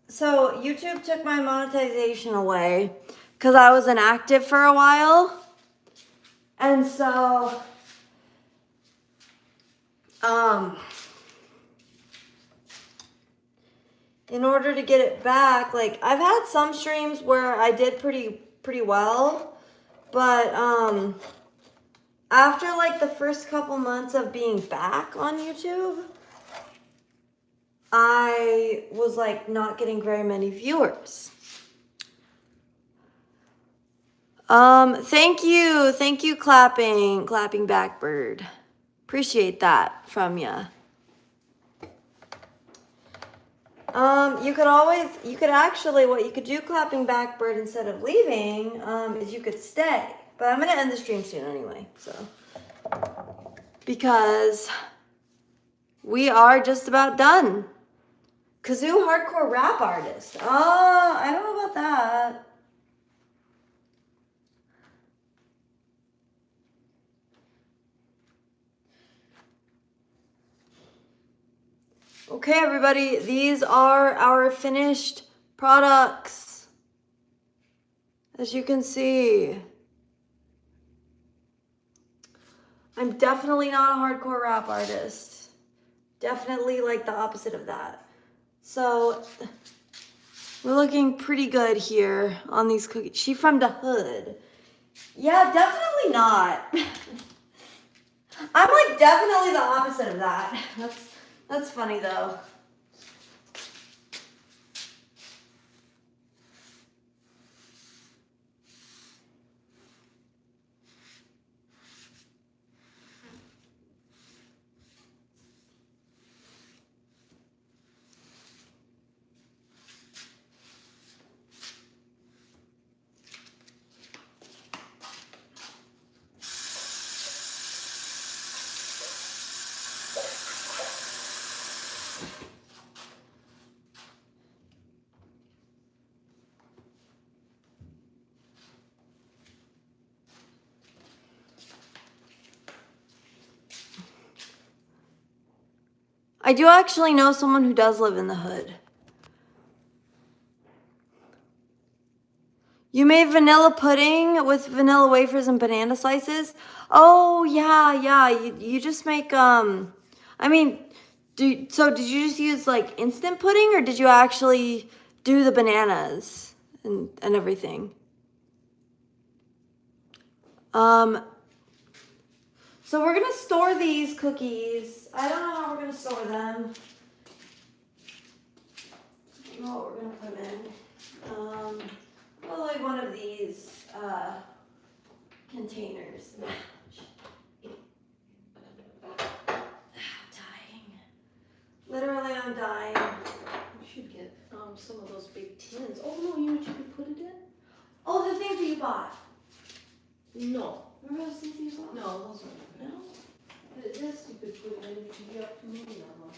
so YouTube took my monetization away because I was inactive for a while. And so, in order to get it back, like I've had some streams where I did pretty well, but after like the first couple months of being back on YouTube, I was like not getting very many viewers. Thank you, clapping backbird. Appreciate that from ya. You could actually, what you could do, clapping backbird, instead of leaving, is you could stay. But I'm gonna end the stream soon anyway, so. Because we are just about done. Kazoo hardcore rap artist. Oh, I don't know about that. Okay, everybody, these are our finished products. As you can see, I'm definitely not a hardcore rap artist. Definitely like the opposite of that. So we're looking pretty good here on these cookies. She from the hood. Yeah, definitely not. I'm like definitely the opposite of that. That's funny though. I do actually know someone who does live in the hood. You made vanilla pudding with vanilla wafers and banana slices? Oh, yeah. You just make, I mean, so did you just use like instant pudding or did you actually do the bananas and everything? So we're gonna store these cookies. I don't know how we're gonna store them. I don't know what we're gonna put in. Probably one of these containers. Dying. Literally, I'm dying. You should get some of those big tins. Oh no, you know what you could put it in? Oh, the things that you bought. No. Remember those things that you bought? No, those aren't good. No? This you could put in, you could get up to movie of them.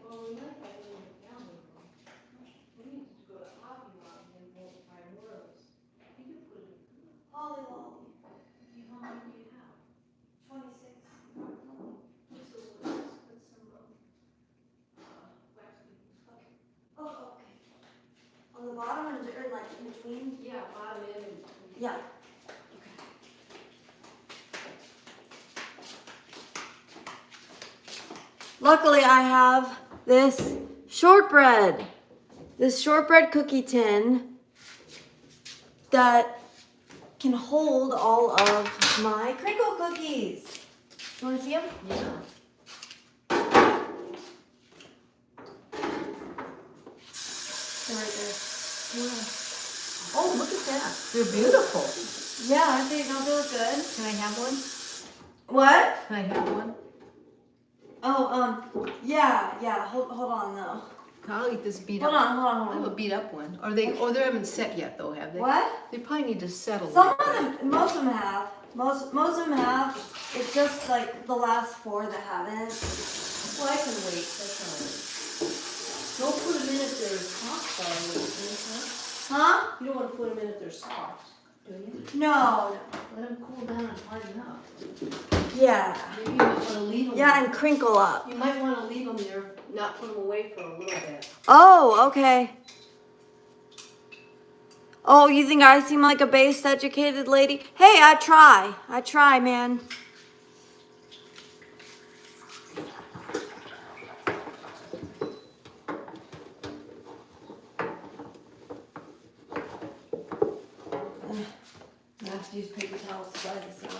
Well, we might have it in the family room. We need to go to Hobby Lobby and multiply words. You could put it in. Holly Lolly. How many do you have? 26. Just a little, put some wax paper. Oh, okay. On the bottom or like in between? Yeah, bottom end and. Yeah. Luckily, I have this shortbread cookie tin that can hold all of my crinkle cookies. You want to see them? Yeah. They're right there. Oh, look at that. They're beautiful. Yeah, aren't they? Don't they look good? Can I have one? What? Can I have one? Oh, yeah. Hold on though. I'll eat this beat Hold up. on. I have a beat up one. They haven't set yet though, have they? What? They probably need to settle. Some of them, most of them have. Most of them have. It's just like the last 4 that haven't. Well, I can wait. That's all right. Don't put them in if they're soft, though. Huh? You don't want to put them in if they're soft, do you? No. Let them cool down and harden up. Yeah. Maybe you might want to leave them. Yeah, and crinkle up. You might want to leave them there, not put them away for a little bit. Oh, okay. Oh, you think I seem like a base educated lady? Hey, I try, man. I have to use paper towels to dry this out.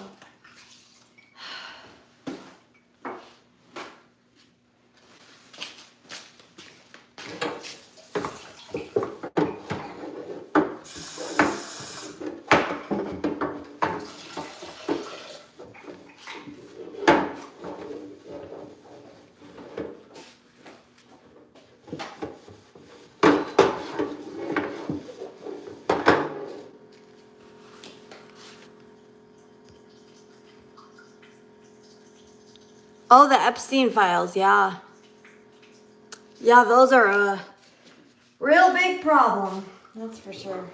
Oh, the Epstein files, yeah. Yeah, those are a real big problem. That's for sure.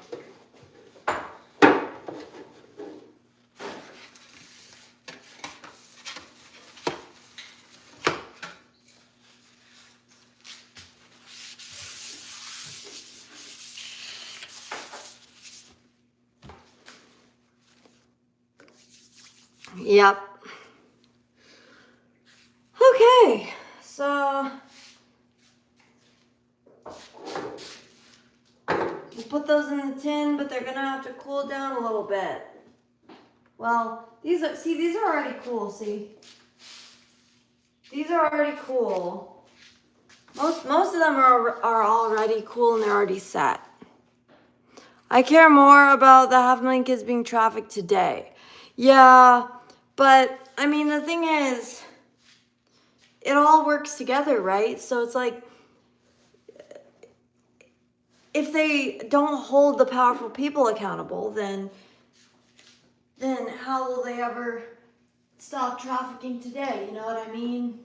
Yep. Okay, so we'll put those in the tin, but they're gonna have to cool down a little bit. Well, these are already cool, see? These are already cool. Most of them are already cool and they're already set. I care more about the 500,000 kids being trafficked today. Yeah, but I mean, the thing is, it all works together, right? So it's like, if they don't hold the powerful people accountable, then how will they ever stop trafficking today? You know what I mean?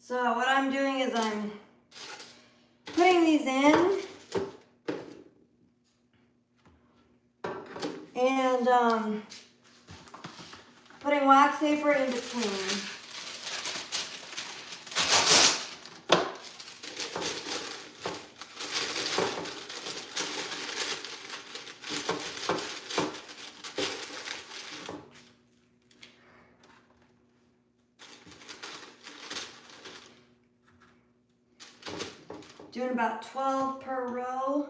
So what I'm doing is I'm putting these in and putting wax paper in between. Doing about 12 per row.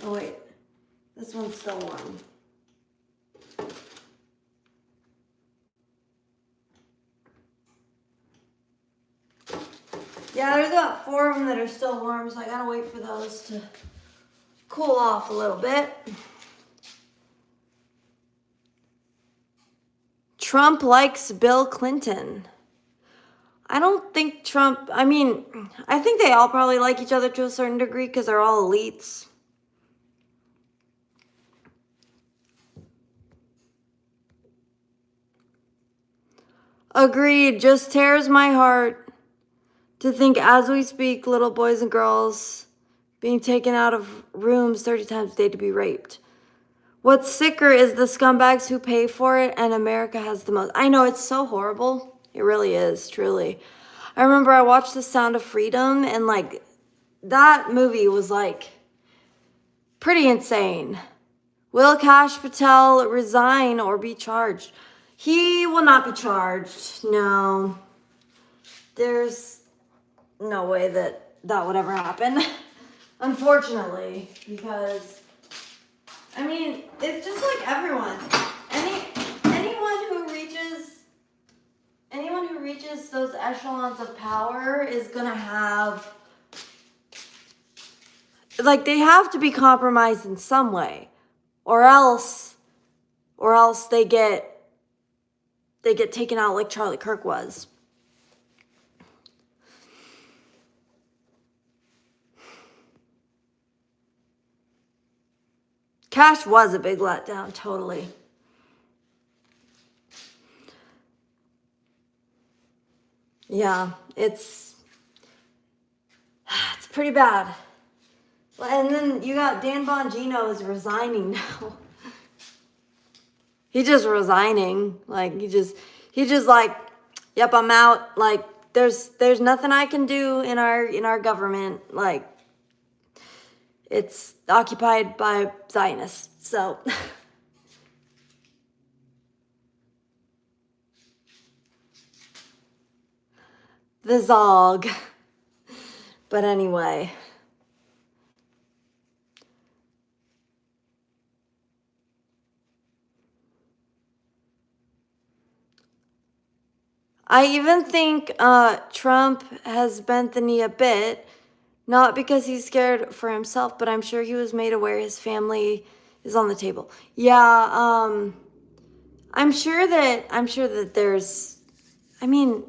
Oh wait, this one's still warm. Yeah, there's about 4 of them that are still warm, so I gotta wait for those to cool off a little bit. Trump likes Bill Clinton. I don't think Trump, I mean, I think they all probably like each other to a certain degree because they're all elites. Agreed, just tears my heart to think as we speak, little boys and girls being taken out of rooms 30 times a day to be raped. What's sicker is the scumbags who pay for it, and America has the most. I know, it's so horrible. It really is, truly. I remember I watched The Sound of Freedom, and like, that movie was like pretty insane. Will Kash Patel resign or be charged? He will not be charged. No. There's no way that that would ever happen. Unfortunately, because I mean, it's just like everyone. Anyone who reaches those echelons of power is gonna have, like, they have to be compromised in some way, or else they get taken out like Charlie Kirk was. Cash was a big letdown, totally. Yeah, it's pretty bad. And then you got Dan Bongino is resigning now. He's just resigning. Like, he just like, yep, I'm out. Like, there's nothing I can do in our government. Like, it's occupied by Zionists. So the Zog. But anyway. I even think Trump has bent the knee a bit, not because he's scared for himself, but I'm sure he was made aware his family is on the table. Yeah, I'm sure that there's, I mean,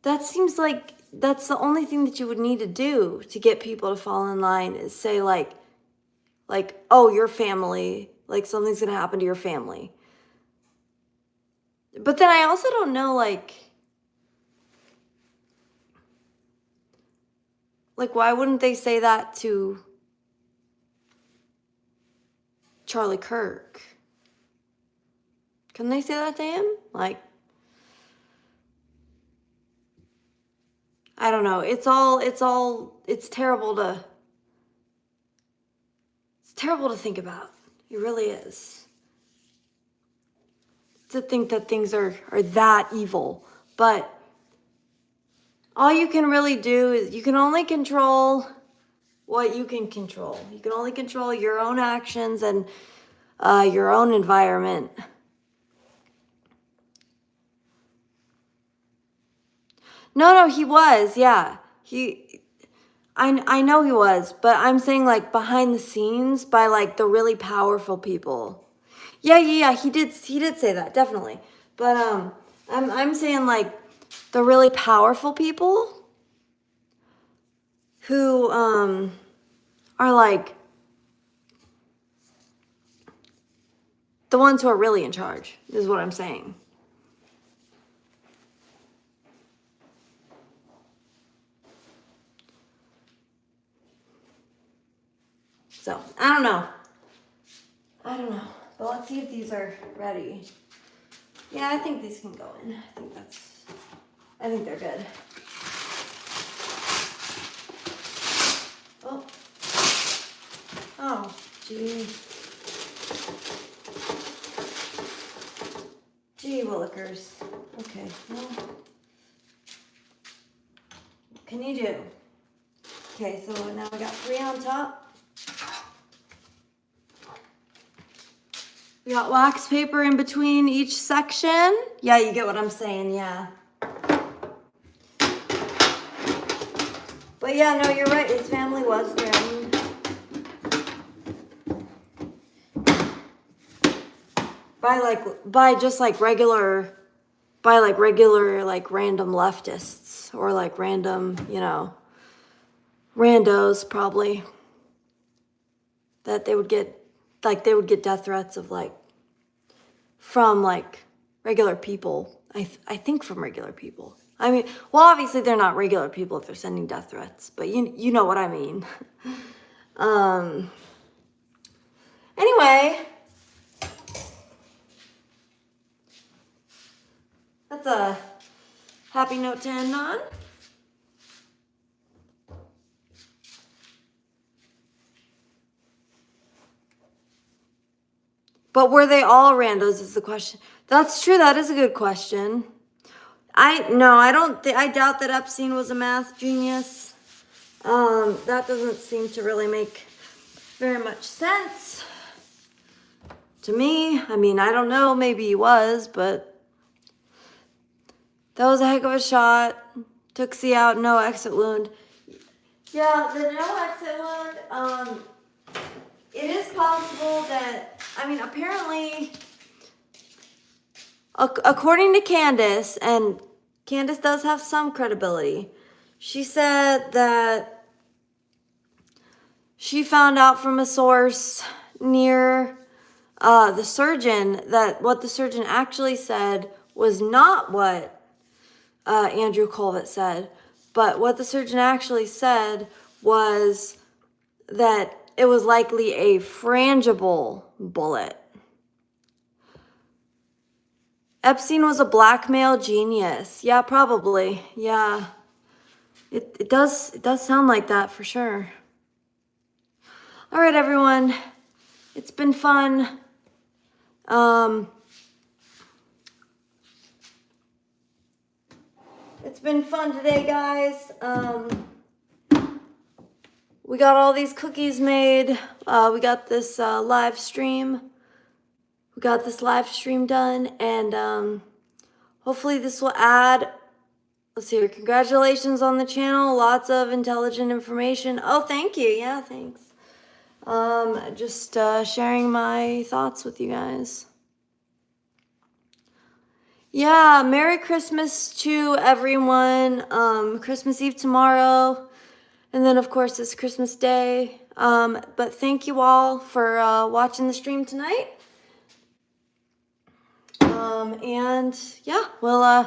that seems like that's the only thing that you would need to do to get people to fall in line is say like, oh, your family, like something's gonna happen to your family. But then I also don't know, like why wouldn't they say that to Charlie Kirk? Can they say that to him? Like, I don't know. It's terrible to think about. It really is. To think that things are that evil. But all you can really do is you can only control what you can control. You can only control your own actions and your own environment. No, he was, yeah. I know he was, but I'm saying like behind the scenes by like the really powerful people. Yeah, he did say that, definitely. But I'm saying like the really powerful people who are like the ones who are really in charge, is what I'm saying. So, I don't know. But let's see if these are ready. Yeah, I think these can go in. I think they're good. Oh. Oh, gee. Gee willikers. Okay, well. What can you do? Okay, so now we got 3 on top. We got wax paper in between each section. Yeah, you get what I'm saying, yeah. But yeah, no, you're right. His family was threatened. By regular like random leftists or like random, randos probably. That they would get death threats of from regular people. I think from regular people. I mean, well, obviously they're not regular people if they're sending death threats, but you know what I mean. Anyway, that's a happy note to end on. But were they all randos is the question. That's true. That is a good question. I doubt that Epstein was a math genius. That doesn't seem to really make very much sense to me. I mean, I don't know. Maybe he was, but that was a heck of a shot. Took C out, no exit wound. Yeah, the no exit wound, it is possible that, I mean, apparently, according to Candace, and Candace does have some credibility, she said that she found out from a source near the surgeon that what the surgeon actually said was not what Andrew Colvett said, but what the surgeon actually said was that it was likely a frangible bullet. Epstein was a blackmail genius. Yeah, probably. Yeah. It does sound like that for sure. All right, everyone. It's been fun. It's been fun today, guys. We got all these cookies made. We got this live stream. We got this live stream done, and hopefully this will add. Let's see here. Congratulations on the channel. Lots of intelligent information. Oh, thank you. Yeah, thanks. Just sharing my thoughts with you guys. Yeah, Merry Christmas to everyone. Christmas Eve tomorrow. And then, of course, it's Christmas Day. But thank you all for watching the stream tonight. And yeah, we'll